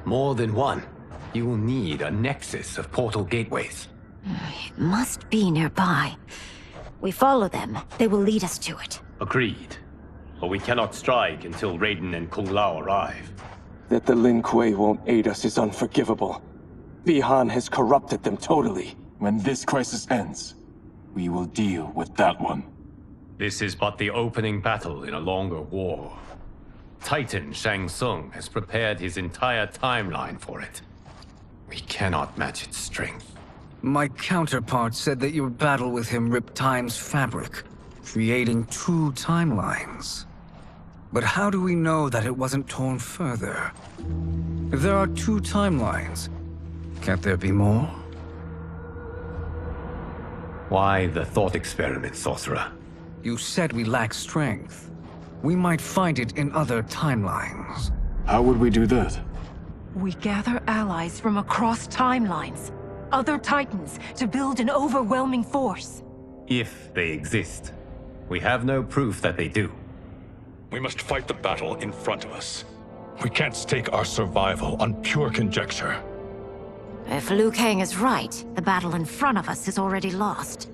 More than one. You will need a nexus of portal gateways. It must be nearby. We follow them, they will lead us to it. Agreed. But we cannot strike until Raiden and Kung Lao arrive. That the Lin Kuei won't aid us is unforgivable. Bihan has corrupted them totally. When this crisis ends, we will deal with that one. This is but the opening battle in a longer war. Titan Shang Tsung has prepared his entire timeline for it. We cannot match its strength. My counterpart said that your battle with him ripped time's fabric, creating two timelines. But how do we know that it wasn't torn further? If there are two timelines, can't there be more? Why the thought experiment, Sorcerer? You said we lack strength. We might find it in other timelines. How would we do that? We gather allies from across timelines, other titans, to build an overwhelming force. If they exist. We have no proof that they do. We must fight the battle in front of us. We can't stake our survival on pure conjecture. If Liu Kang is right, the battle in front of us is already lost.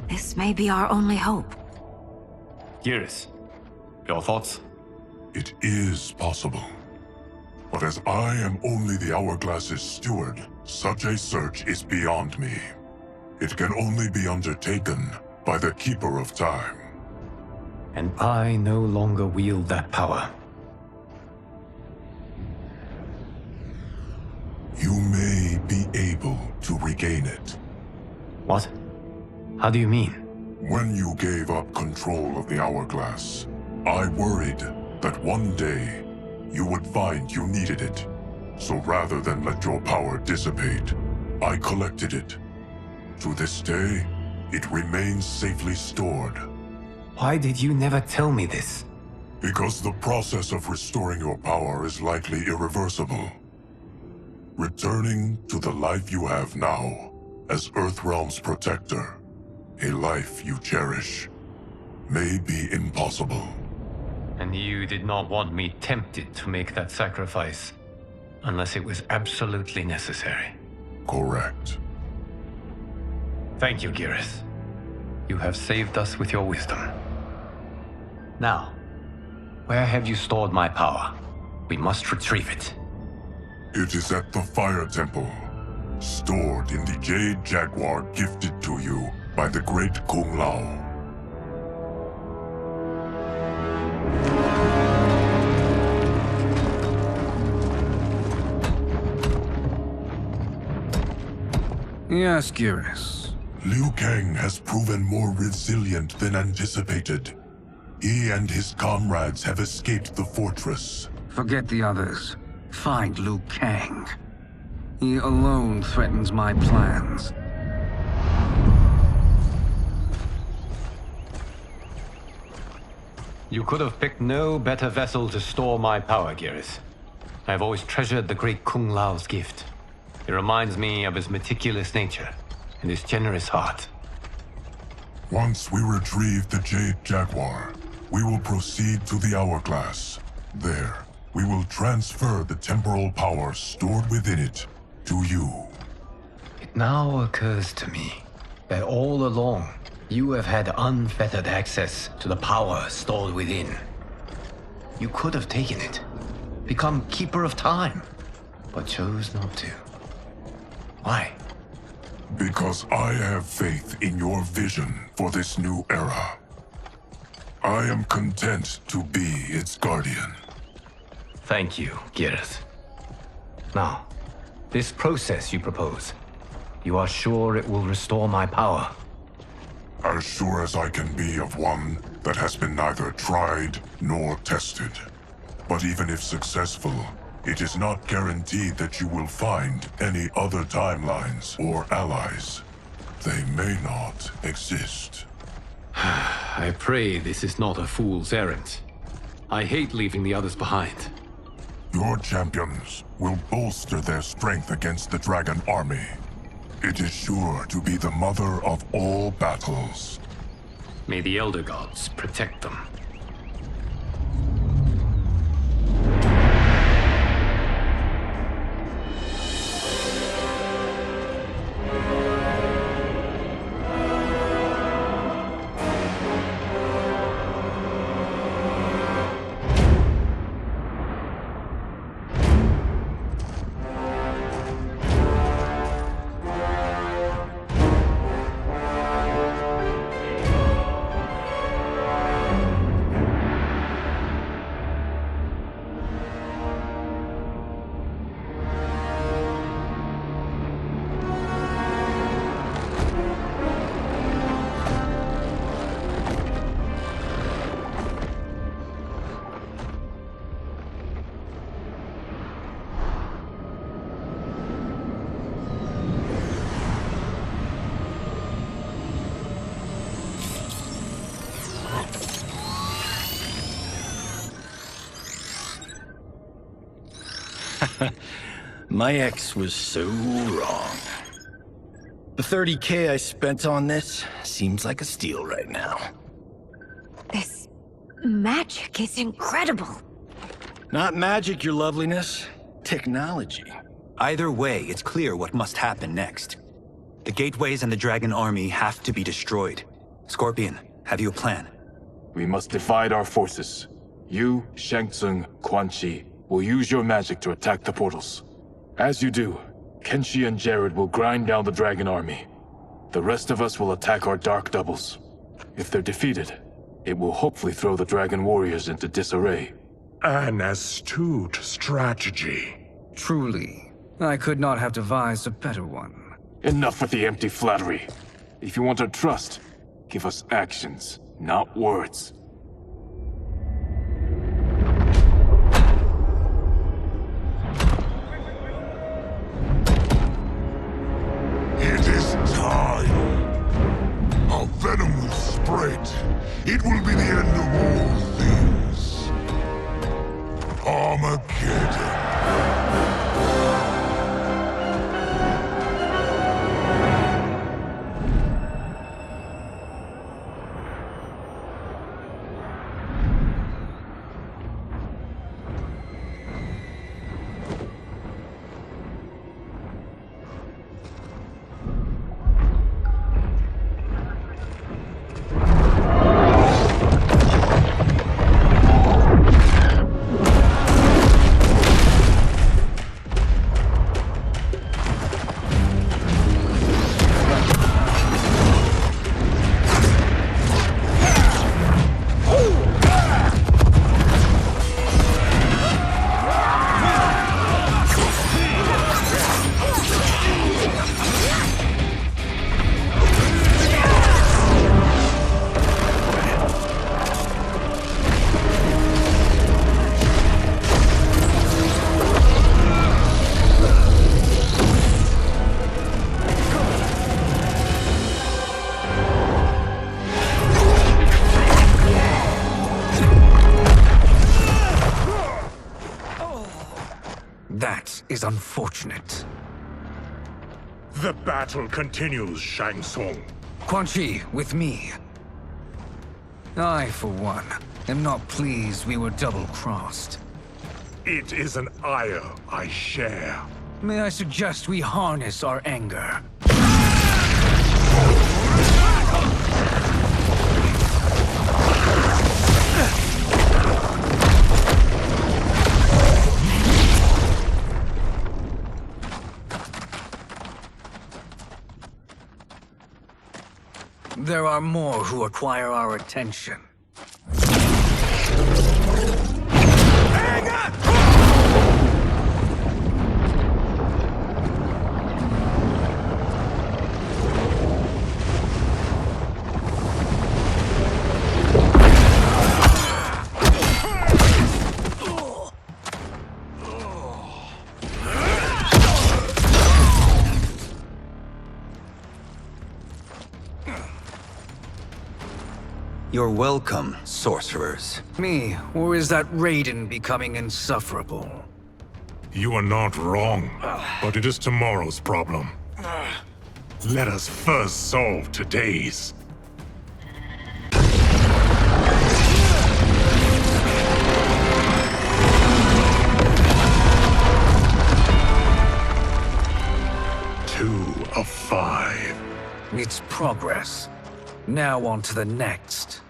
This may be our only hope. Geras, your thoughts? It is possible. But as I am only the Hourglass's steward, such a search is beyond me. It can only be undertaken by the Keeper of Time. And I no longer wield that power. You may be able to regain it. What? How do you mean? When you gave up control of the Hourglass, I worried that one day you would find you needed it. So rather than let your power dissipate, I collected it. To this day, it remains safely stored. Why did you never tell me this? Because the process of restoring your power is likely irreversible. Returning to the life you have now, as Earthrealm's protector, a life you cherish, may be impossible. And you did not want me tempted to make that sacrifice, unless it was absolutely necessary. Correct. Thank you, Geras. You have saved us with your wisdom. Now, where have you stored my power? We must retrieve it. It is at the Fire Temple, stored in the Jade Jaguar gifted to you by the great Kung Lao. Yes, Geras. Liu Kang has proven more resilient than anticipated. He and his comrades have escaped the fortress. Forget the others. Find Liu Kang. He alone threatens my plans. You could have picked no better vessel to store my power, Geras. I have always treasured the great Kung Lao's gift. It reminds me of his meticulous nature and his generous heart. Once we retrieve the Jade Jaguar, we will proceed to the Hourglass. There, we will transfer the temporal power stored within it to you. It now occurs to me that all along, you have had unfettered access to the power stored within. You could have taken it, become Keeper of Time, but chose not to. Why? Because I have faith in your vision for this new era. I am content to be its guardian. Thank you, Geras. Now, this process you propose, you are sure it will restore my power? As sure as I can be of one that has been neither tried nor tested. But even if successful, it is not guaranteed that you will find any other timelines or allies. They may not exist. I pray this is not a fool's errand. I hate leaving the others behind. Your champions will bolster their strength against the Dragon Army. It is sure to be the mother of all battles. May the Elder Gods protect them. My ex was so wrong. The 30K I spent on this seems like a steal right now. This magic is incredible. Not magic, your loveliness. Technology. Either way, it's clear what must happen next. The gateways and the Dragon Army have to be destroyed. Scorpion, have you a plan? We must divide our forces. You, Shang Tsung, Quan Chi will use your magic to attack the portals. As you do, Kenshi and Jared will grind down the Dragon Army. The rest of us will attack our Dark Doubles. If they're defeated, it will hopefully throw the Dragon Warriors into disarray. An astute strategy. Truly, I could not have devised a better one. Enough with the empty flattery. If you want our trust, give us actions, not words. It is time. Our venom will spread. It will be the end of all things. Armageddon. That is unfortunate. The battle continues, Shang Tsung. Quan Chi, with me. I, for one, am not pleased we were double-crossed. It is an ire I share. May I suggest we harness our anger? There are more who require our attention. You're welcome, sorcerers. Me, or is that Raiden becoming insufferable? You are not wrong, but it is tomorrow's problem. Let us first solve today's. Two of 5. It's progress. Now on to the next.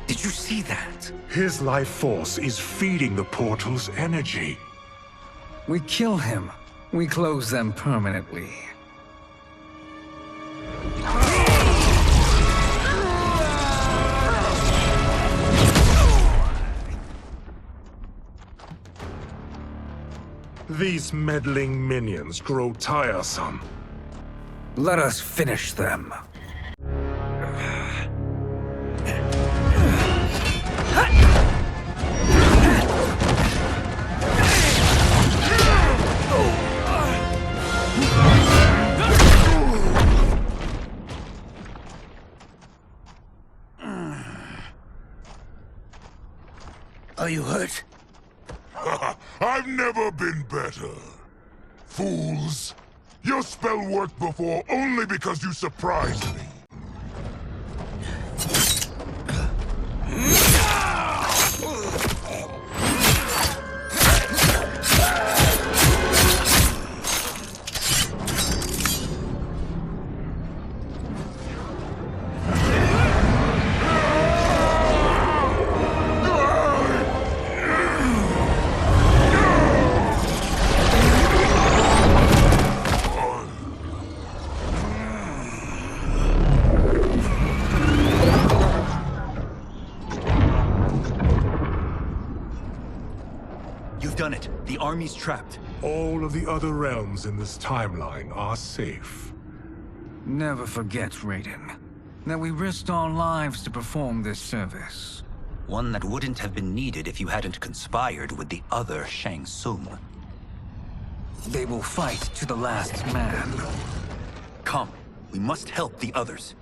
Did you see that? His life force is feeding the portal's energy. We kill him. We close them permanently. These meddling minions grow tiresome. Let us finish them. Are you hurt? I've never been better. Fools! Your spell worked before only because you surprised me. You've done it. The army's trapped. All of the other realms in this timeline are safe. Never forget, Raiden, that we risked our lives to perform this service. One that wouldn't have been needed if you hadn't conspired with the other Shang Tsung. They will fight to the last man. Come, we must help the others.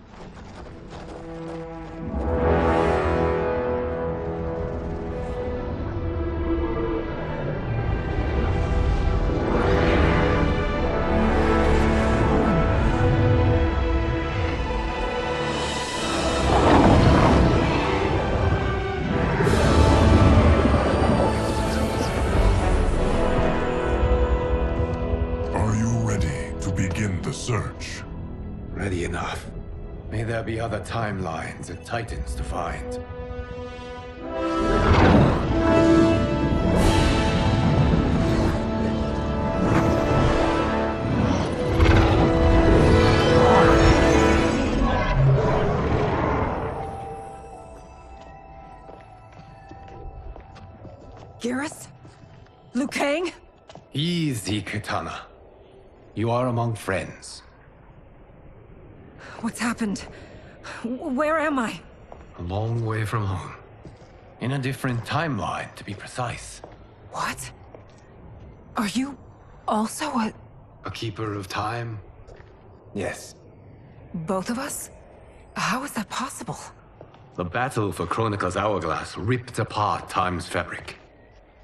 Search. Ready enough. May there be other timelines and titans to find. Garrus? Liu Kang? Easy, Katana. You are among friends. What's happened? Where am I? A long way from home. In a different timeline, to be precise. What? Are you also a... A keeper of time? Yes. Both of us? How is that possible? The battle for Chronica's hourglass ripped apart time's fabric.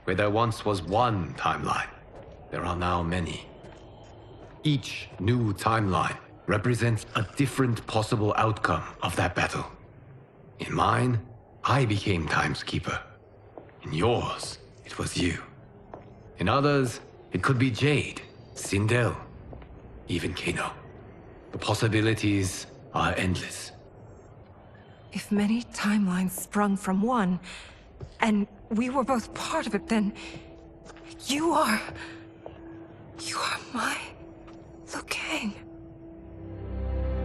Where there once was one timeline, there are now many. Each new timeline represents a different possible outcome of that battle. In mine, I became Time's Keeper. In yours, it was you. In others, it could be Jade, Sindel, even Kano. The possibilities are endless. If many timelines sprung from one, and we were both part of it, then... You are my... Liu Kang.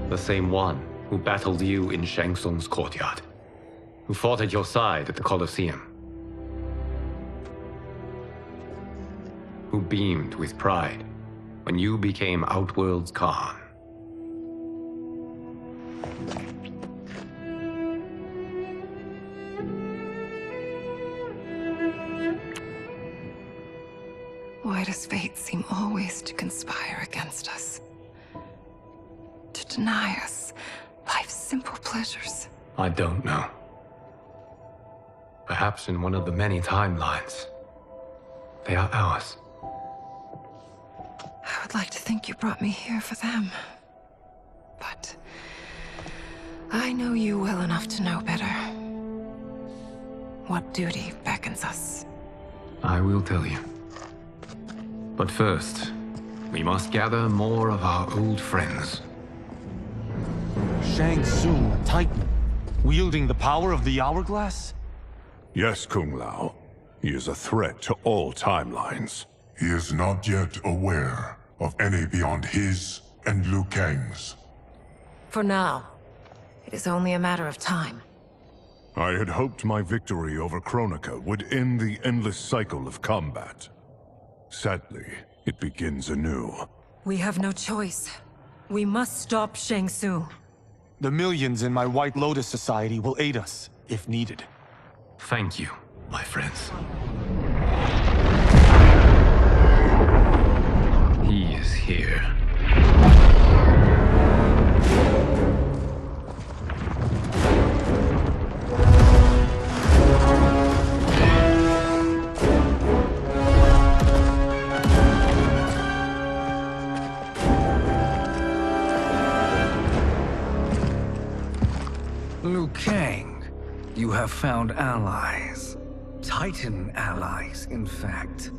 The same one who battled you in Shang Tsung's courtyard. Who fought at your side at the Colosseum. Who beamed with pride when you became Outworld's Khan. Why does fate seem always to conspire against us? To deny us life's simple pleasures? I don't know. Perhaps in one of the many timelines, they are ours. I would like to think you brought me here for them. But I know you well enough to know better. What duty beckons us? I will tell you. But first, we must gather more of our old friends. Shang Tsung, a Titan, wielding the power of the hourglass? Yes, Kung Lao. He is a threat to all timelines. He is not yet aware of any beyond his and Liu Kang's. For now, it is only a matter of time. I had hoped my victory over Chronica would end the endless cycle of combat. Sadly, it begins anew. We have no choice. We must stop Shang Tsung. The millions in my White Lotus Society will aid us, if needed. Thank you, my friends. He is here. Liu Kang, you have found allies. Titan allies, in fact.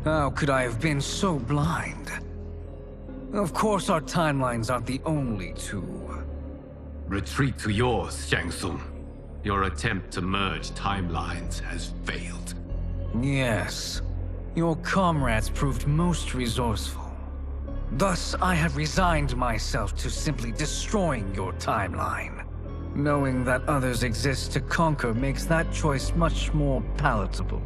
How could I have been so blind? Of course our timelines aren't the only two. Retreat to yours, Shang Tsung. Your attempt to merge timelines has failed. Yes. Your comrades proved most resourceful. Thus, I have resigned myself to simply destroying your timeline. Knowing that others exist to conquer makes that choice much more palatable.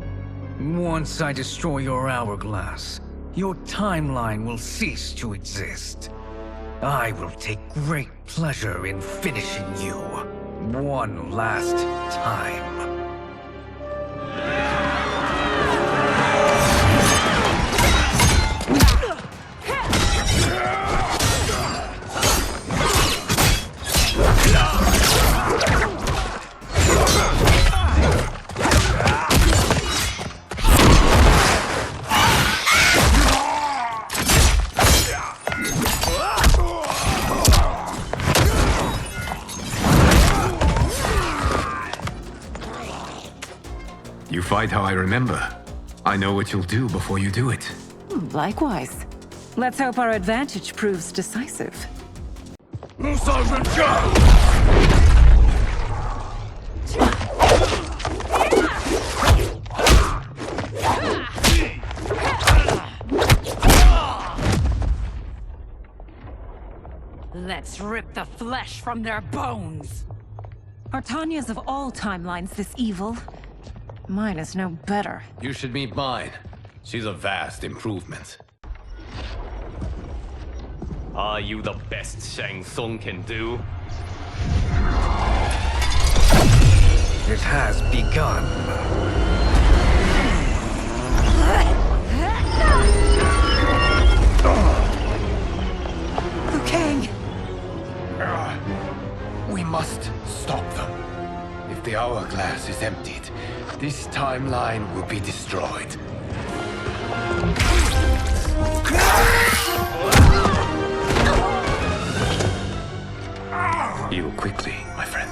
Once I destroy your hourglass, your timeline will cease to exist. I will take great pleasure in finishing you one last time. You fight how I remember. I know what you'll do before you do it. Likewise. Let's hope our advantage proves decisive. Let's rip the flesh from their bones! Are Tanya's of all timelines this evil? Mine is no better. You should meet mine. She's a vast improvement. Are you the best Shang Tsung can do? It has begun. Liu Kang! We must stop them. If the hourglass is emptied, this timeline will be destroyed. Heal quickly, my friend.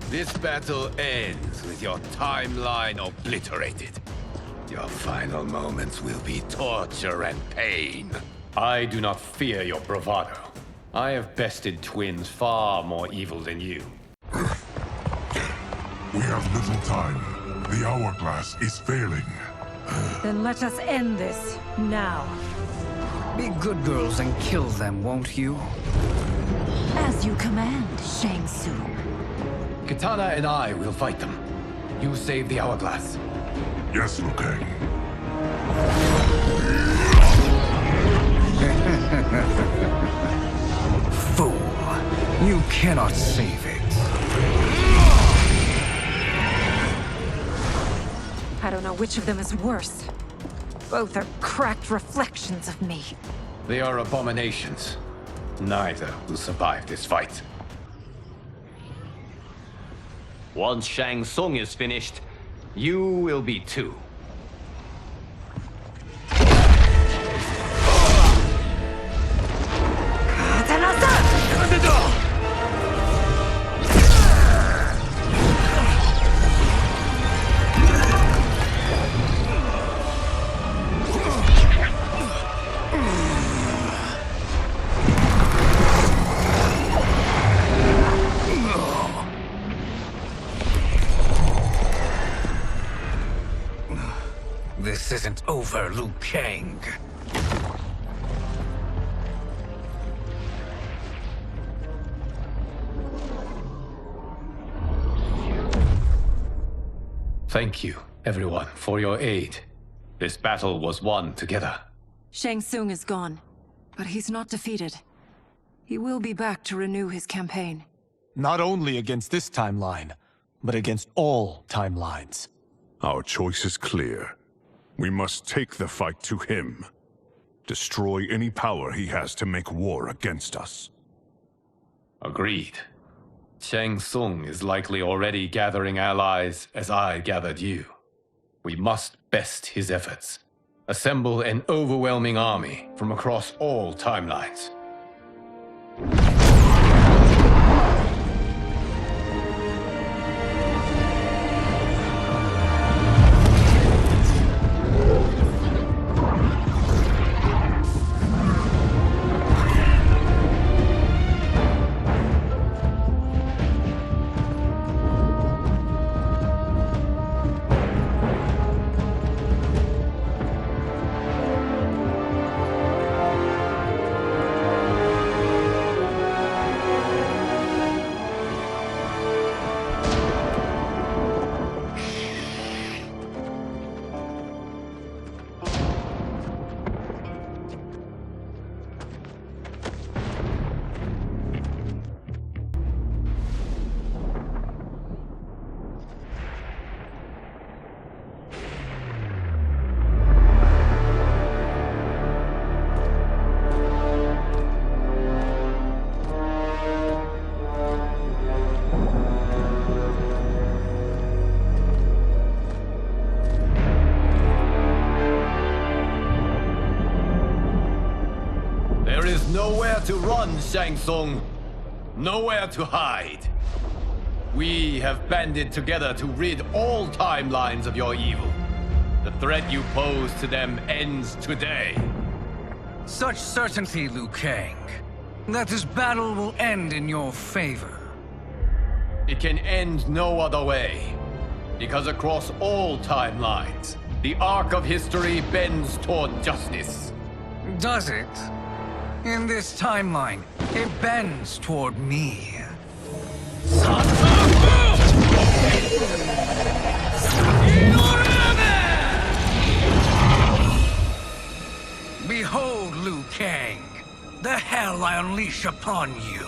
This battle ends with your timeline obliterated. Your final moments will be torture and pain. I do not fear your bravado. I have bested twins far more evil than you. We have little time. The hourglass is failing. Then let us end this, now. Be good girls and kill them, won't you? As you command, Shang Tsung. Katana and I will fight them. You save the hourglass. Yes, Liu Kang. Fool! You cannot save it. I don't know which of them is worse. Both are cracked reflections of me. They are abominations. Neither will survive this fight. Once Shang Tsung is finished, you will be too. This isn't over, Liu Kang. Thank you, everyone, for your aid. This battle was won together. Shang Tsung is gone, but he's not defeated. He will be back to renew his campaign. Not only against this timeline, but against all timelines. Our choice is clear. We must take the fight to him. Destroy any power he has to make war against us. Agreed. Shang Tsung is likely already gathering allies as I gathered you. We must best his efforts. Assemble an overwhelming army from across all timelines. There is nowhere to run, Shang Tsung. Nowhere to hide. We have banded together to rid all timelines of your evil. The threat you pose to them ends today. Such certainty, Liu Kang, that this battle will end in your favor. It can end no other way. Because across all timelines, the arc of history bends toward justice. Does it? In this timeline, it bends toward me. Son of a... Behold, Liu Kang, the hell I unleash upon you.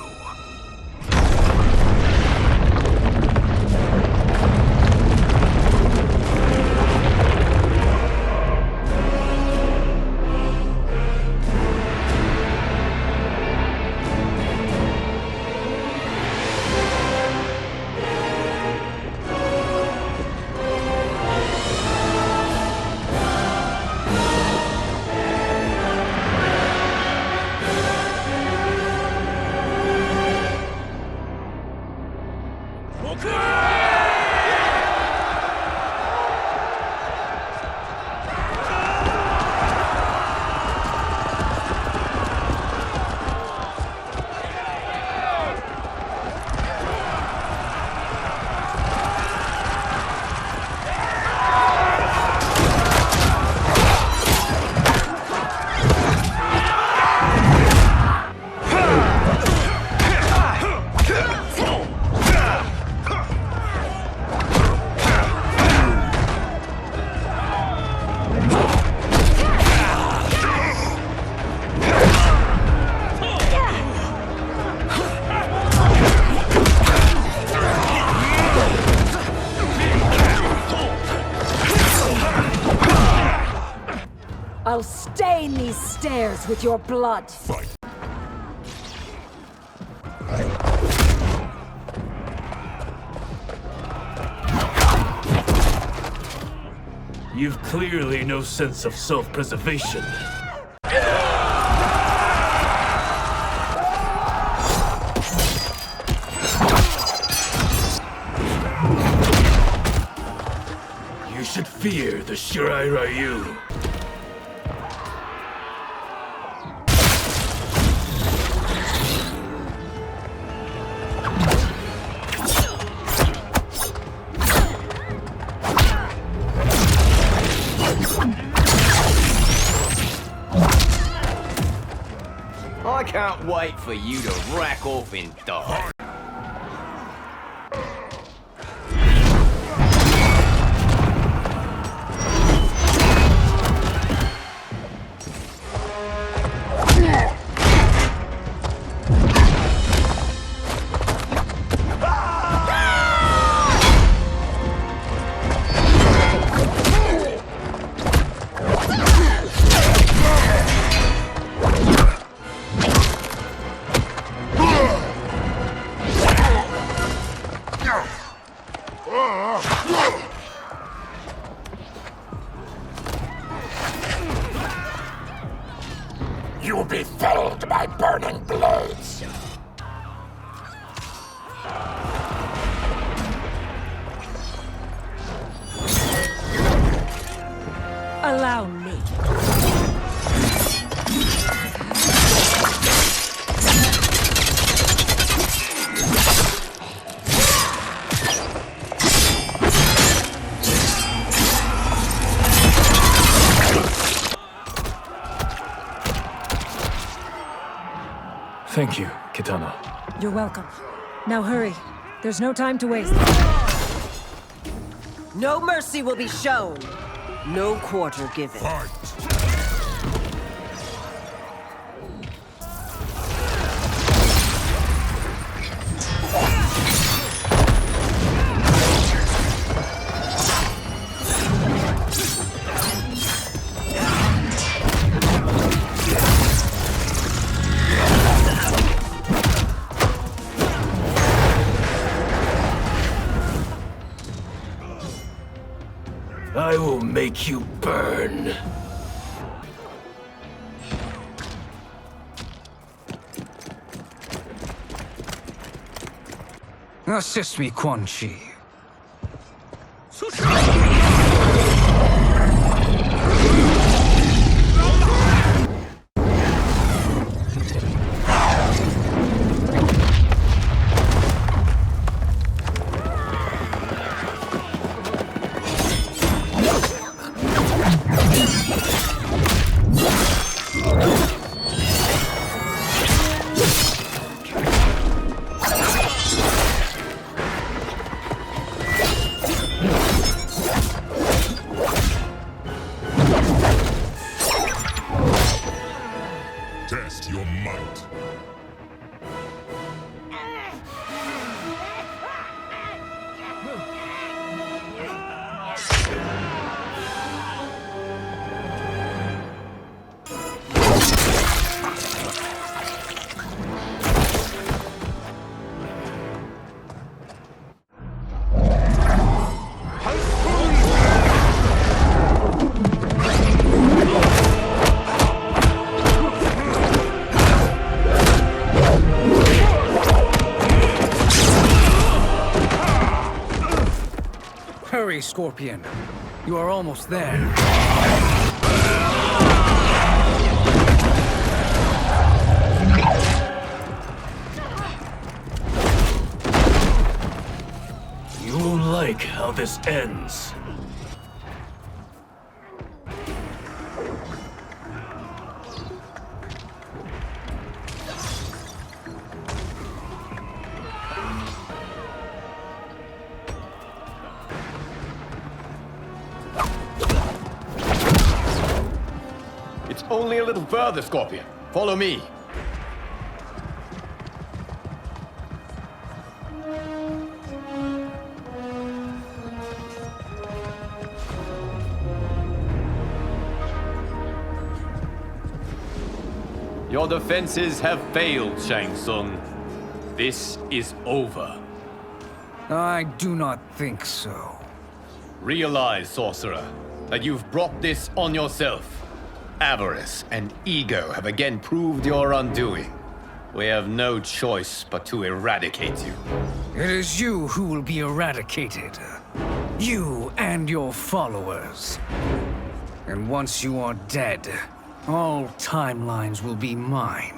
I'll stain these stairs with your blood. Fight. You've clearly no sense of self-preservation. You should fear the Shirai Ryu. I can't wait for you to rack off and die. You'll be felled by burning blades. Allow me. Thank you, Kitana. You're welcome. Now hurry. There's no time to waste. No mercy will be shown. No quarter given. I will make you burn. Assist me, Quan Chi. Hurry, Scorpion. You are almost there. You won't like how this ends. It's only a little further, Scorpion. Follow me. Your defenses have failed, Shang Tsung. This is over. I do not think so. Realize, sorcerer, that you've brought this on yourself. Avarice and ego have again proved your undoing. We have no choice but to eradicate you. It is you who will be eradicated. You and your followers. And once you are dead, all timelines will be mine.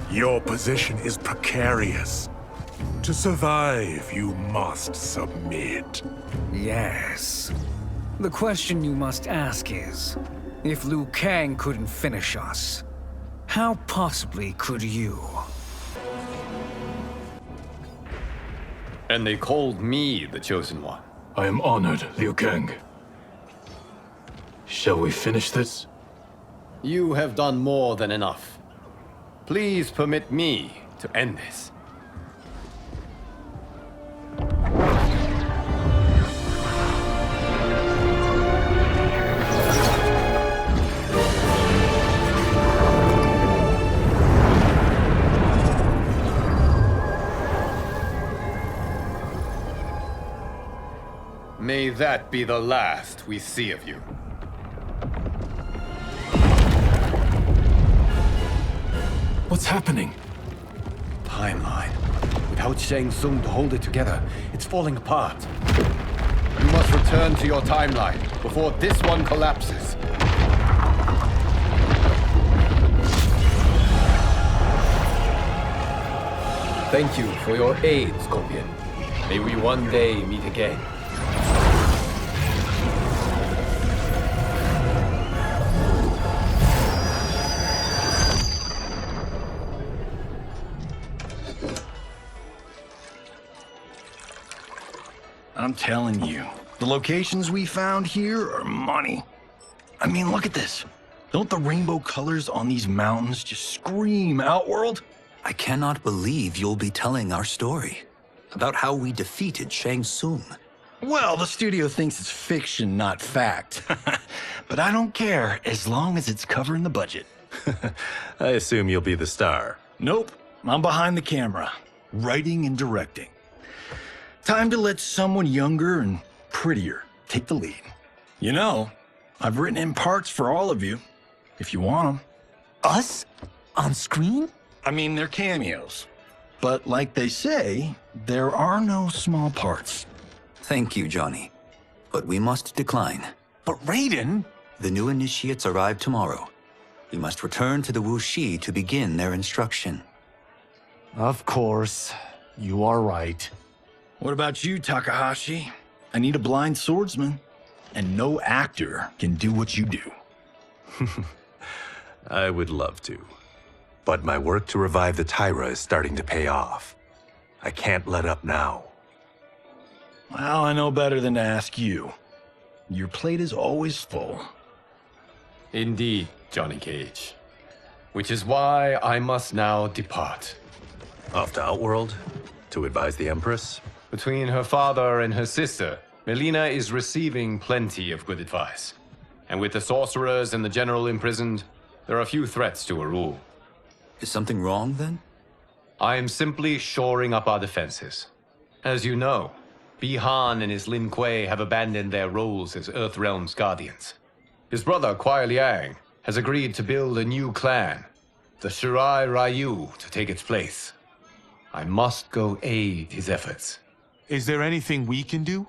Your position is precarious. To survive, you must submit. Yes. The question you must ask is, if Liu Kang couldn't finish us, how possibly could you? And they called me the Chosen One. I am honored, Liu Kang. Shall we finish this? You have done more than enough. Please permit me to end this. May that be the last we see of you. What's happening? Timeline. Without Shang Tsung to hold it together, it's falling apart. You must return to your timeline before this one collapses. Thank you for your aid, Scorpion. May we one day meet again. I'm telling you, the locations we found here are money. I mean, look at this. Don't the rainbow colors on these mountains just scream Outworld? I cannot believe you'll be telling our story about how we defeated Shang Tsung. Well, the studio thinks it's fiction, not fact. But I don't care, as long as it's covering the budget. I assume you'll be the star. Nope, I'm behind the camera, writing and directing. Time to let someone younger and prettier take the lead. You know, I've written in parts for all of you, if you want them. Us? On screen? I mean, they're cameos. But like they say, there are no small parts. Thank you, Johnny. but we must decline. But Raiden... The new initiates arrive tomorrow. We must return to the Wuxi to begin their instruction. Of course. You are right. What about you, Takahashi? I need a blind swordsman. And no actor can do what you do. I would love to. But my work to revive the Tyra is starting to pay off. I can't let up now. Well, I know better than to ask you. Your plate is always full. Indeed, Johnny Cage. Which is why I must now depart. Off to Outworld? To advise the Empress? Between her father and her sister, Melina is receiving plenty of good advice. And with the sorcerers and the general imprisoned, there are few threats to her rule. Is something wrong, then? I am simply shoring up our defenses. As you know, Bi-Han and his Lin Kuei have abandoned their roles as Earthrealm's guardians. His brother, Kuai Liang, has agreed to build a new clan, the Shirai Ryu, to take its place. I must go aid his efforts. Is there anything we can do?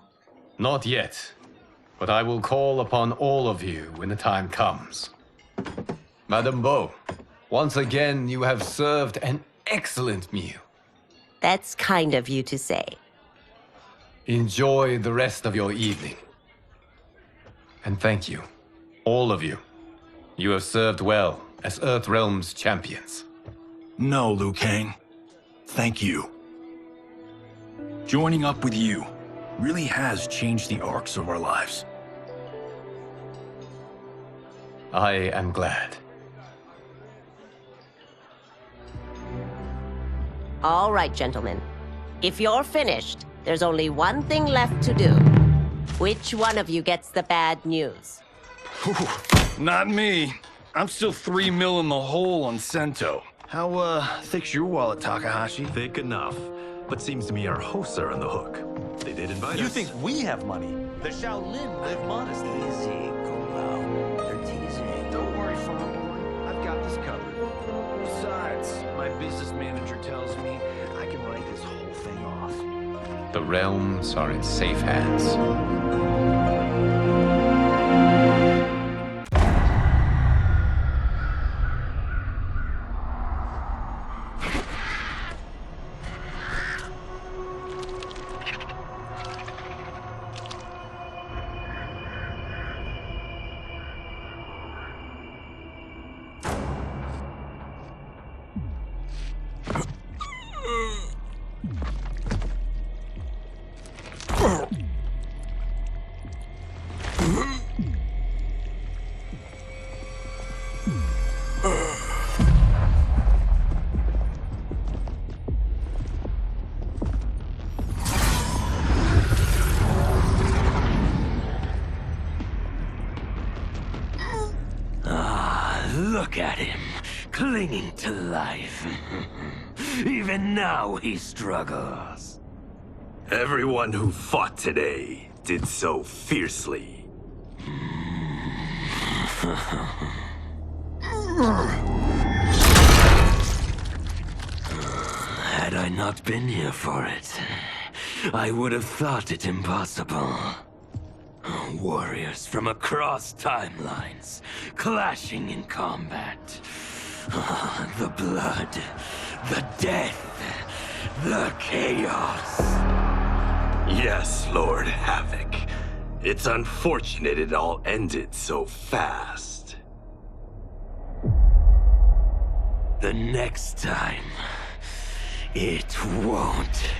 Not yet, but I will call upon all of you when the time comes. Madame Bo, once again you have served an excellent meal. That's kind of you to say. Enjoy the rest of your evening. And thank you, all of you. You have served well as Earthrealm's champions. No, Liu Kang. Thank you. Joining up with you really has changed the arcs of our lives. I am glad. All right, gentlemen. If you're finished, there's only one thing left to do. Which one of you gets the bad news? Not me. I'm still 3 mil in the hole on Sento. How, thick's your wallet, Takahashi? Thick enough. But seems to me our hosts are on the hook. They did invite us. You think we have money? The Shaolin live modestly. Easy, Gumbo. They're teasing. Don't worry, farm boy. I've got this covered. Besides, my business manager tells me I can write this whole thing off. The realms are in safe hands. Look at him, clinging to life. Even now he struggles. Everyone who fought today did so fiercely. Had I not been here for it, I would have thought it impossible. Warriors from across timelines, clashing in combat. The blood, the death, the chaos. Yes, Lord Havoc. It's unfortunate it all ended so fast. The next time, it won't.